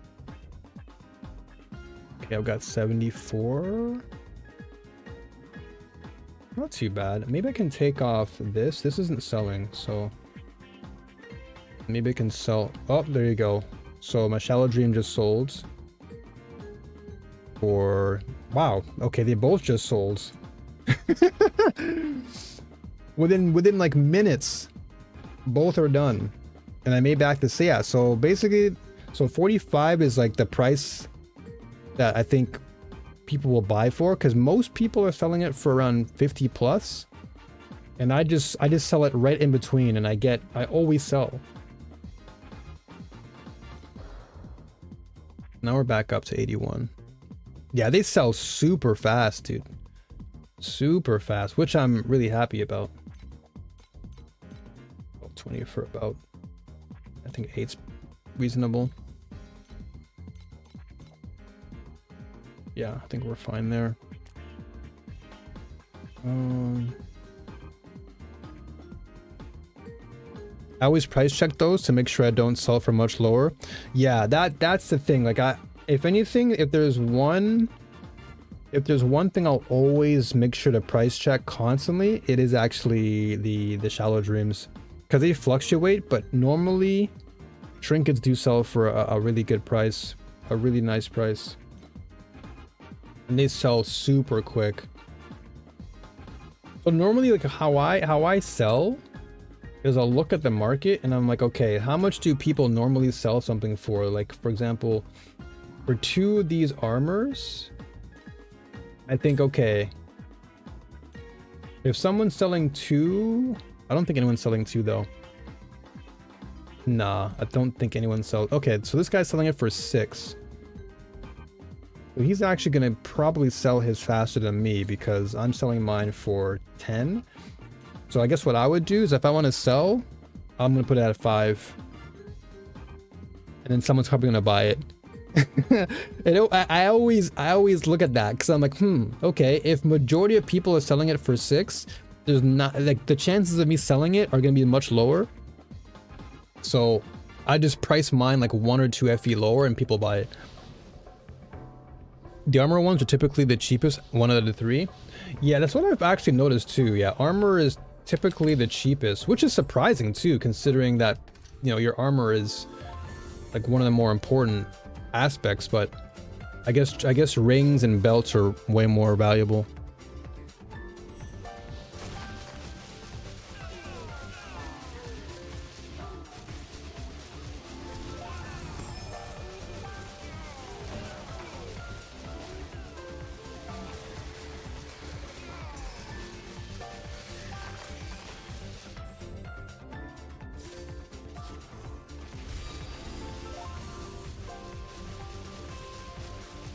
Okay, I've got 74. Not too bad. Maybe I can take off this. This isn't selling, so maybe I can sell. Oh, there you go. So my Shallow Dream just sold. For wow, okay, they both just sold. within like minutes, both are done, and I made back this. Yeah, so basically, so 45 is like the price that I think people will buy for, because most people are selling it for around 50 plus, and I just sell it right in between, and I always sell. Now we're back up to 81. Yeah, they sell super fast, dude. Super fast, which I'm really happy about. 20 for about, I think 8's reasonable. Yeah, I think we're fine there. I always price check those to make sure I don't sell for much lower. Yeah, that's the thing. Like if anything, if there's one thing I'll always make sure to price check constantly, it is actually the Shallow Dreams, because they fluctuate, but normally trinkets do sell for a really good price, a really nice price, and they sell super quick. So normally, like how I sell is I'll look at the market and I'm like, okay, how much do people normally sell something for? Like, for example, for 2 of these armors, I think, okay, if someone's selling 2, I don't think anyone's selling 2 though. Nah, I don't think anyone sells. Okay, so this guy's selling it for 6. So he's actually gonna probably sell his faster than me because I'm selling mine for 10. So I guess what I would do is if I want to sell, I'm gonna put it at 5. And then someone's probably gonna buy it. I always look at that because I'm like, okay, if majority of people are selling it for 6, there's not like the chances of me selling it are gonna be much lower. So I just price mine like 1 or 2 FE lower and people buy it. The armor ones are typically the cheapest, 1 out of the 3. Yeah, that's what I've actually noticed too. Yeah, armor is typically the cheapest, which is surprising too, considering that, you know, your armor is like one of the more important aspects, but I guess rings and belts are way more valuable.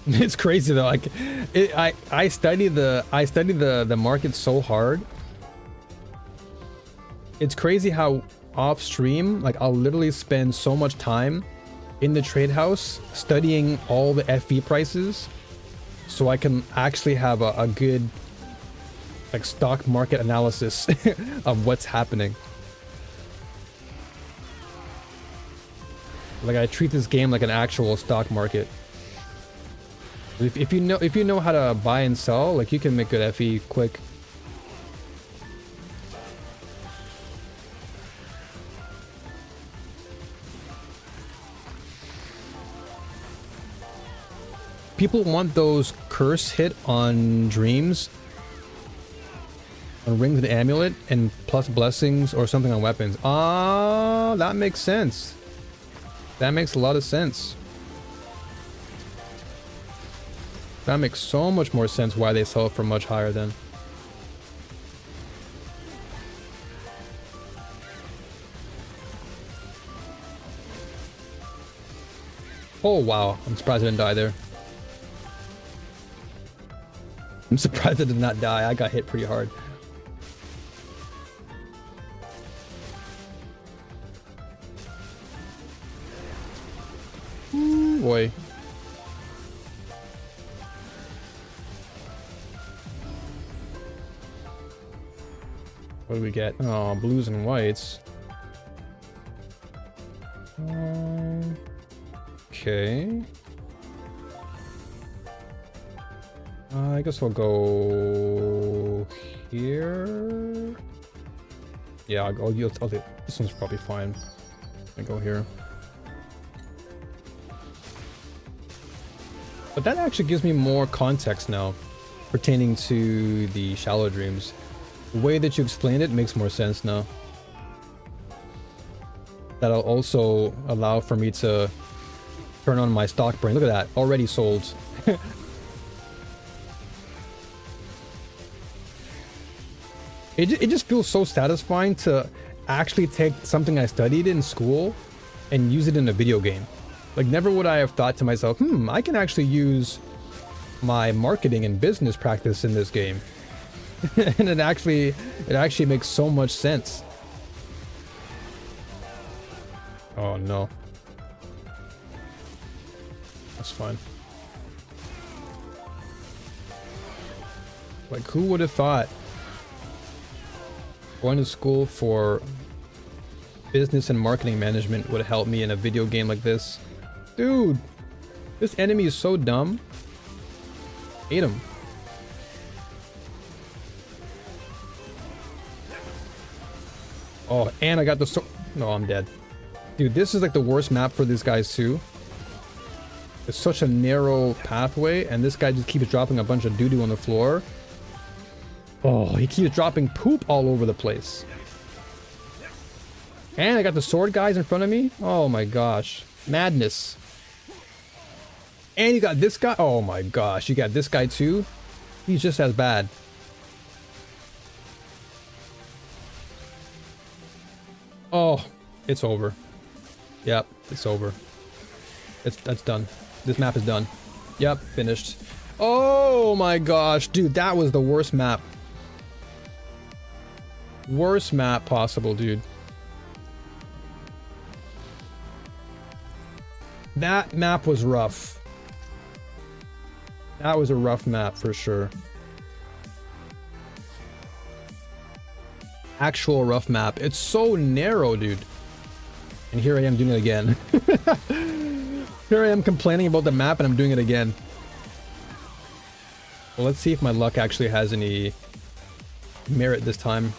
It's crazy though. Like, I study the market so hard. It's crazy how off stream, like I'll literally spend so much time in the trade house studying all the FE prices, so I can actually have a good like stock market analysis of what's happening. Like I treat this game like an actual stock market. If you know how to buy and sell, like you can make good FE quick. People want those curse hit on dreams, on rings and amulet, and plus blessings or something on weapons. Ah, that makes sense. That makes a lot of sense. That makes so much more sense why they sell it for much higher then. Oh wow, I'm surprised I didn't die there. I'm surprised I did not die. I got hit pretty hard. Ooh, boy. What do we get? Oh, blues and whites. Okay. I guess we'll go here. Yeah, I'll do this one's probably fine. I go here. But that actually gives me more context now pertaining to the shallow dreams. The way that you explained it makes more sense now. That'll also allow for me to turn on my stock brain. Look at that, already sold. It just feels so satisfying to actually take something I studied in school and use it in a video game. Like, never would I have thought to myself, I can actually use my marketing and business practice in this game. And it actually makes so much sense. Oh no. That's fine. Like, who would have thought going to school for business and marketing management would help me in a video game like this? Dude, this enemy is so dumb. Hate him. Oh, and I got the sword. No, I'm dead. Dude, this is like the worst map for these guys too. It's such a narrow pathway, and this guy just keeps dropping a bunch of doo-doo on the floor. Oh, he keeps dropping poop all over the place. And I got the sword guys in front of me. Oh my gosh. Madness. And you got this guy. Oh my gosh. You got this guy too. He's just as bad. Oh, it's over. Yep, it's over. That's done. This map is done. Yep, finished. Oh my gosh, dude, that was the worst map. Worst map possible, dude. That map was rough. That was a rough map for sure. Actual rough map. It's so narrow, dude. And here I am doing it again. Here I am complaining about the map and I'm doing it again. Well, let's see if my luck actually has any merit this time.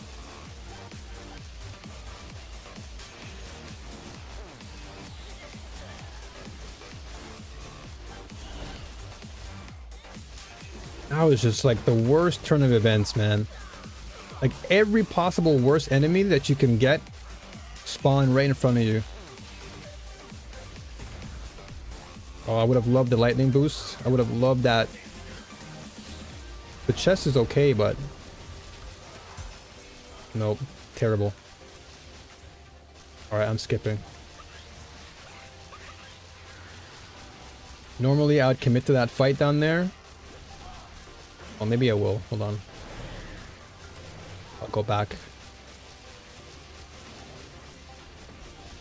That was just like the worst turn of events, man. Like every possible worst enemy that you can get spawn right in front of you. Oh, I would have loved the lightning boost. I would have loved that. The chest is okay, but nope, terrible. All right, I'm skipping. Normally I would commit to that fight down there. Well, maybe I will. Hold on. I'll go back.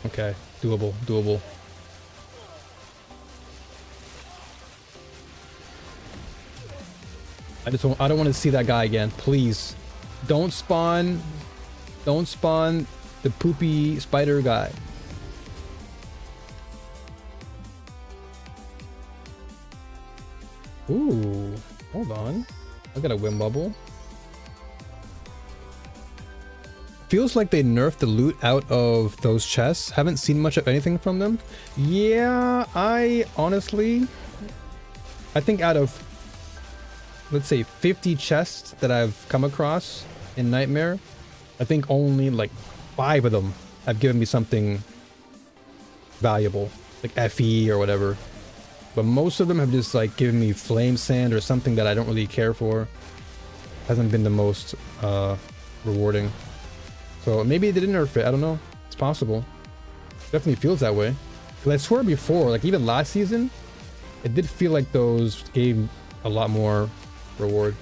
Okay, doable, doable. I don't want to see that guy again. Please. Don't spawn the poopy spider guy. Ooh, hold on. I got a Wind Bubble. Feels like they nerfed the loot out of those chests. Haven't seen much of anything from them. Yeah, I think out of, let's say, 50 chests that I've come across in Nightmare, I think only like 5 of them have given me something valuable, like FE or whatever. But most of them have just like given me flame sand or something that I don't really care for. Hasn't been the most rewarding. So maybe they didn't nerf it, I don't know. It's possible. Definitely feels that way. Because I swear before, like even last season, it did feel like those gave a lot more reward.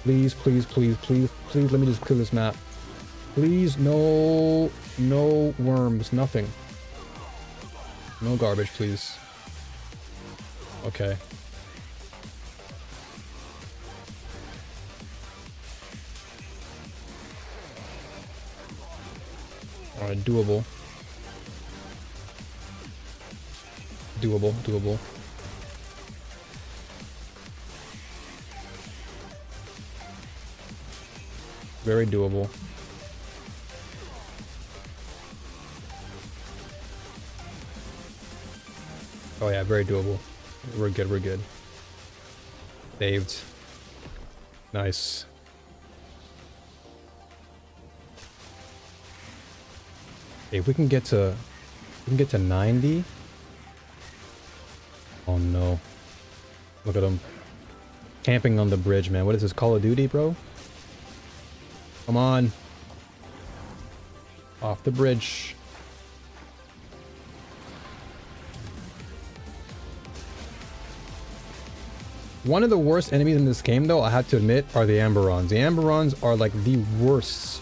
Please, please, please, please, please let me just clear this map. Please, no worms, nothing. No garbage, please. Okay. Alright, doable. Doable. Very doable. Oh yeah, very doable. We're good. Saved. Nice. Okay, if we can get to 90. Oh no. Look at him. Camping on the bridge, man. What is this, Call of Duty, bro? Come on. Off the bridge. One of the worst enemies in this game, though, I have to admit, are the Amberons. The Amberons are like the worst.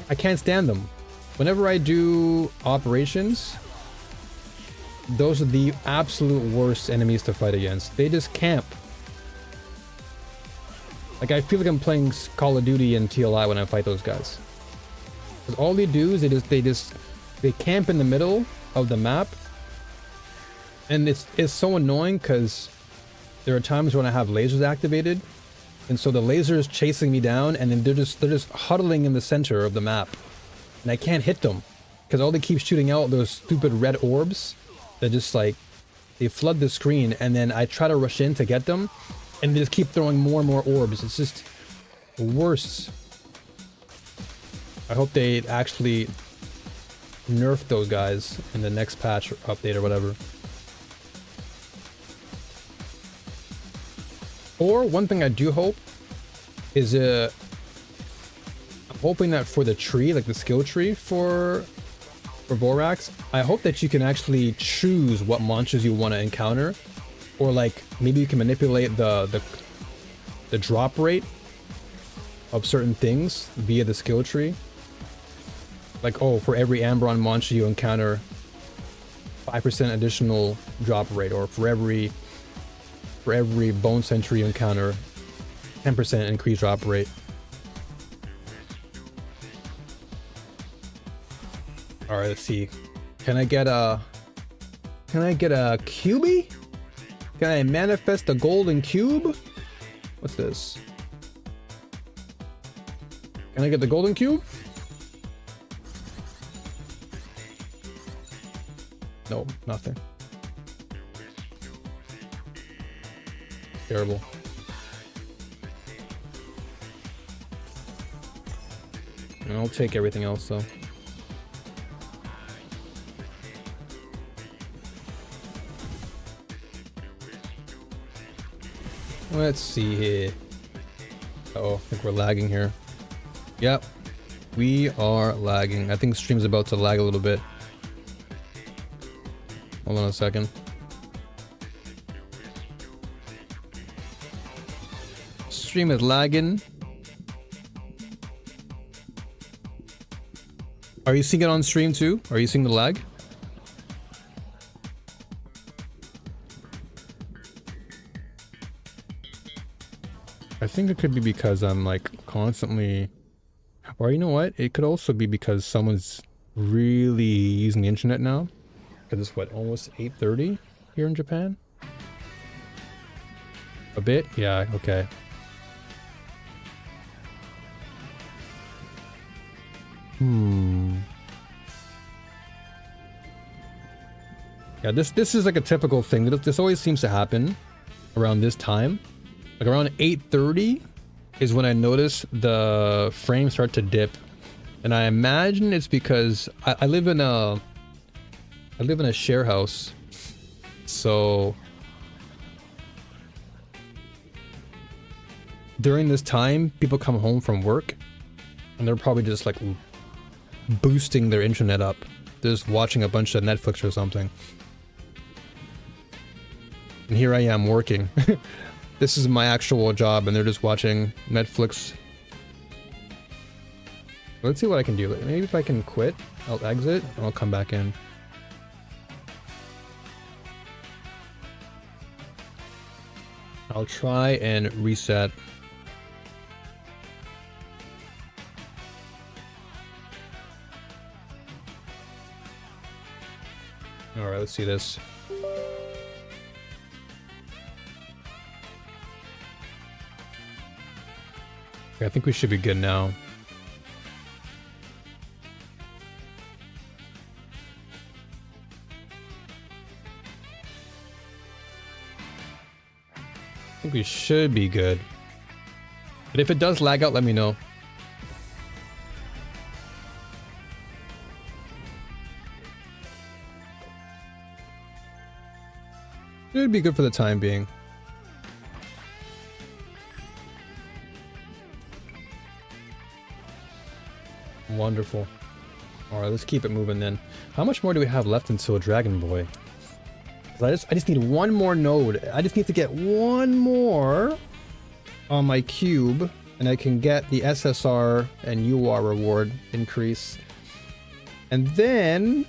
I can't stand them. Whenever I do operations, those are the absolute worst enemies to fight against. They just camp. Like, I feel like I'm playing Call of Duty and TLI when I fight those guys. Because all they do is they camp in the middle of the map. And it's so annoying because there are times when I have lasers activated. And so the laser is chasing me down, and then they're just huddling in the center of the map. And I can't hit them because all they keep shooting out those stupid red orbs that just like, they flood the screen, and then I try to rush in to get them, and they just keep throwing more and more orbs. It's just worse. I hope they actually nerf those guys in the next patch or update or whatever. Or one thing I do hope is I'm hoping that for the tree, like the skill tree for Vorax, I hope that you can actually choose what monsters you want to encounter, or like maybe you can manipulate the drop rate of certain things via the skill tree. Like, oh, for every Amberon monster you encounter, 5% additional drop rate, or for every bone sentry you encounter, 10% increased drop rate. All right, let's see. Can I get a cubie? Can I manifest a golden cube? What's this? Can I get the golden cube? No, nothing. Terrible. I'll take everything else though. Let's see here. Uh-oh, I think we're lagging here. Yep, we are lagging. I think the stream's about to lag a little bit. Hold on a second. Stream is lagging. Are you seeing it on stream too? Are you seeing the lag? I think it could be because I'm like constantly, or you know what? It could also be because someone's really using the internet now. Because it's what, almost 8:30 here in Japan? A bit? Yeah, okay. Yeah, this is like a typical thing. This always seems to happen around this time. Like around 8:30 is when I notice the frames start to dip. And I imagine it's because I live in a share house. So during this time, people come home from work and they're probably just like boosting their internet up. They're just watching a bunch of Netflix or something. And here I am working. This is my actual job and they're just watching Netflix. Let's see what I can do. Maybe if I can quit, I'll exit and I'll come back in. I'll try and reset. Alright, let's see this. Okay, I think we should be good now. I think we should be good. But if it does lag out, let me know. Should be good for the time being. Wonderful. Alright, let's keep it moving then. How much more do we have left until Dragon Boy? I just need one more node. I just need to get one more on my cube and I can get the SSR and UR reward increase. And then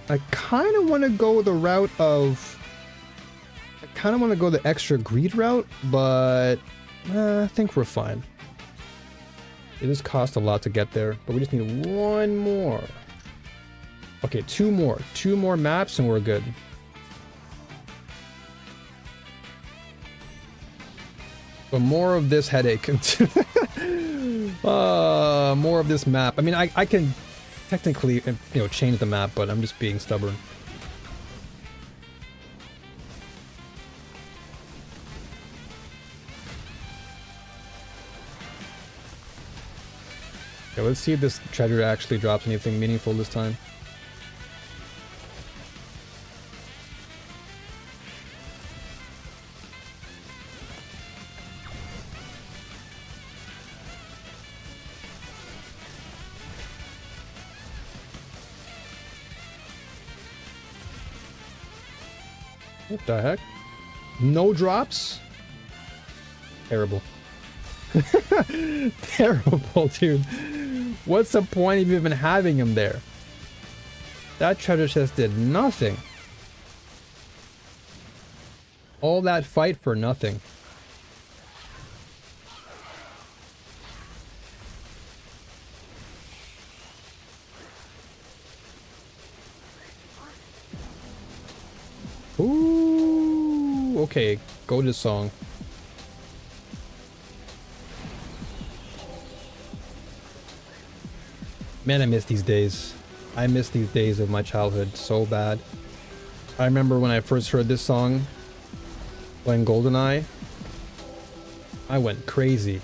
I kind of want to go the route of... I kind of want to go the extra greed route, but I think we're fine. It just cost a lot to get there, but we just need one more. Okay, two more maps and we're good. But more of this headache. More of this map. I mean, I can technically, you know, change the map, but I'm just being stubborn. Okay, let's see if this treasure actually drops anything meaningful this time. What the heck? No drops? Terrible. Terrible, dude. What's the point of even having him there? That treasure chest did nothing. All that fight for nothing. Ooh, okay, go to song. Man, I miss these days. I miss these days of my childhood so bad. I remember when I first heard this song, playing GoldenEye, I went crazy.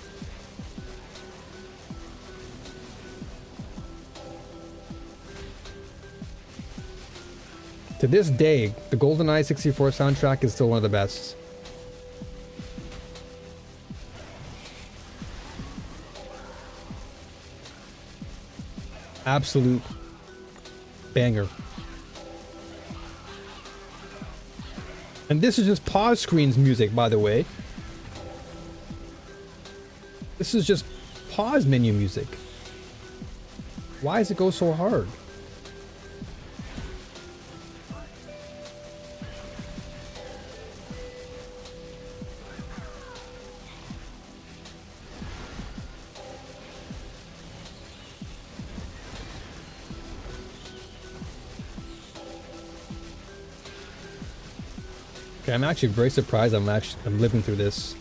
To this day, the GoldenEye 64 soundtrack is still one of the best. Absolute banger. And this is just pause screens music, by the way. This is just pause menu music. Why does it go so hard? Okay, I'm actually very surprised I'm living through this.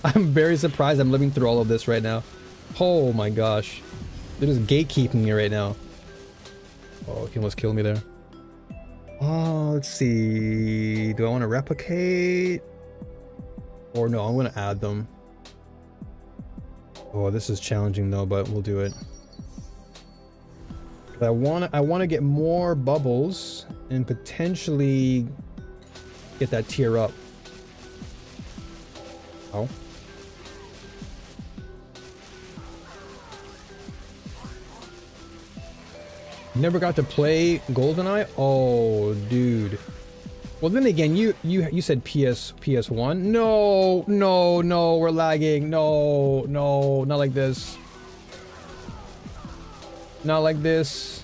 I'm very surprised I'm living through all of this right now. Oh my gosh. They're just gatekeeping me right now. Oh, he almost killed me there. Oh, let's see. Do I want to replicate? Or no, I'm going to add them. Oh, this is challenging though, but we'll do it. I want to get more bubbles and potentially get that tier up. Oh. Never got to play GoldenEye? Oh, dude. Well, then again, you said PS1. No, we're lagging. No, not like this. Not like this.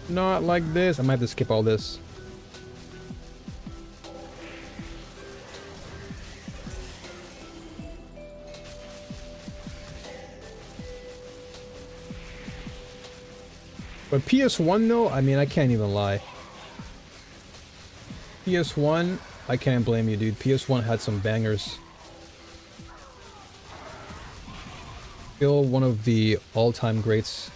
Not like this. I might have to skip all this. But PS1 though, I mean, I can't even lie. PS1, I can't blame you, dude. PS1 had some bangers. Still one of the all-time greats.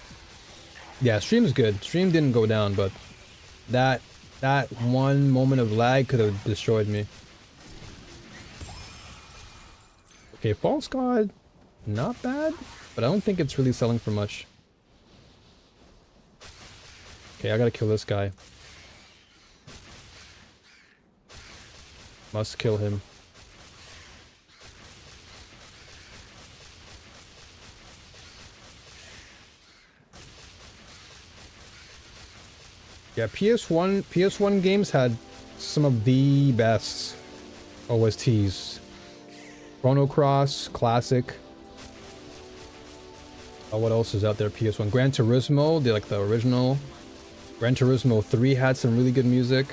Yeah, stream's good. Stream didn't go down, but that one moment of lag could have destroyed me. Okay, False God, not bad, but I don't think it's really selling for much. Okay, I gotta kill this guy. Must kill him. Yeah, PS1 games had some of the best OSTs. Chrono Cross, classic. What else is out there? PS1, Gran Turismo, like the original. Gran Turismo 3 had some really good music.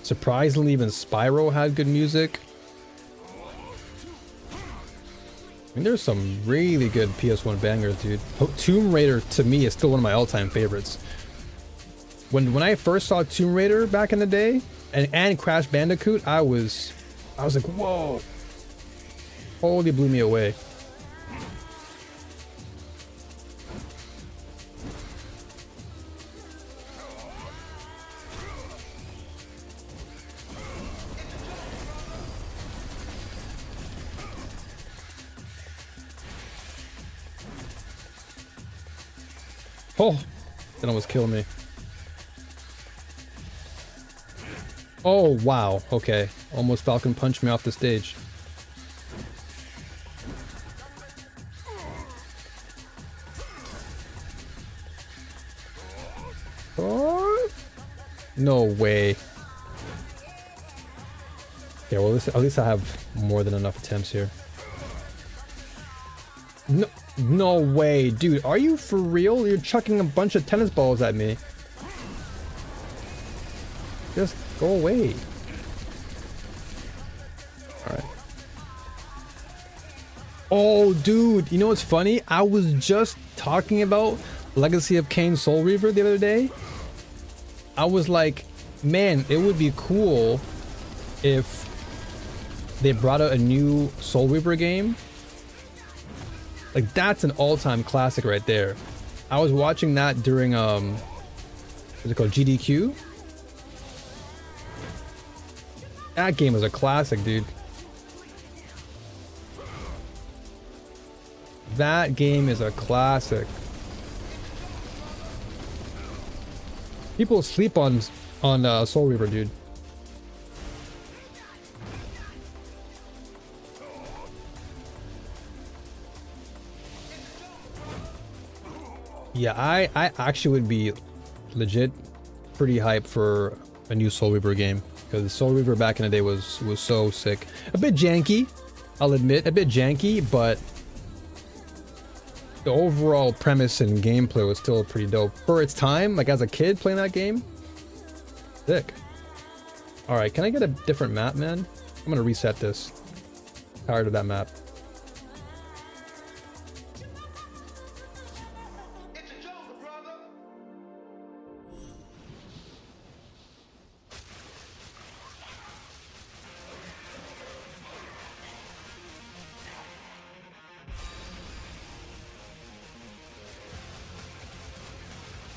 Surprisingly, even Spyro had good music. I mean, there's some really good PS1 bangers, dude. Tomb Raider, to me, is still one of my all-time favorites. When I first saw Tomb Raider back in the day, and Crash Bandicoot, I was like, whoa. Totally blew me away. Oh, that almost killed me. Oh, wow. Okay. Almost Falcon punched me off the stage. Oh, no way. Okay, well, at least I have more than enough attempts here. No way, dude. Are you for real? You're chucking a bunch of tennis balls at me. Just go away. Alright. Oh, dude. You know what's funny? I was just talking about Legacy of Kain Soul Reaver the other day. I was like, man, it would be cool if they brought out a new Soul Reaver game. Like, that's an all-time classic right there. I was watching that during, what's it called, GDQ? That game is a classic, dude. That game is a classic. People sleep on Soul Reaver, dude. Yeah, I actually would be legit pretty hyped for a new Soul Reaver game, because Soul Reaver back in the day was so sick. A bit janky, I'll admit, a bit janky, but the overall premise and gameplay was still pretty dope for its time. Like, as a kid playing that game, sick. All right, can I get a different map, man? I'm gonna reset this. Tired of that map.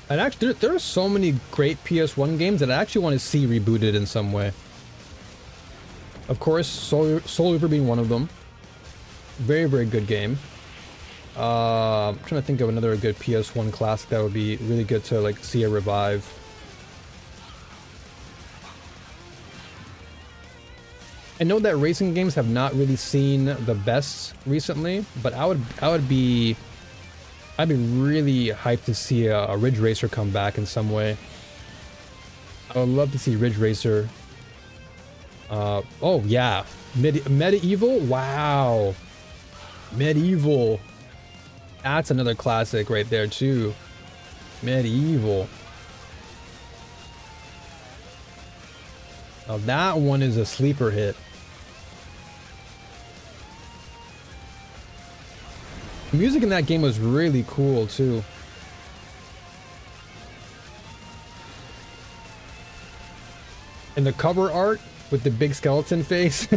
And actually, there are so many great PS1 games that I actually want to see rebooted in some way. Of course, Soul Reaper being one of them. Very, very good game. I'm trying to think of another good PS1 classic that would be really good to like see a revive. I know that racing games have not really seen the best recently, but I'd be really hyped to see a Ridge Racer come back in some way. I would love to see Ridge Racer. Oh yeah, Medieval. Wow, Medieval. That's another classic right there too. Medieval. Now that one is a sleeper hit. The music in that game was really cool too. And the cover art with the big skeleton face.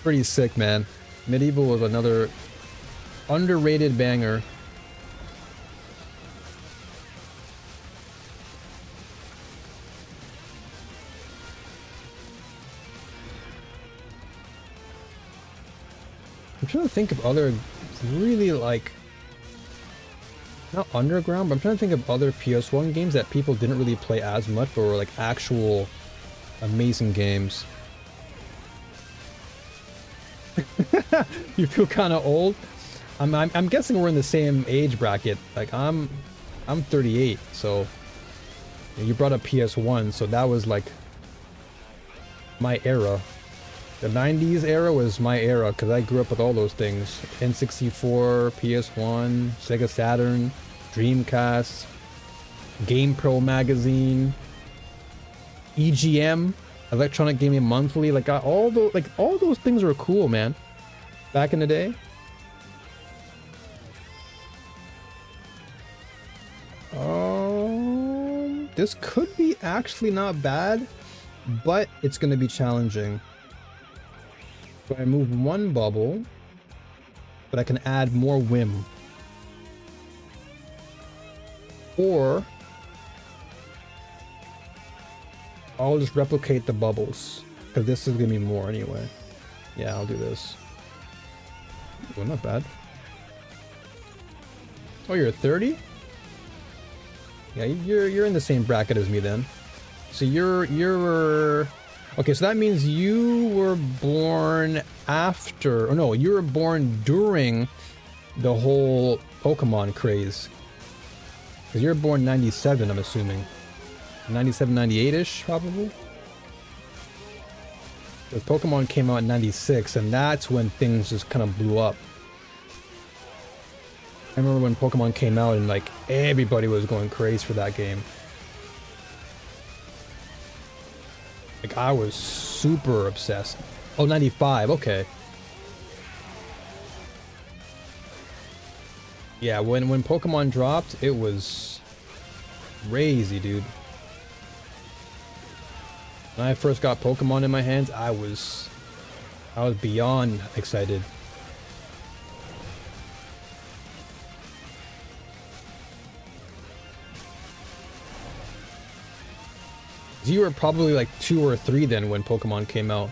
Pretty sick, man. Medieval was another underrated banger. I'm trying to think of other really like, not underground, but I'm trying to think of other PS1 games that people didn't really play as much, but were like actual amazing games. You feel kind of old? I'm guessing we're in the same age bracket. Like I'm 38, so you brought up PS1, so that was like my era. The 90s era was my era because I grew up with all those things. N64, PS1, Sega Saturn, Dreamcast, GamePro magazine, EGM, Electronic Gaming Monthly. Like all those things were cool, man. Back in the day. This could be actually not bad, but it's gonna be challenging. So I move one bubble, but I can add more whim. Or I'll just replicate the bubbles, because this is gonna be more anyway. Yeah, I'll do this. Well, not bad. Oh, you're 30? Yeah, you're in the same bracket as me then. So you're okay, so that means you were born after, or no, you were born during the whole Pokemon craze. Because you're born 97, I'm assuming. 97, 98-ish, probably? Because Pokemon came out in 96, and that's when things just kind of blew up. I remember when Pokemon came out and like everybody was going crazy for that game. Like I was super obsessed. Oh, 95, okay. Yeah, when Pokemon dropped, it was crazy, dude. When I first got Pokemon in my hands, I was beyond excited. You were probably like 2 or 3 then when Pokemon came out.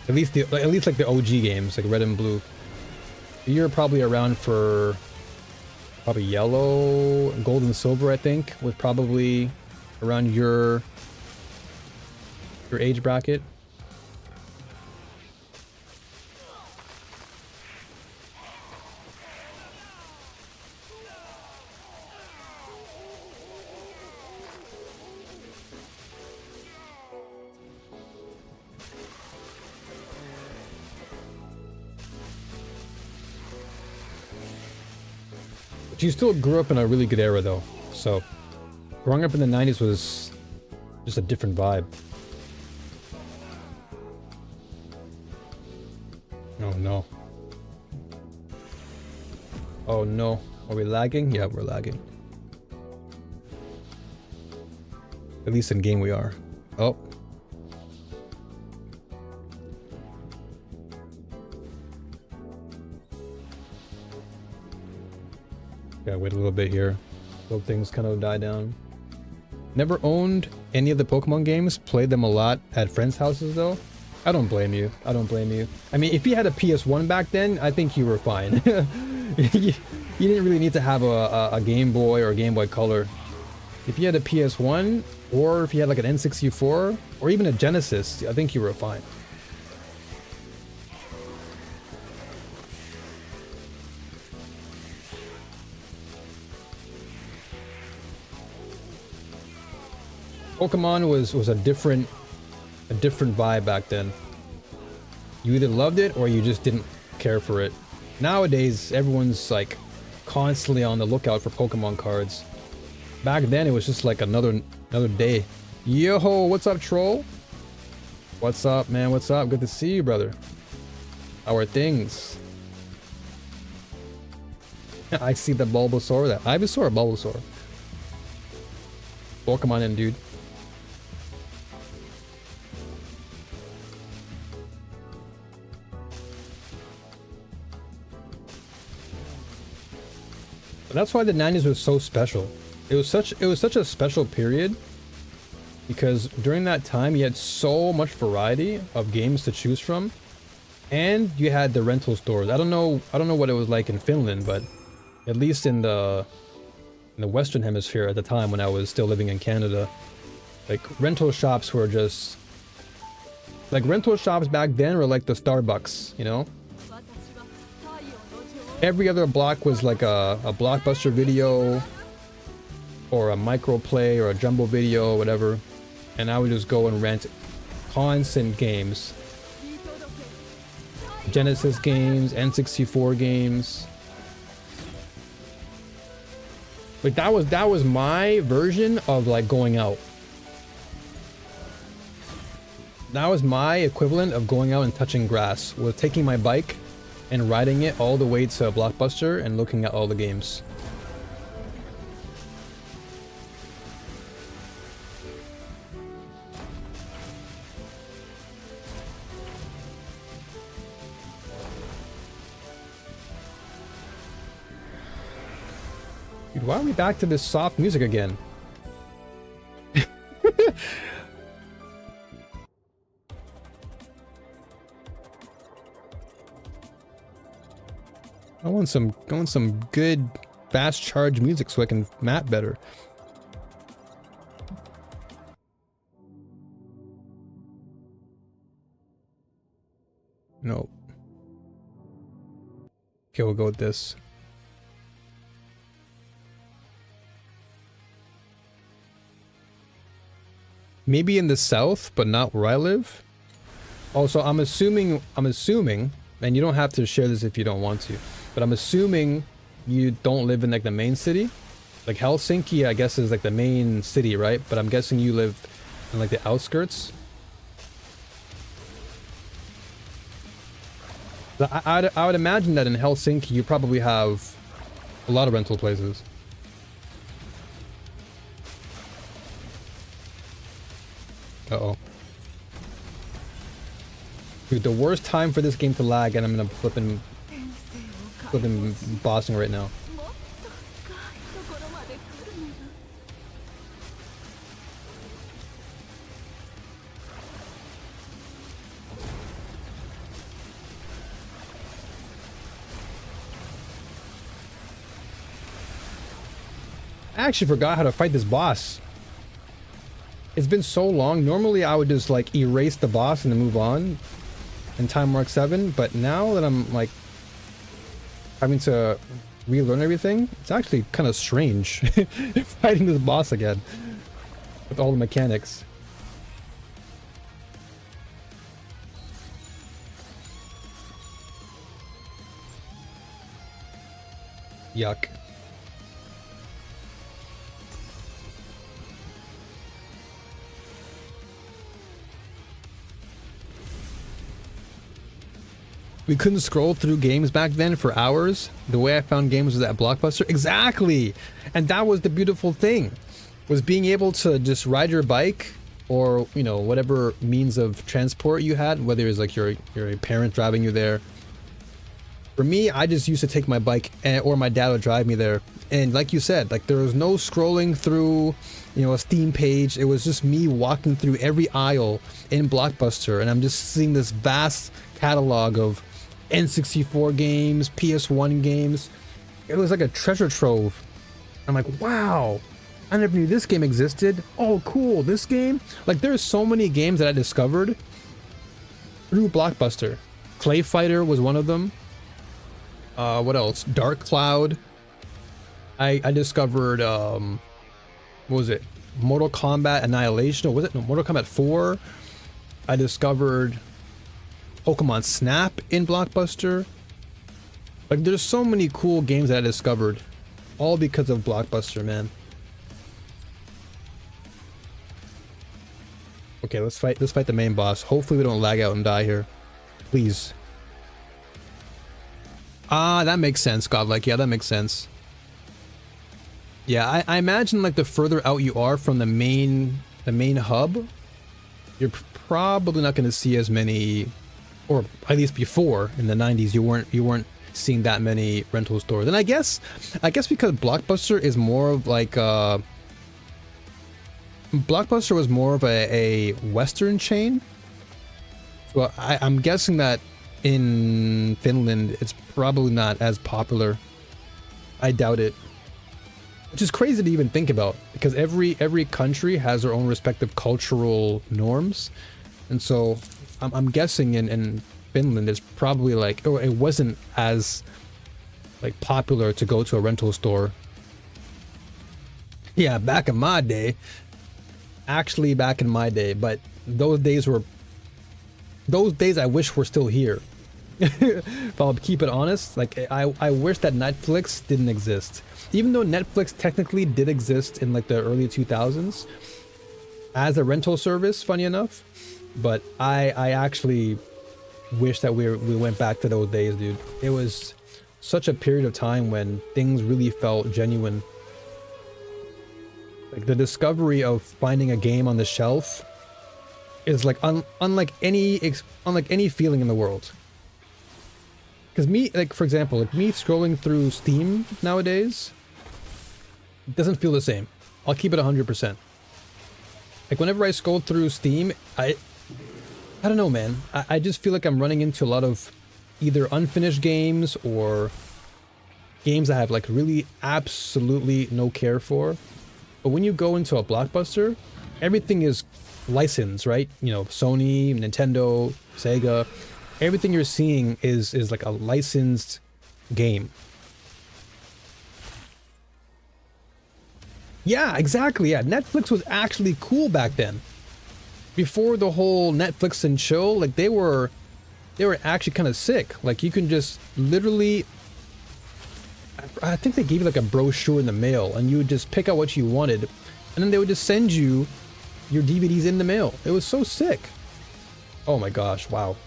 At least like the OG games, like Red and Blue. You were probably around for probably Yellow, Gold and Silver, I think, was probably around your age bracket. But you still grew up in a really good era though, so growing up in the 90s was just a different vibe. Oh no. Oh no. Are we lagging? Yeah, we're lagging. At least in game we are. Oh. Gotta wait a little bit here. Till things kind of die down. Never owned any of the Pokemon games. Played them a lot at friends' houses though. I don't blame you. I don't blame you. I mean, if you had a PS1 back then, I think you were fine. You didn't really need to have a Game Boy or a Game Boy Color. If you had a PS1, or if you had like an N64, or even a Genesis, I think you were fine. Pokemon was a different vibe back then. You either loved it or you just didn't care for it. Nowadays, everyone's like constantly on the lookout for Pokemon cards. Back then, it was just like another day. Yo, what's up, troll? What's up, man? What's up? Good to see you, brother. How are things? I see the Bulbasaur, that Ivysaur or Bulbasaur? Pokemon in, dude. That's why the 90s was so special. It was such a special period because during that time you had so much variety of games to choose from, and you had the rental stores. I don't know what it was like in Finland, but at least in the Western Hemisphere at the time when I was still living in Canada, like rental shops were just like rental shops back then were like the Starbucks, you know? Every other block was like a Blockbuster Video or a Microplay or a Jumbo Video or whatever, and I would just go and rent constant games. Genesis games, N64 games. Like that was my version of like going out. That was my equivalent of going out and touching grass, was taking my bike and riding it all the way to Blockbuster and looking at all the games. Dude, why are we back to this soft music again? I want some good fast charge music so I can map better. No. Okay, we'll go with this. Maybe in the south, but not where I live. Also, I'm assuming, and you don't have to share this if you don't want to, but I'm assuming you don't live in like the main city. Like Helsinki, I guess, is like the main city, right? But I'm guessing you live in like the outskirts. I would imagine that in Helsinki you probably have a lot of rental places. Uh-oh. Dude, the worst time for this game to lag, and I'm gonna flipping bossing right now. I actually forgot how to fight this boss. It's been so long. Normally I would just like erase the boss and then move on in Time Mark 7, but now that I'm like having to relearn everything, it's actually kind of strange fighting this boss again with all the mechanics. Yuck. We couldn't scroll through games back then for hours. The way I found games was at Blockbuster. Exactly! And that was the beautiful thing, was being able to just ride your bike or, you know, whatever means of transport you had, whether it was like your parent driving you there, For me, I just used to take my bike or my dad would drive me there. And like you said, like there was no scrolling through, you know, a Steam page. It was just me walking through every aisle in Blockbuster, and I'm just seeing this vast catalog of N64 games, PS1 games. It was like a treasure trove. I'm like, wow, I never knew this game existed. Oh, cool, this game? Like there's so many games that I discovered through Blockbuster. Clay Fighter was one of them. What else? Dark Cloud. I discovered, what was it? Mortal Kombat Annihilation, or was it? No, Mortal Kombat 4. I discovered Pokemon Snap in Blockbuster. Like, there's so many cool games that I discovered, all because of Blockbuster, man. Okay, let's fight the main boss. Hopefully we don't lag out and die here. Please. Ah, that makes sense, Godlike. Yeah, that makes sense. Yeah, I imagine like the further out you are from the main hub, you're probably not going to see as many, or at least before in the 90s you weren't seeing that many rental stores. And I guess because Blockbuster is more of like Blockbuster was more of a Western chain. So I'm guessing that in Finland it's probably not as popular. I doubt it. Which is crazy to even think about, because every country has their own respective cultural norms. And so I'm guessing in Finland it's probably like, or it wasn't as like popular to go to a rental store. Yeah, back in my day. Actually back in my day, but those days I wish were still here. If I'll keep it honest, like I wish that Netflix didn't exist. Even though Netflix technically did exist in like the early 2000s as a rental service, funny enough, but I actually wish that we went back to those days, dude. It was such a period of time when things really felt genuine. Like the discovery of finding a game on the shelf is like unlike any feeling in the world. Because me, like for example, like me scrolling through Steam nowadays doesn't feel the same. I'll keep it 100%. Like whenever I scroll through Steam, I don't know, man. I just feel like I'm running into a lot of either unfinished games or games I have like really absolutely no care for. But when you go into a Blockbuster, everything is licensed, right? You know, Sony, Nintendo, Sega. Everything you're seeing is like a licensed game. Yeah, exactly. Yeah, Netflix was actually cool back then. Before the whole Netflix and chill, like they were actually kind of sick. Like you can just literally, I think they gave you like a brochure in the mail, and you would just pick out what you wanted, and then they would just send you your DVDs in the mail. It was so sick. Oh my gosh, wow.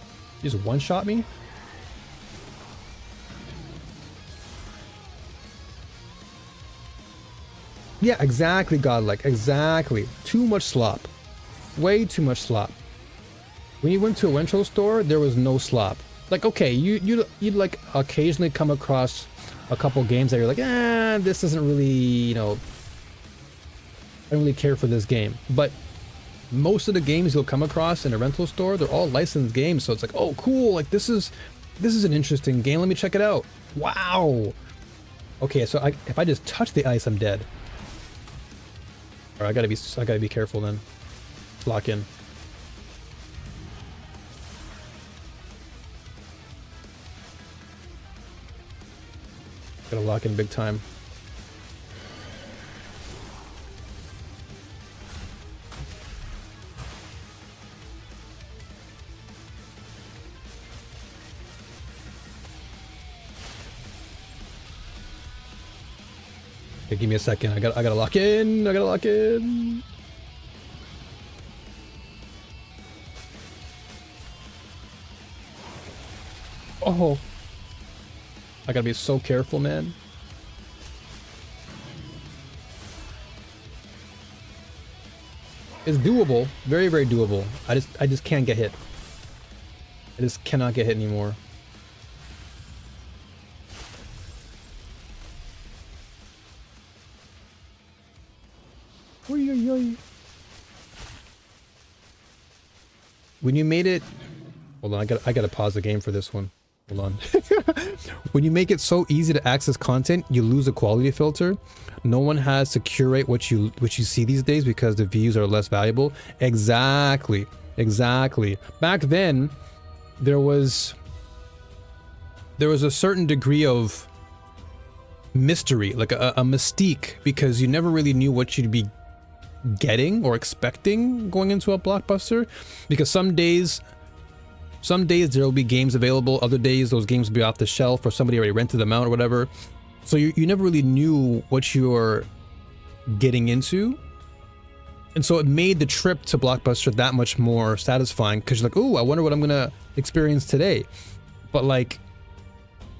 You just one-shot me? Yeah, exactly, Godlike. Exactly. Too much slop. Way too much slop. When you went to a rental store, there was no slop. Like, okay, you'd like occasionally come across a couple games that you're like, this isn't really, you know, I don't really care for this game. But most of the games you'll come across in a rental store, they're all licensed games. So it's like, oh, cool. Like this is an interesting game. Let me check it out. Wow. Okay, so if I just touch the ice, I'm dead. All right, I gotta be careful then. Lock in. Gotta lock in big time. Okay, give me a second. I gotta lock in. I gotta lock in. Oh. I gotta be so careful, man. It's doable. Very, very doable. I just can't get hit. I just cannot get hit anymore. Oy, oy, oy. When you made it, hold on, I gotta pause the game for this one. Hold on. When you make it so easy to access content, you lose the quality filter. No one has to curate what you see these days because the views are less valuable. Exactly. Exactly. Back then, there was a certain degree of mystery, like a mystique, because you never really knew what you'd be getting or expecting going into a blockbuster, because some days there will be games available, other days those games will be off the shelf or somebody already rented them out or whatever, so you never really knew what you were getting into, and so it made the trip to Blockbuster that much more satisfying, because you're like, oh, I wonder what I'm gonna experience today. But like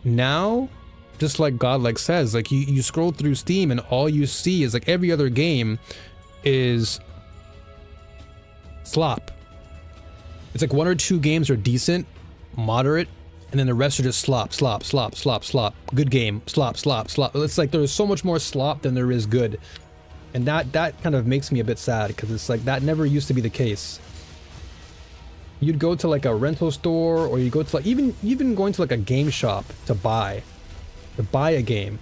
now, just like God like says, like you scroll through Steam and all you see is like every other game is slop. It's like 1 or 2 games are decent, moderate, and then the rest are just slop, slop, slop, slop, slop. Good game, slop, slop, slop. It's like there's so much more slop than there is good. And that kind of makes me a bit sad, because it's like that never used to be the case. You'd go to like a rental store, or you go to like even going to like a game shop to buy a game.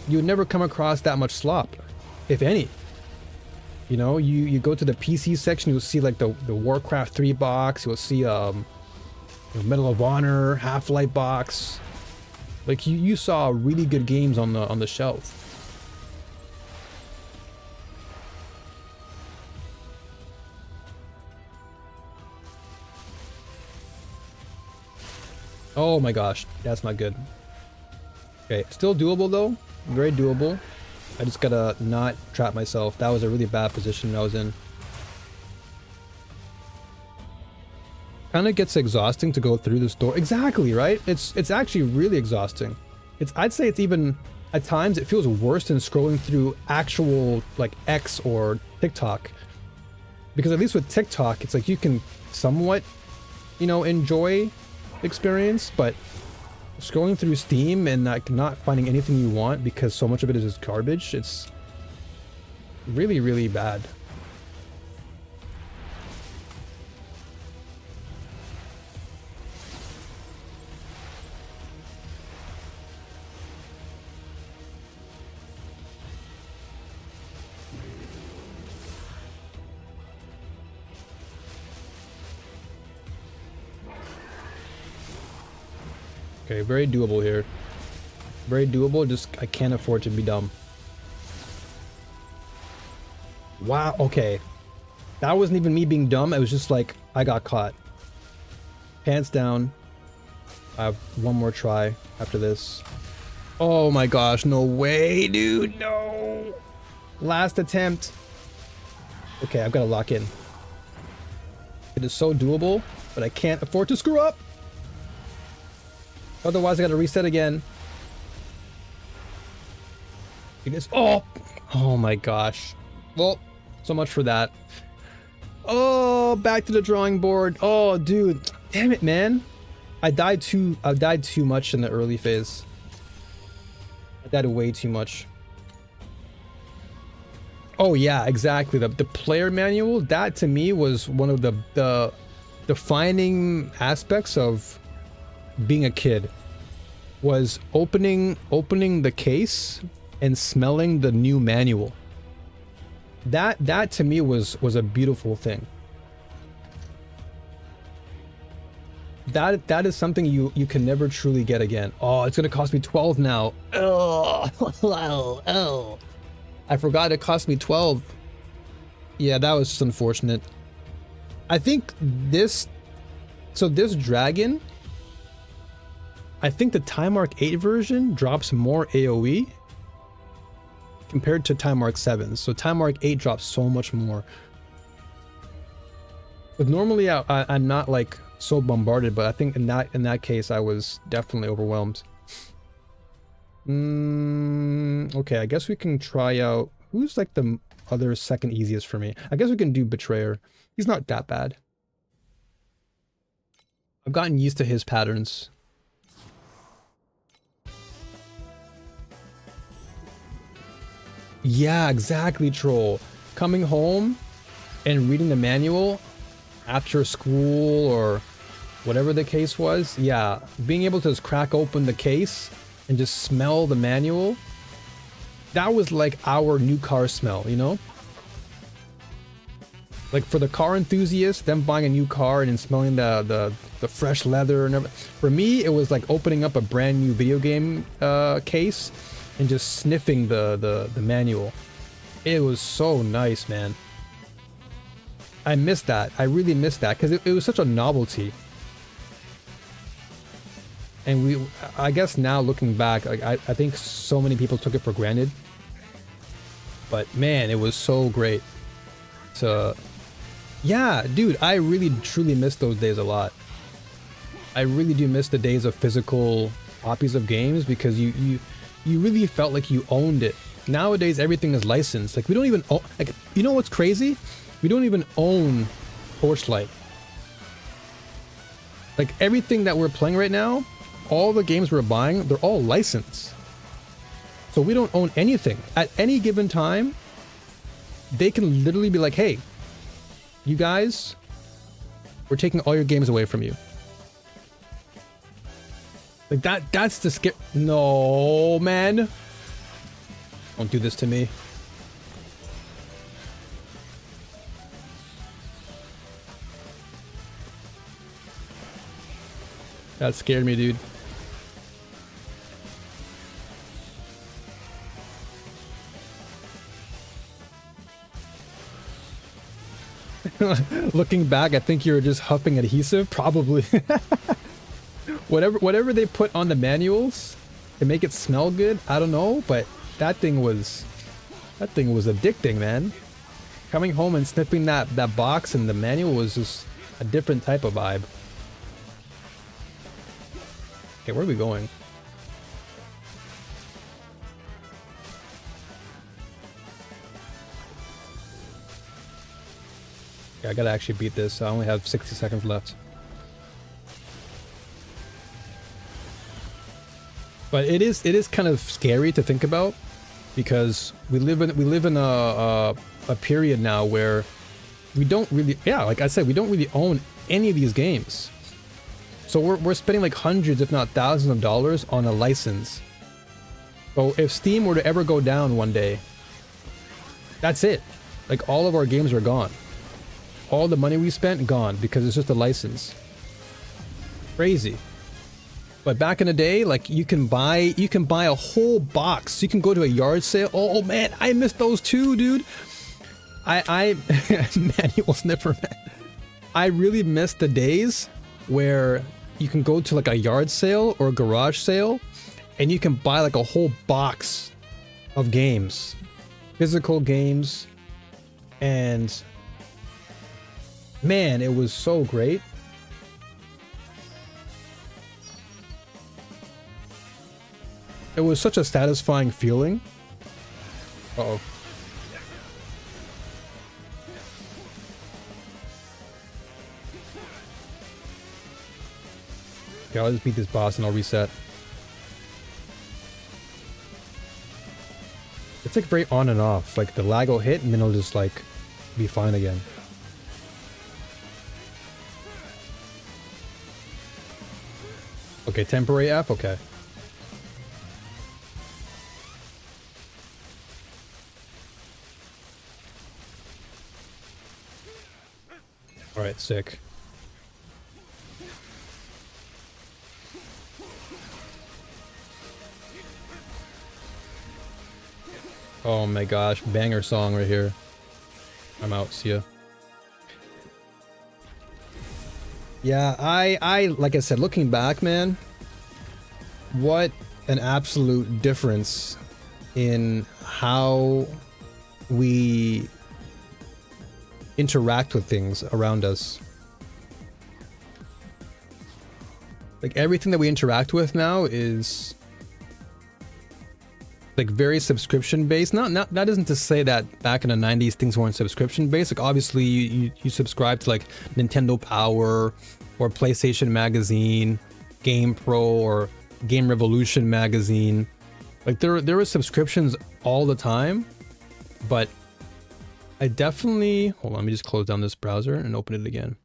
You would never come across that much slop, if any. You know, you go to the PC section, you'll see like the Warcraft 3 box, you'll see Medal of Honor, Half-Life box. Like you saw really good games on the shelf. Oh my gosh, that's not good. Okay, still doable though, very doable. I just gotta not trap myself. That was a really bad position I was in. Kind of gets exhausting to go through this door. Exactly, right? It's actually really exhausting. I'd say it's even, at times, it feels worse than scrolling through actual like X or TikTok. Because at least with TikTok, it's like you can somewhat, you know, enjoy the experience, but scrolling through Steam and like not finding anything you want because so much of it is just garbage, it's really, really bad. Okay, very doable here. Very doable, just I can't afford to be dumb. Wow, okay. That wasn't even me being dumb, it was just like, I got caught. Pants down. I have one more try after this. Oh my gosh, no way, dude, no! Last attempt. Okay, I've got to lock in. It is so doable, but I can't afford to screw up! Otherwise, I gotta reset again. It is. Oh my gosh. Well, so much for that. Oh, back to the drawing board. Oh, dude, damn it, man. I died too much in the early phase. I died way too much. Oh yeah, exactly. The player manual, that to me was one of the defining aspects of being a kid, was opening the case and smelling the new manual. That to me was a beautiful thing. That is something you can never truly get again. Oh, it's gonna cost me 12 now. Oh, I forgot it cost me 12. Yeah, that was just unfortunate. I think this dragon, I think the Time Arc 8 version drops more AoE compared to Time Arc 7. So Time Arc 8 drops so much more. But normally I'm not like so bombarded, but I think in that case I was definitely overwhelmed. Okay, I guess we can try out who's like the other second easiest for me. I guess we can do Betrayer. He's not that bad. I've gotten used to his patterns. Yeah, exactly, troll. Coming home and reading the manual after school or whatever the case was. Yeah, being able to just crack open the case and just smell the manual. That was like our new car smell, you know? Like for the car enthusiasts, them buying a new car and then smelling the fresh leather and everything. For me, it was like opening up a brand new video game case and just sniffing the manual. It was so nice, man. I missed that. I really missed that because it was such a novelty. And I guess now looking back, like I think so many people took it for granted. But man, it was so great. So yeah, dude, I really truly miss those days a lot. I really do miss the days of physical copies of games because you really felt like you owned it. Nowadays everything is licensed. Like we don't even own, like, you know what's crazy? We don't even own Torchlight. Like everything that we're playing right now, all the games we're buying, they're all licensed. So we don't own anything. At any given time, they can literally be like, hey, you guys, we're taking all your games away from you. Like that's the scare. No, man. Don't do this to me. That scared me, dude. Looking back, I think you were just huffing adhesive, probably. Whatever they put on the manuals to make it smell good, I don't know, but that thing was addicting, man. Coming home and sniffing that box and the manual was just a different type of vibe. Okay, where are we going? Yeah, I gotta actually beat this. I only have 60 seconds left. But it is kind of scary to think about because we live in a period now where we don't really, yeah, like I said, we don't really own any of these games. So we're spending like hundreds, if not thousands of dollars on a license. So if Steam were to ever go down one day, that's it. Like all of our games are gone. All the money we spent, gone, because it's just a license. Crazy. But back in the day, like you can buy a whole box. You can go to a yard sale. Oh man, I miss those too, dude. I manual sniffer, man. I really miss the days where you can go to like a yard sale or a garage sale and you can buy like a whole box of games, physical games, and man, it was so great. It was such a satisfying feeling. Uh-oh. Okay, I'll just beat this boss and I'll reset. It's like very on and off. Like the lag will hit and then it'll just like be fine again. Okay, temporary F, okay. Alright, sick. Oh my gosh, banger song right here. I'm out, see ya. Yeah, I like I said, looking back, man, what an absolute difference in how we interact with things around us. Like everything that we interact with now is like very subscription based. Not that isn't to say that back in the 90s things weren't subscription based. Like obviously you subscribe to like Nintendo Power or PlayStation Magazine, Game Pro or Game Revolution magazine. Like there were subscriptions all the time, But I definitely, hold on, let me just close down this browser and open it again.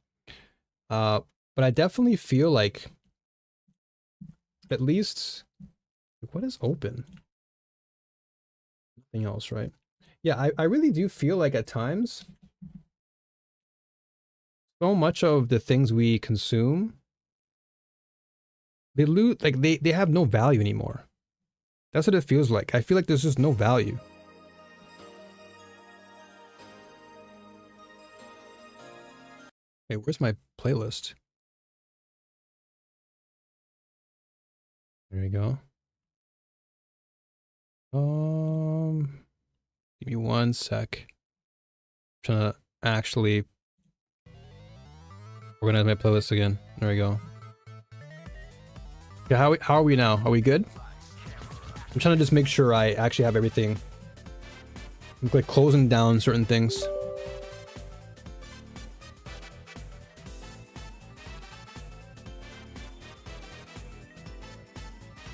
But I definitely feel like, at least, what is open? Nothing else, right? Yeah, I really do feel like at times, so much of the things we consume, they lose, like they have no value anymore. That's what it feels like. I feel like there's just no value. Hey, where's my playlist? There we go. Give me one sec. I'm trying to actually organize my playlist again. There we go. Yeah, how are we now? Are we good? I'm trying to just make sure I actually have everything. I'm like closing down certain things.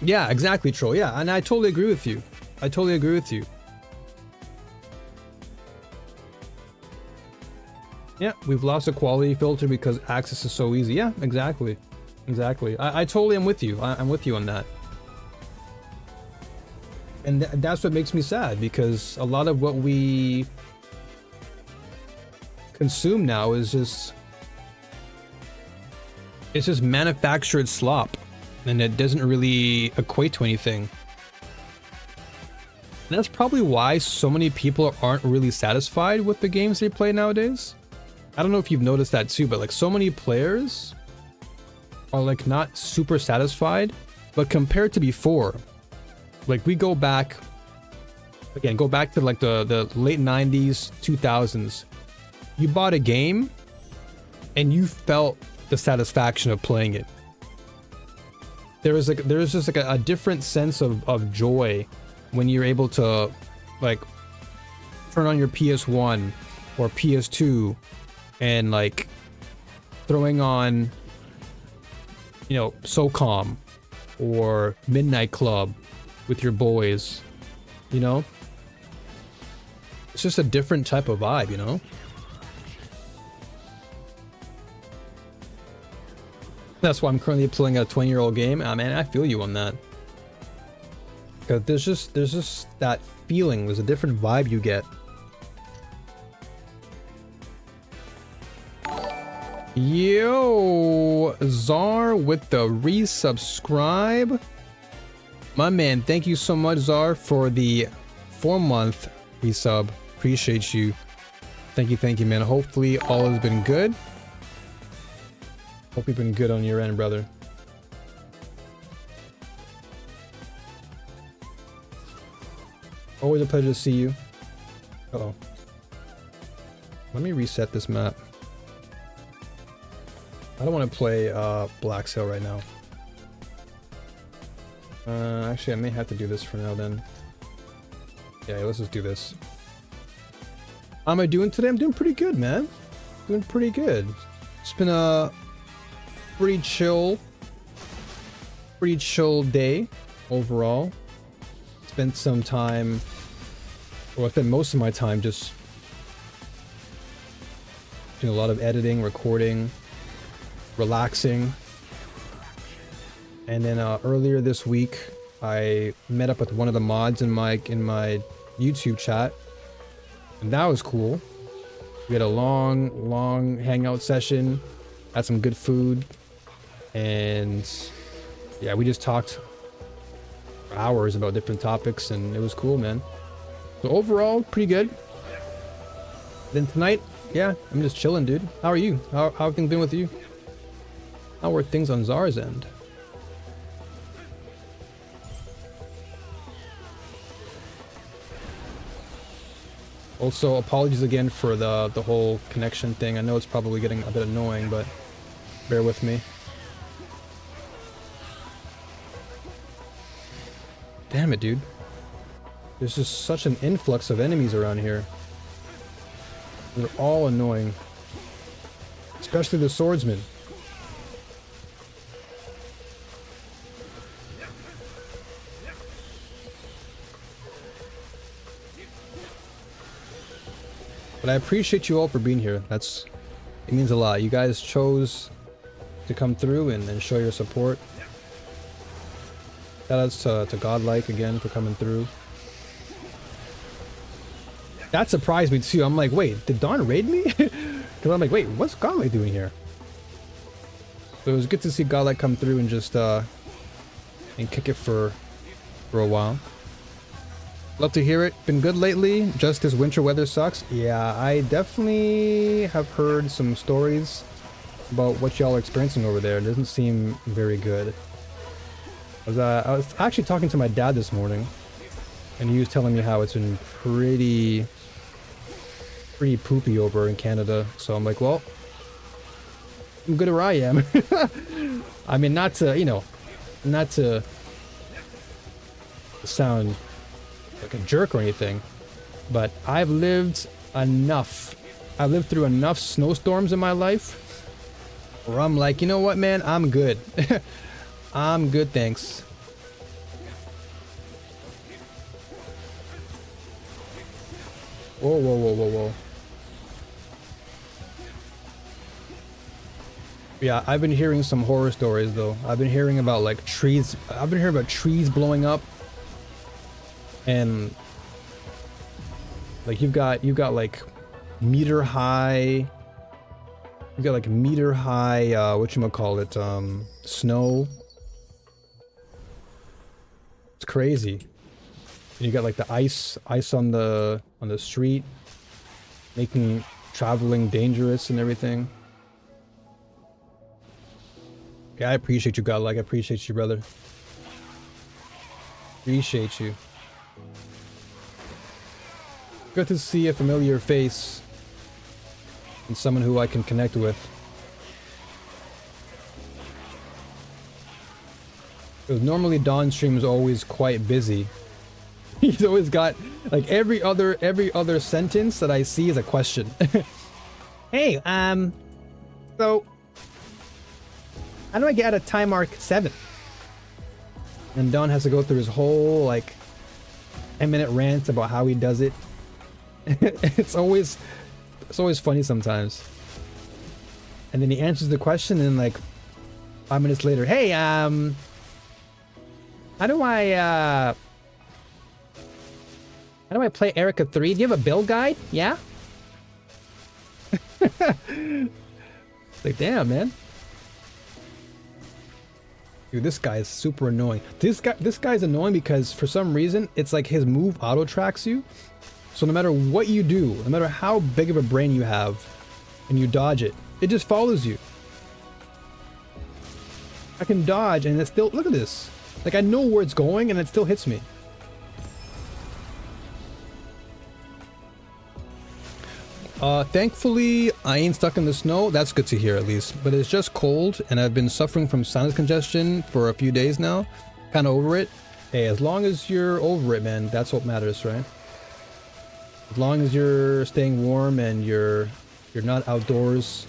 Yeah, exactly, Troll. Yeah, and I totally agree with you. I totally agree with you. Yeah, we've lost a quality filter because access is so easy. Yeah, exactly. Exactly. I totally am with you. I'm with you on that. And that's what makes me sad, because a lot of what we consume now is just... it's just manufactured slop. And it doesn't really equate to anything. And that's probably why so many people aren't really satisfied with the games they play nowadays. I don't know if you've noticed that too, but like so many players are like not super satisfied. But compared to before, like we go back, again, go back to like the late 90s, 2000s. You bought a game and you felt the satisfaction of playing it. There's just like a different sense of joy when you're able to like turn on your PS1 or PS2 and like throwing on, you know, SOCOM or Midnight Club with your boys, you know? It's just a different type of vibe, you know? That's why I'm currently playing a 20-year-old game. Ah, man, I feel you on that. Because there's just that feeling. There's a different vibe you get. Yo, Czar with the resubscribe. My man, thank you so much, Czar, for the 4-month resub. Appreciate you. Thank you, man. Hopefully all has been good. Hope you've been good on your end, brother. Always a pleasure to see you. Uh-oh. Let me reset this map. I don't want to play Black Sail right now. Actually, I may have to do this for now then. Yeah, let's just do this. How am I doing today? I'm doing pretty good, man. Doing pretty good. It's been a pretty chill day overall. Spent some time, well, I spent most of my time just doing a lot of editing, recording, relaxing. And then earlier this week, I met up with one of the mods in my YouTube chat, and that was cool. We had a long hangout session, had some good food, and yeah, we just talked for hours about different topics, and it was cool, man. So overall, pretty good. Then tonight, yeah, I'm just chilling, dude. How are you? How have things been with you? How are things on Czar's end? Also, apologies again for the whole connection thing. I know it's probably getting a bit annoying, but bear with me. Damn it, dude. There's just such an influx of enemies around here. They're all annoying. Especially the swordsman. But I appreciate you all for being here. It means a lot. You guys chose to come through and show your support. Shout outs to Godlike again for coming through. That surprised me too. I'm like, wait, did Dawn raid me? Because I'm like, wait, what's Godlike doing here? So it was good to see Godlike come through and just and kick it for a while. Love to hear it. Been good lately. Just this winter weather sucks. Yeah, I definitely have heard some stories about what y'all are experiencing over there. It doesn't seem very good. I was actually talking to my dad this morning, and he was telling me how it's been pretty poopy over in Canada. So I'm like, well, I'm good where I am. I mean, not to sound like a jerk or anything, but I've lived through enough snowstorms in my life where I'm like, you know what, man, I'm good. I'm good, thanks. Whoa, whoa, whoa, whoa, whoa. Yeah, I've been hearing some horror stories though. I've been hearing about like trees. I've been hearing about trees blowing up. And like you've got like meter high whatchamacallit, snow. It's crazy. And you got like the ice on the street, making traveling dangerous and everything. Yeah, I appreciate you, Godlike. I appreciate you, brother. Appreciate you. Good to see a familiar face and someone who I can connect with. Because normally Don's stream is always quite busy. He's always got like every other sentence that I see is a question. Hey, so how do I get out of time mark 7? And Don has to go through his whole like 10-minute rant about how he does it. It's always funny sometimes. And then he answers the question and like 5 minutes later, hey, how do I play Erica 3? Do you have a build guide? Yeah? Like, damn, man. Dude, this guy is super annoying. This guy's annoying because for some reason it's like his move auto tracks you. So no matter what you do, no matter how big of a brain you have and you dodge it, it just follows you. I can dodge and it still, look at this. Like I know where it's going and it still hits me. Thankfully, I ain't stuck in the snow. That's good to hear at least. But it's just cold and I've been suffering from sinus congestion for a few days now. Kind of over it. Hey, as long as you're over it, man, that's what matters, right? As long as you're staying warm and you're not outdoors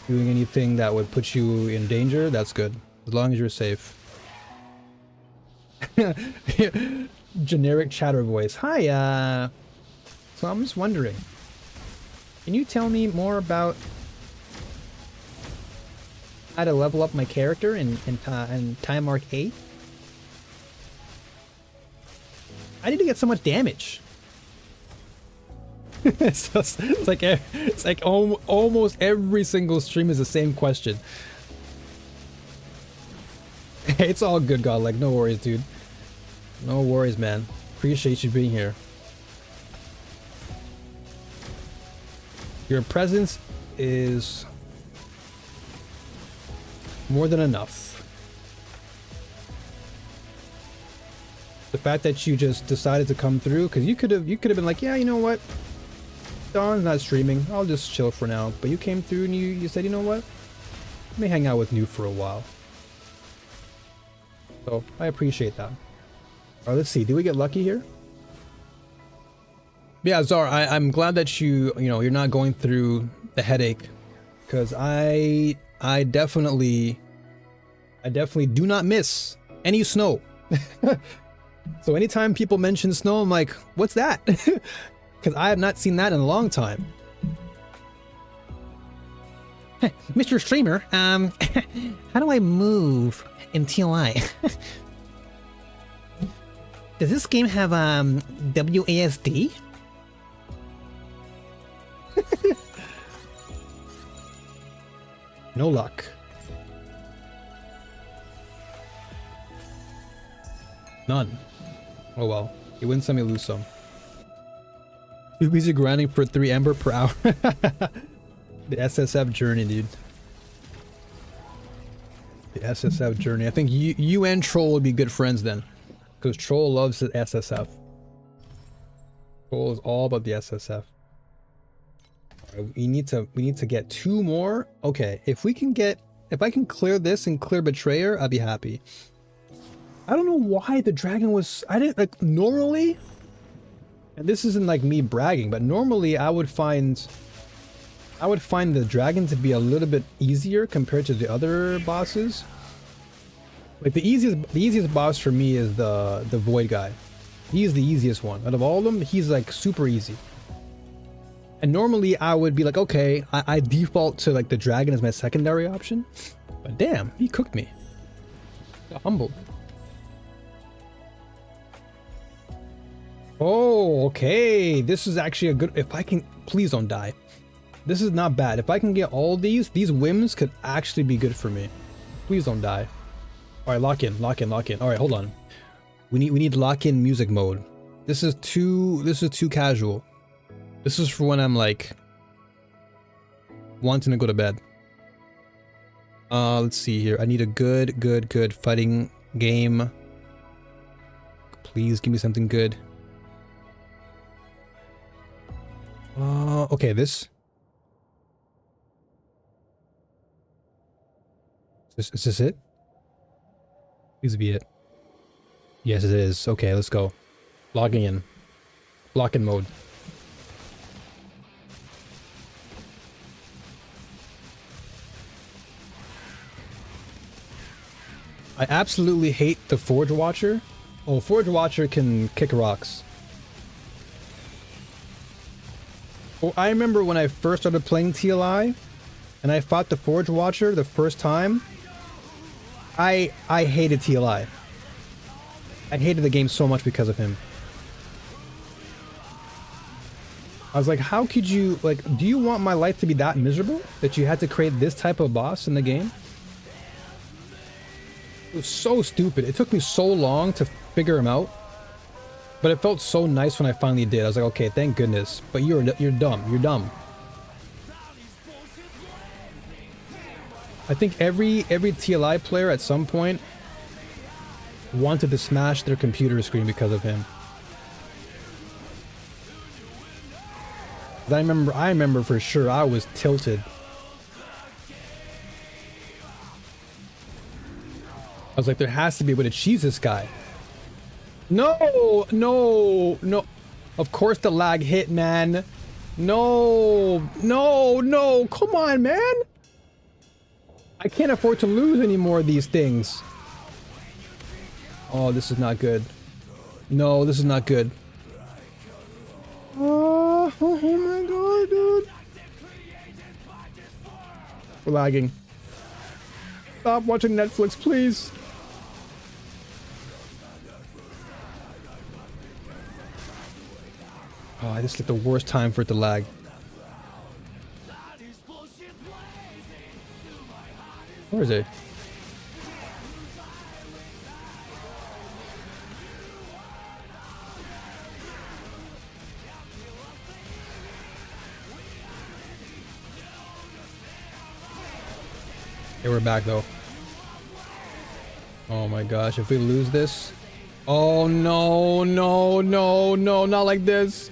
doing anything that would put you in danger, that's good. As long as you're safe. Generic chatter voice. Hi, so I'm just wondering, can you tell me more about how to level up my character in time mark 8? I need to get so much damage. It's like almost every single stream is the same question. It's all good, Godlike. No worries, dude. No worries, man. Appreciate you being here. Your presence is more than enough. The fact that you just decided to come through, because you could have been like, yeah, you know what, Dawn's not streaming, I'll just chill for now. But you came through and you said, you know what, let me hang out with you for a while. So I appreciate that. All right, let's see. Do we get lucky here? Yeah, Zar, I'm glad that you're not going through the headache, because I definitely do not miss any snow. So anytime people mention snow, I'm like, what's that? Because I have not seen that in a long time. Mr. Streamer, how do I move in TLI? Does this game have WASD? No luck. None. Oh well. You win some, you lose some. Too busy grinding for 3 Ember per hour. The SSF journey, dude. The SSF journey. I think you and Troll would be good friends then. Because Troll loves the SSF. Troll is all about the SSF. We need to get 2 more. Okay, if I can clear this and clear Betrayer, I'd be happy. I don't know why the dragon was, I didn't, like, normally, and this isn't like me bragging, but normally I would find the dragon to be a little bit easier compared to the other bosses. Like the easiest boss for me is the void guy. He's the easiest one. Out of all of them, he's like super easy. And normally I would be like, okay, I default to like the dragon as my secondary option. But damn, he cooked me. Got humbled. Oh, okay. This is actually a good, if I can, please don't die. This is not bad. If I can get all these whims could actually be good for me. Please don't die. All right, lock in, lock in, lock in. All right, hold on. We need lock in music mode. This is too casual. This is for when I'm like wanting to go to bed. Let's see here. I need a good fighting game. Please give me something good. Okay, this. Is this it? Please be it. Yes, it is. Okay, let's go. Logging in. Lock in mode. I absolutely hate the Forge Watcher. Oh, Forge Watcher can kick rocks. Well, I remember when I first started playing TLI and I fought the Forge Watcher the first time. I hated TLI. I hated the game so much because of him. I was like, how could you, like, do you want my life to be that miserable that you had to create this type of boss in the game? It was so stupid. It took me so long to figure him out. But it felt so nice when I finally did. I was like, okay, thank goodness. But you're dumb. You're dumb. I think every TLI player at some point wanted to smash their computer screen because of him. I remember for sure I was tilted. I was like, there has to be a way to cheese this guy. No, no, no. Of course the lag hit, man. No, no, no. Come on, man. I can't afford to lose any more of these things. Oh, this is not good. No, this is not good. Oh my god, dude. We're lagging. Stop watching Netflix, please. Oh, I just get the worst time for it to lag. Where is it? Okay, we're back though. Oh my gosh, if we lose this. Oh no, no, no, no, not like this.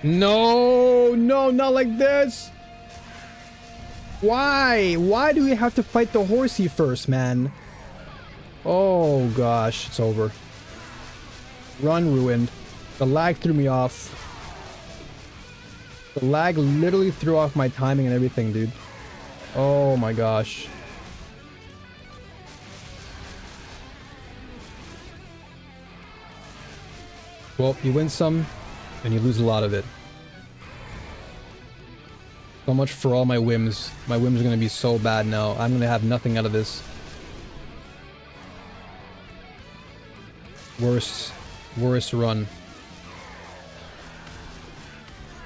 No, no, not like this. Why? Why do we have to fight the horsey first, man? Oh gosh, it's over. Run ruined. The lag threw me off. The lag literally threw off my timing and everything, dude. Oh my gosh. Well, you win some, and you lose a lot of it. So much for all my whims. My whims are gonna be so bad now. I'm gonna have nothing out of this. Worst run.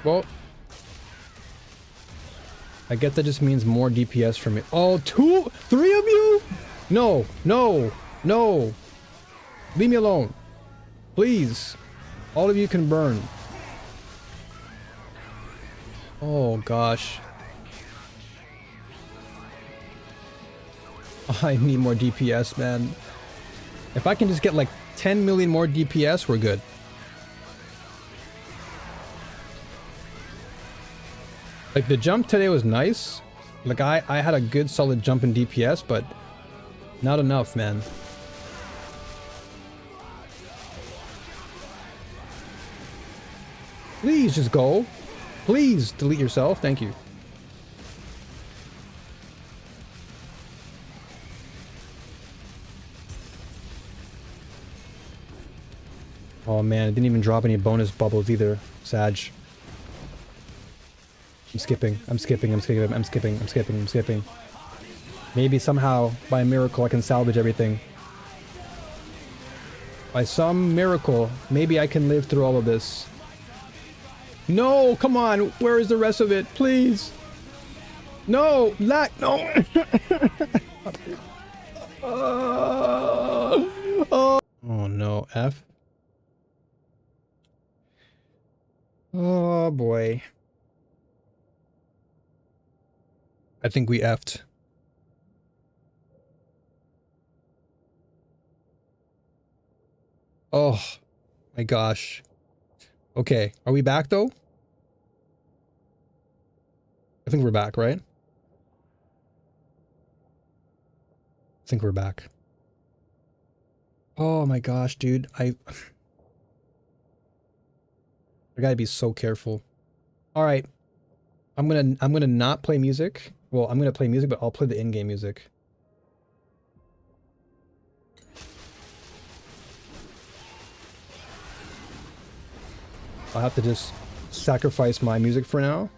Well, I guess that just means more DPS for me. Oh, 3 of you? No, no, no. Leave me alone. Please. All of you can burn. Oh, gosh. I need more DPS, man. If I can just get like 10 million more DPS, we're good. Like, the jump today was nice. Like, I had a good solid jump in DPS, but not enough, man. Please just go. Please delete yourself. Thank you. Oh man, it didn't even drop any bonus bubbles either. Sag. I'm skipping. Maybe somehow, by a miracle, I can salvage everything. By some miracle, maybe I can live through all of this. No, come on. Where is the rest of it? Please. No, no. Oh no, F. Oh boy. I think we F'd. Oh my gosh. Okay, are we back though? I think we're back, right? I think we're back. Oh my gosh, dude. I gotta be so careful. All right. I'm gonna not play music. Well, I'm gonna play music, but I'll play the in-game music. I'll have to just sacrifice my music for now.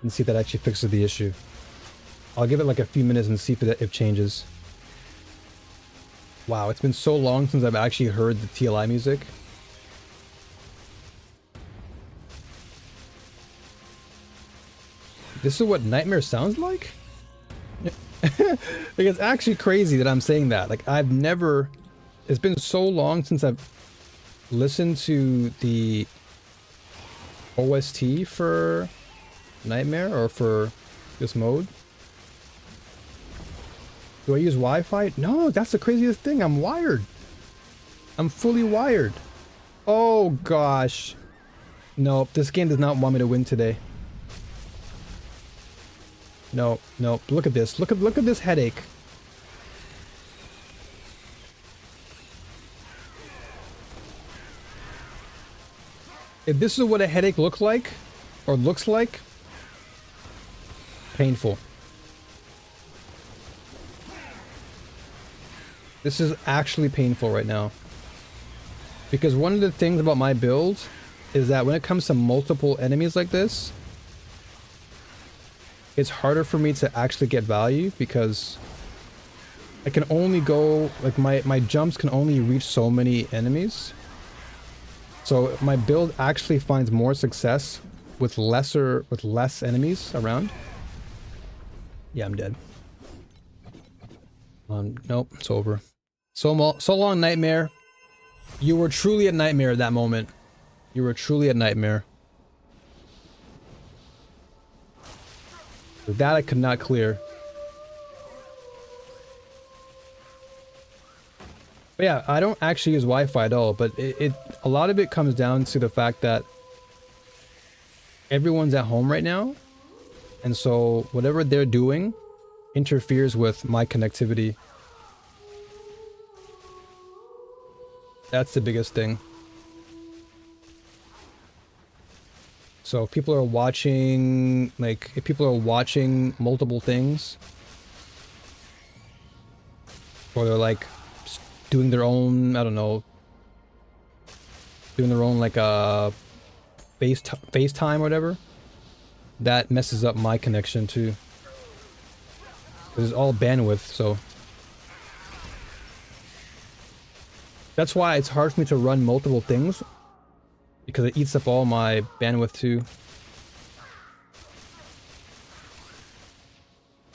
And see if that actually fixes the issue. I'll give it like a few minutes and see if it changes. Wow, it's been so long since I've actually heard the TLI music. This is what Nightmare sounds like? Like, it's actually crazy that I'm saying that. Like, I've never... It's been so long since I've listened to the OST for Nightmare or for this mode. Do I use Wi-Fi? No, that's the craziest thing. I'm wired. I'm fully wired. Oh, gosh. No, this game does not want me to win today. No, no. Look at this. Look at this headache. If this is what a headache looks like, painful. This is actually painful right now. Because one of the things about my build is that when it comes to multiple enemies like this, it's harder for me to actually get value because I can only go, like my jumps can only reach so many enemies. So my build actually finds more success with less enemies around. Yeah, I'm dead. Nope, it's over. So long, Nightmare. You were truly a nightmare at that moment. You were truly a nightmare. That I could not clear. But yeah, I don't actually use Wi-Fi at all, but a lot of it comes down to the fact that everyone's at home right now, and so whatever they're doing interferes with my connectivity. That's the biggest thing. So if people are watching, like, if people are watching multiple things, or they're like doing their own, I don't know, doing their own like FaceTime or whatever, that messes up my connection too. It's all bandwidth, so that's why it's hard for me to run multiple things, because it eats up all my bandwidth too.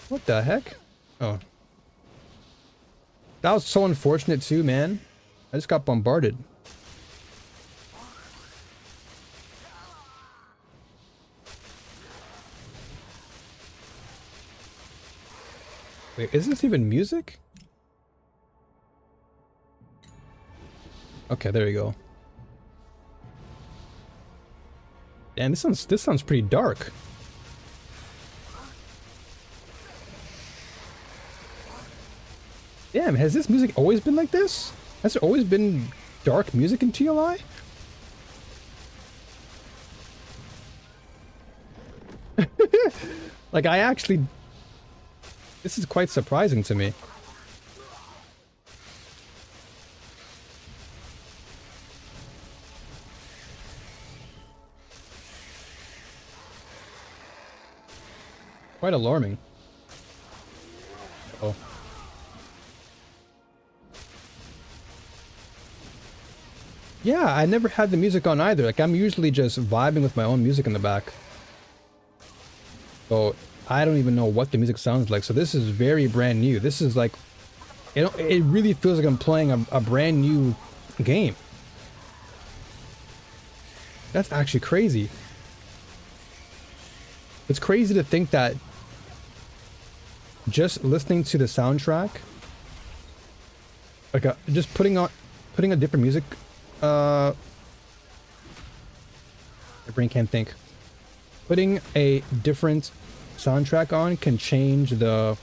What the heck? Oh. That was so unfortunate too, man. I just got bombarded. Wait, is this even music? Okay, there you go. Damn, this sounds pretty dark. Damn, has this music always been like this? Has there always been dark music in TLI? Like, I actually... This is quite surprising to me. Quite alarming. Oh. Yeah, I never had the music on either. Like, I'm usually just vibing with my own music in the back. So, I don't even know what the music sounds like. So this is very brand new. This is like, it really feels like I'm playing a brand new game. That's actually crazy. It's crazy to think that just listening to the soundtrack, like just putting a different music, my brain can't think. Putting a different soundtrack on can change the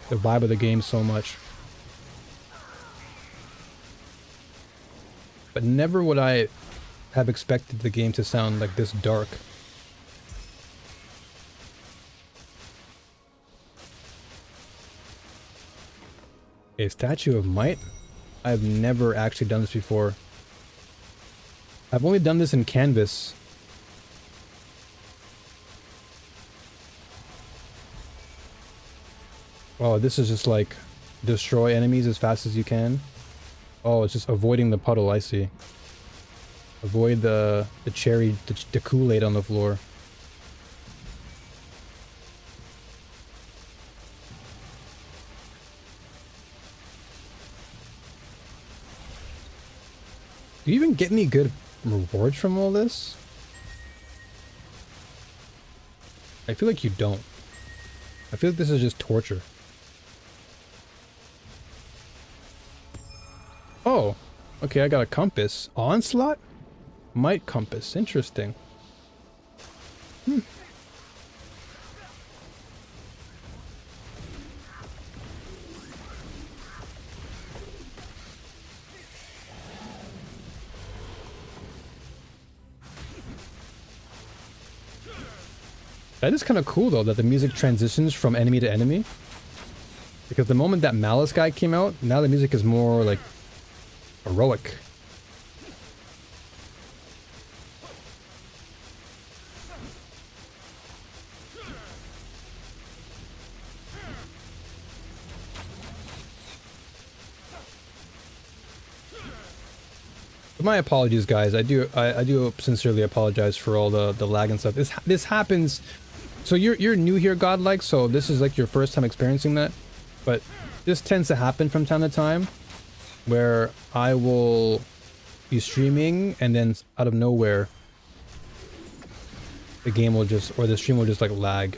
vibe of the game so much. But never would I have expected the game to sound like this dark. A Statue of Might? I've never actually done this before. I've only done this in Canvas. Oh, this is just like destroy enemies as fast as you can. Oh, it's just avoiding the puddle, I see. Avoid the cherry, the Kool-Aid on the floor. Do you even get any good rewards from all this? I feel like you don't. I feel like this is just torture. Oh, okay, I got a compass. Onslaught? Might compass. Interesting. Hmm. That is kind of cool though, that the music transitions from enemy to enemy. Because the moment that Malice guy came out, now the music is more like heroic. But my apologies, guys. I do sincerely apologize for all the lag and stuff. This happens. So you're new here, Godlike. So this is like your first time experiencing that. But this tends to happen from time to time, where I will be streaming and then out of nowhere the game will just, or the stream will just like lag.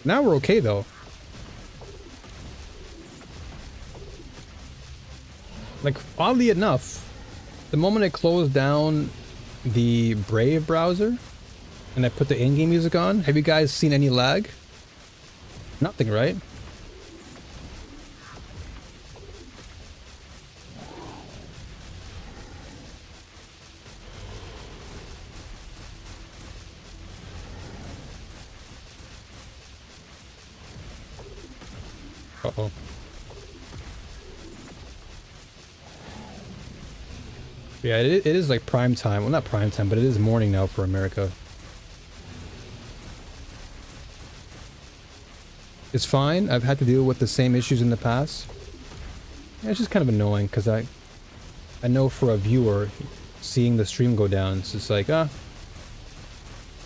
Now we're okay though. Like, oddly enough, the moment I closed down the Brave browser and I put the in-game music on, have you guys seen any lag? Nothing, right? Uh-oh. Yeah, it is like prime time. Well, not prime time, but it is morning now for America. It's fine. I've had to deal with the same issues in the past. Yeah, it's just kind of annoying because I know for a viewer, seeing the stream go down, it's just like, all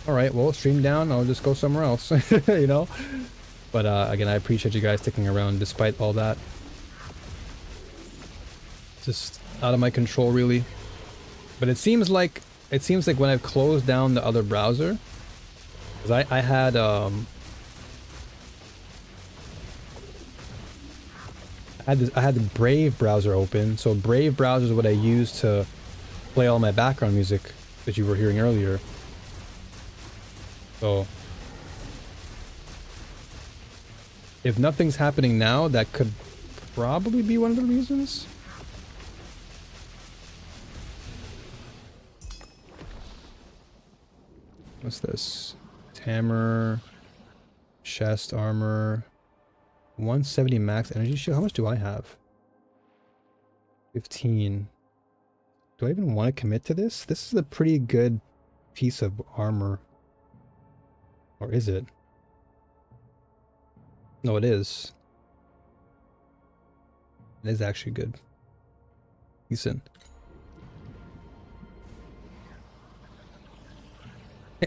right, well, stream down, I'll just go somewhere else, you know? But again, I appreciate you guys sticking around despite all that. Just out of my control, really. But it seems like when I've closed down the other browser, because I had the Brave browser open. So Brave browser is what I use to play all my background music that you were hearing earlier. So if nothing's happening now, that could probably be one of the reasons. What's this? Hammer, chest armor, 170 max energy shield. How much do I have? 15. Do I even want to commit to this? This is a pretty good piece of armor. Or is it? No, it is. It is actually good. Decent.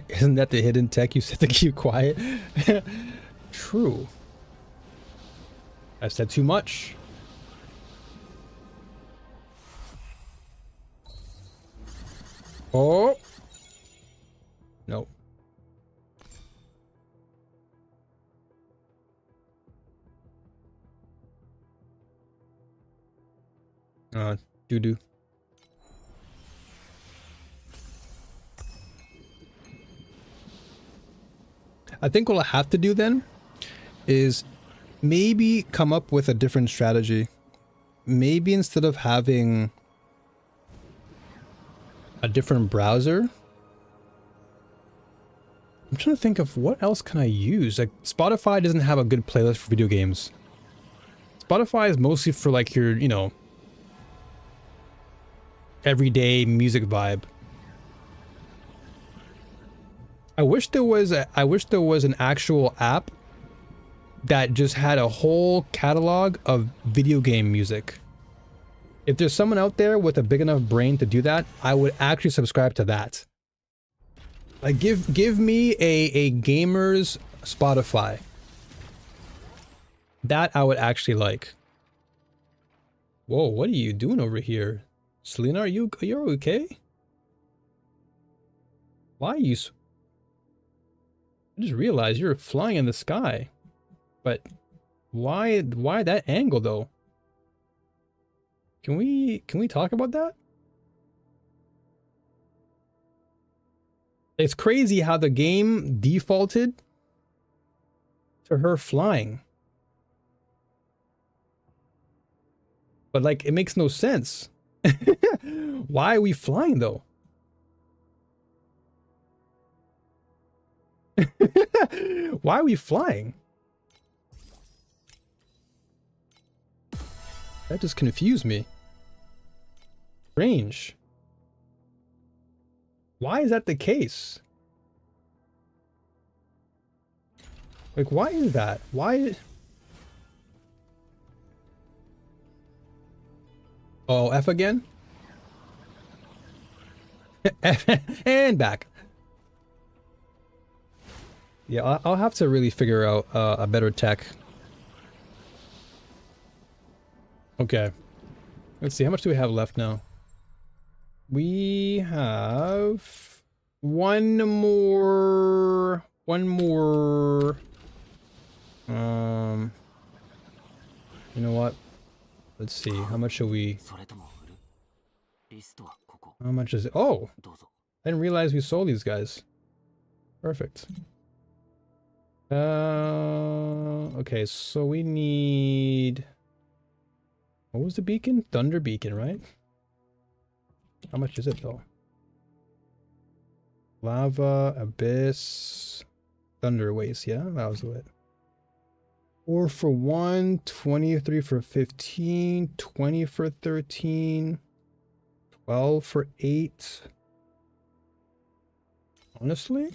Isn't that the hidden tech you said to keep quiet? True. I've said too much. Oh! Nope. Doo-doo. I think what I'll have to do then is maybe come up with a different strategy. Maybe instead of having a different browser, I'm trying to think of what else can I use. Like, Spotify doesn't have a good playlist for video games. Spotify is mostly for like your, you know, everyday music vibe. I wish there was an actual app that just had a whole catalog of video game music. If there's someone out there with a big enough brain to do that, I would actually subscribe to that. Like, give me a gamer's Spotify. That I would actually like. Whoa, what are you doing over here? Selena, you're okay? Why are you... I just realized you're flying in the sky. But why that angle though? Can we talk about that? It's crazy how the game defaulted to her flying. But like, it makes no sense. Why are we flying though? Why are we flying? That just confused me. Strange. Why is that the case? Like, why is that? Why? Oh, F again? F and back. Yeah, I'll have to really figure out a better tech. Okay. Let's see, how much do we have left now? We have one more. You know what? Let's see, how much should we... How much is it? Oh! I didn't realize we sold these guys. Perfect. Okay, so we need... What was the beacon? Thunder beacon, right? How much is it though? Lava, abyss, thunder waste, yeah? That was it. 4 for 1, 23 for 15, 20 for 13, 12 for 8. Honestly,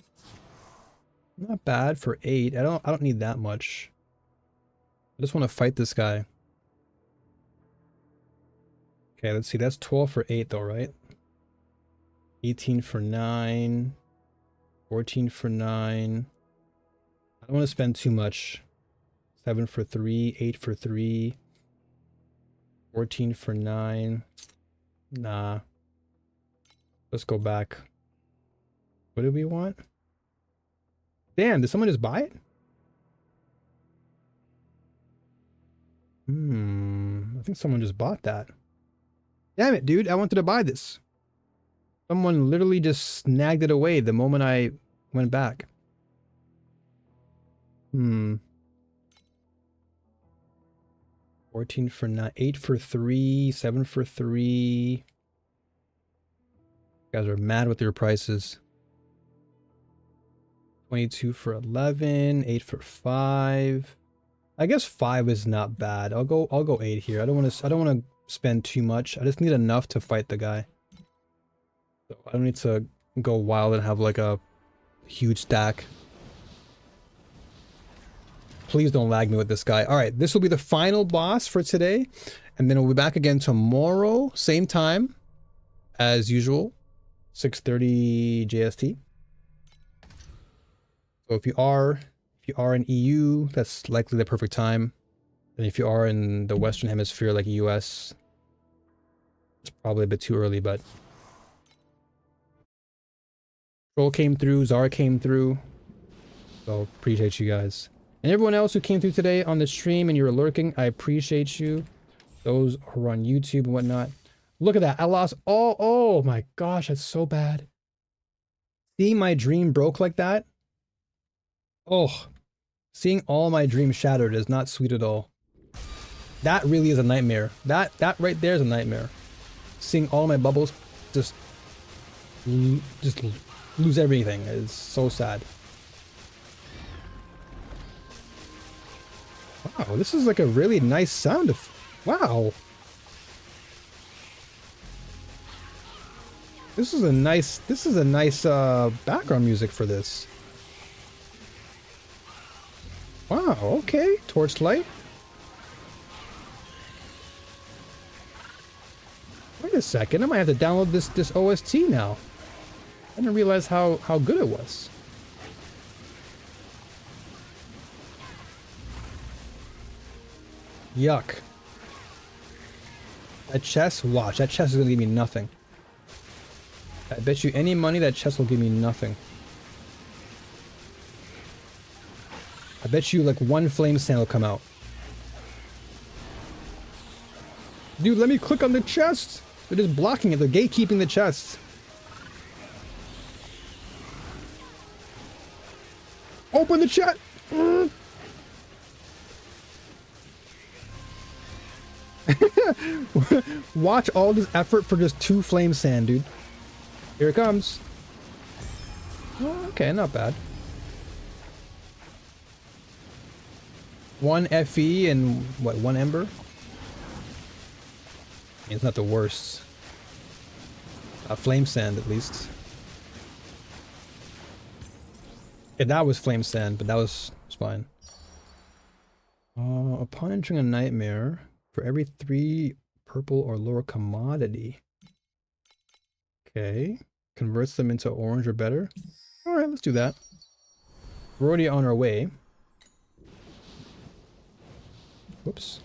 not bad for 8. I don't need that much. I just want to fight this guy. Okay, let's see. That's 12 for 8 though, right? 18 for 9. 14 for 9. I don't want to spend too much. 7 for 3. 8 for 3. 14 for 9. Nah. Let's go back. What do we want? Damn, did someone just buy it? I think someone just bought that. Damn it, dude. I wanted to buy this. Someone literally just snagged it away the moment I went back. 14 for 9. 8 for 3. 7 for 3. You guys are mad with your prices. 22 for 11. 8 for 5. I guess 5 is not bad. I'll go 8 here. I don't want to spend too much. I just need enough to fight the guy. So I don't need to go wild and have like a huge stack. Please don't lag me with this guy. All right, this will be the final boss for today, and then we'll be back again tomorrow, same time as usual, 6:30 JST. So if you are in EU, that's likely the perfect time. And if you are in the Western Hemisphere like US, it's probably a bit too early, but Troll came through, Zara came through. So appreciate you guys. And everyone else who came through today on the stream and you were lurking, I appreciate you. Those who are on YouTube and whatnot. Look at that. I lost all. Oh my gosh, that's so bad. Seeing my dream broke like that. Oh, seeing all my dreams shattered is not sweet at all. That really is a nightmare. That right there is a nightmare. Seeing all my bubbles just lose everything is so sad. Wow, this is like a really nice sound of... Wow. This is a nice background music for this. Wow, okay. Torchlight. Wait a second, I might have to download this OST now. I didn't realize how good it was. Yuck. That chest, watch, that chest is gonna give me nothing. I bet you any money that chest will give me nothing. I bet you like one flame sand will come out. Dude, let me click on the chest. They're just blocking it. They're gatekeeping the chest. Open the chat. Watch all this effort for just 2 flame sand, dude. Here it comes. Oh, okay, not bad. 1 FE and what, 1 ember? It's not the worst. Flame sand at least. Yeah, that was flame sand, but that was fine. Upon entering a nightmare, for every 3 purple or lower commodity. Okay. Converts them into orange or better. Alright, let's do that. We're already on our way. Whoops.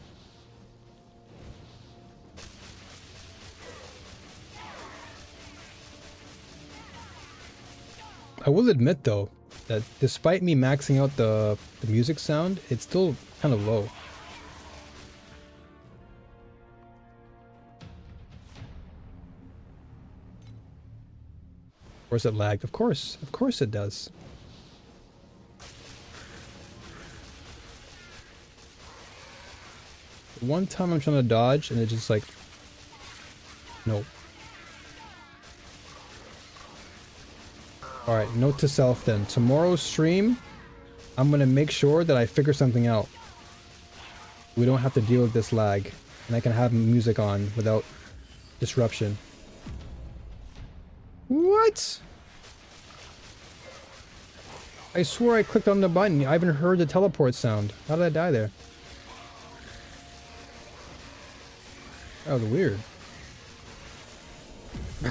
I will admit though, that despite me maxing out the music sound, it's still kind of low. Of course it lagged. Of course it does. One time I'm trying to dodge and it just like, nope. Alright, note to self then. Tomorrow's stream, I'm gonna make sure that I figure something out. We don't have to deal with this lag. And I can have music on without disruption. What? I swore I clicked on the button. I haven't heard the teleport sound. How did I die there? That was weird.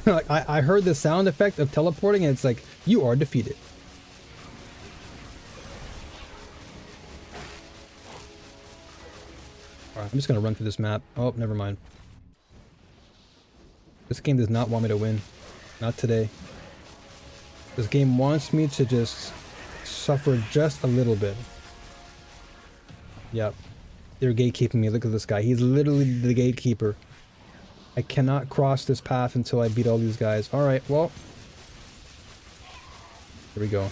Like, I heard the sound effect of teleporting and it's like, you are defeated. Alright, I'm just gonna run through this map. Oh, never mind. This game does not want me to win. Not today. This game wants me to just suffer just a little bit. Yep. They're gatekeeping me. Look at this guy. He's literally the gatekeeper. I cannot cross this path until I beat all these guys. Alright, well. Here we go.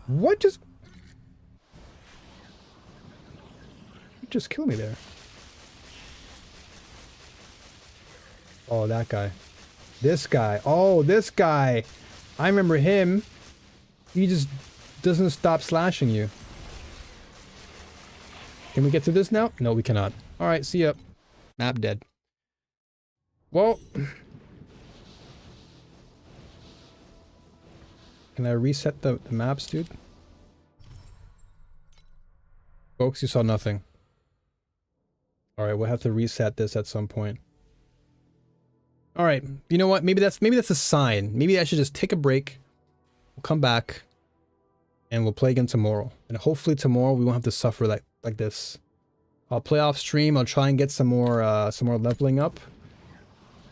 What just... You just killed me there. Oh, that guy. This guy. Oh, this guy. I remember him. He just doesn't stop slashing you. Can we get through this now? No, we cannot. Alright, see ya. Map dead. Well. Can I reset the maps, dude? Folks, you saw nothing. Alright, we'll have to reset this at some point. Alright, you know what? Maybe that's a sign. Maybe I should just take a break. We'll come back. And we'll play again tomorrow. And hopefully tomorrow we won't have to suffer like this. I'll play off stream. I'll try and get some more leveling up.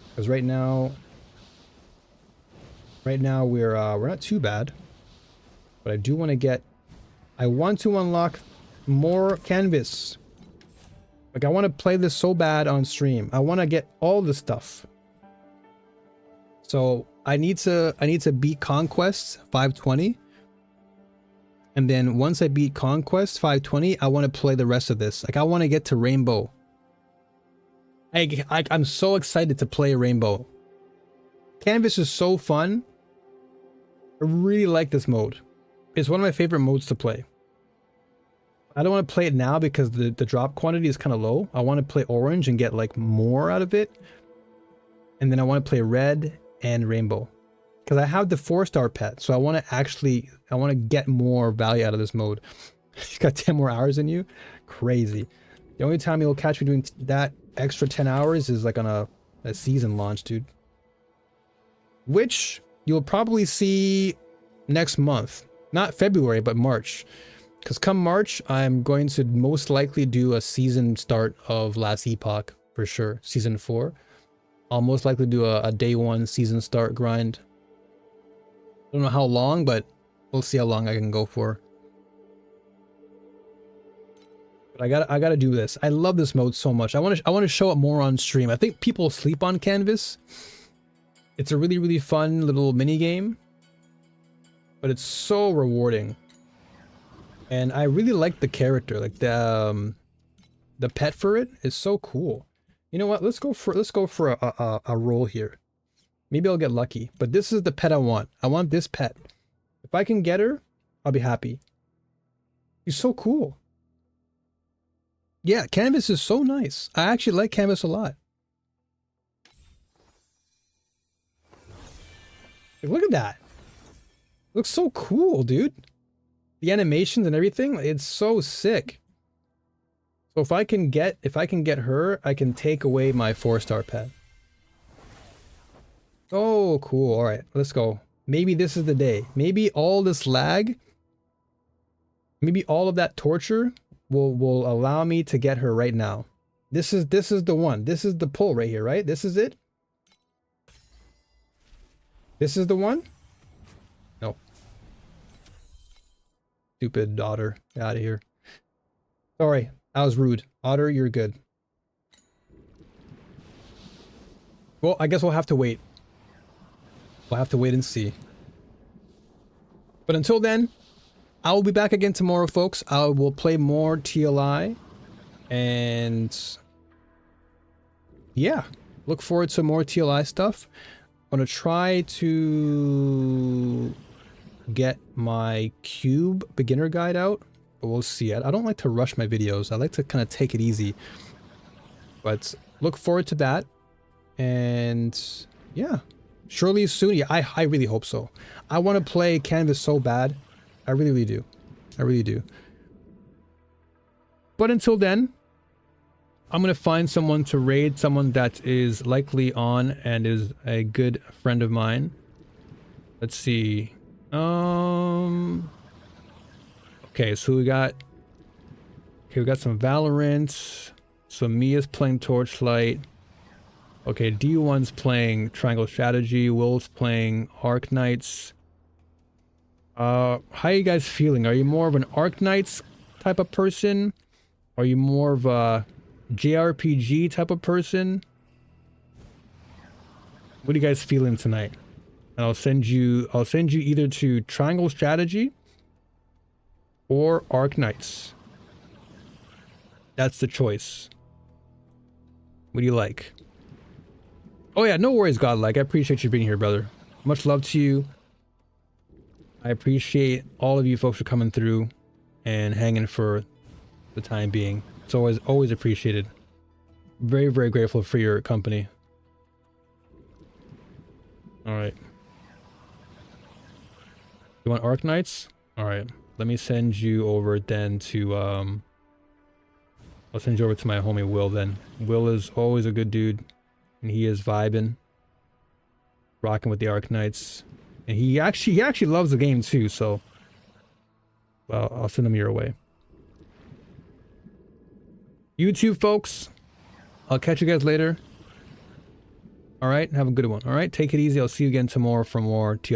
Because right now we're not too bad. But I do want to get... I want to unlock more canvas. Like, I want to play this so bad on stream. I want to get all the stuff. So I need to beat Conquest 520. And then once I beat Conquest 520, I want to play the rest of this. Like, I want to get to Rainbow. I'm so excited to play Rainbow. Canvas is so fun. I really like this mode. It's one of my favorite modes to play. I don't want to play it now because the drop quantity is kind of low. I want to play orange and get like more out of it. And then I want to play red and rainbow. Because I have the 4-star pet, so I want to get more value out of this mode. You got 10 more hours in you? Crazy. The only time you'll catch me doing that extra 10 hours is like on a season launch, dude. Which you'll probably see next month. Not February, but March. Because come March, I'm going to most likely do a season start of Last Epoch, for sure. Season 4. I'll most likely do a day 1 season start grind. I don't know how long, but we'll see how long I can go for. But I gotta do this. I love this mode so much. I want to show it more on stream. I think people sleep on Canvas. It's a really, really fun little mini game, but it's so rewarding. And I really like the character. Like the pet for it is so cool. You know what? Let's go for a roll here. Maybe I'll get lucky, but this is the pet I want. I want this pet. If I can get her, I'll be happy. She's so cool. Yeah, Canvas is so nice. I actually like Canvas a lot. Like, look at that. It looks so cool, dude. The animations and everything, it's so sick. So if I can get her, I can take away my 4-star pet. Oh, cool. All right, let's go. Maybe this is the day. Maybe all this lag, maybe all of that torture will allow me to get her right now. This is the one. This is the pull right here, right? This is it. This is the one. Nope. Stupid otter. Get out of here. Sorry, I was rude. Otter, you're good. Well, I guess we'll have to wait. We'll have to wait and see. But until then, I will be back again tomorrow, folks. I will play more TLI. And yeah, look forward to more TLI stuff. I'm going to try to get my cube beginner guide out but we'll see. I don't like to rush my videos. I like to kind of take it easy. But look forward to that. And yeah, surely soon. Yeah, I really hope so. I want to play Canvas so bad. I really, really do. I really do. But until then, I'm going to find someone to raid, someone that is likely on and is a good friend of mine. Let's see. Okay, so we got some Valorant. So Mia's playing Torchlight. Okay, D1's playing Triangle Strategy. Will's playing Arc Knights. How are you guys feeling? Are you more of an Arc Knights type of person? Are you more of a JRPG type of person? What are you guys feeling tonight? And I'll send you either to Triangle Strategy or Arc Knights. That's the choice. What do you like? Oh yeah, no worries, Godlike. I appreciate you being here, brother. Much love to you. I appreciate all of you folks for coming through and hanging for the time being. It's always appreciated. Very, very grateful for your company. All right. You want Arc Knights? All right. Let me send you over then to I'll send you over to my homie Will then. Will is always a good dude, and he is vibing, rocking with the Arc Knights, and he actually loves the game too. So, well, I'll send him your way. YouTube folks, I'll catch you guys later. All right, have a good one. All right, take it easy. I'll see you again tomorrow for more TL.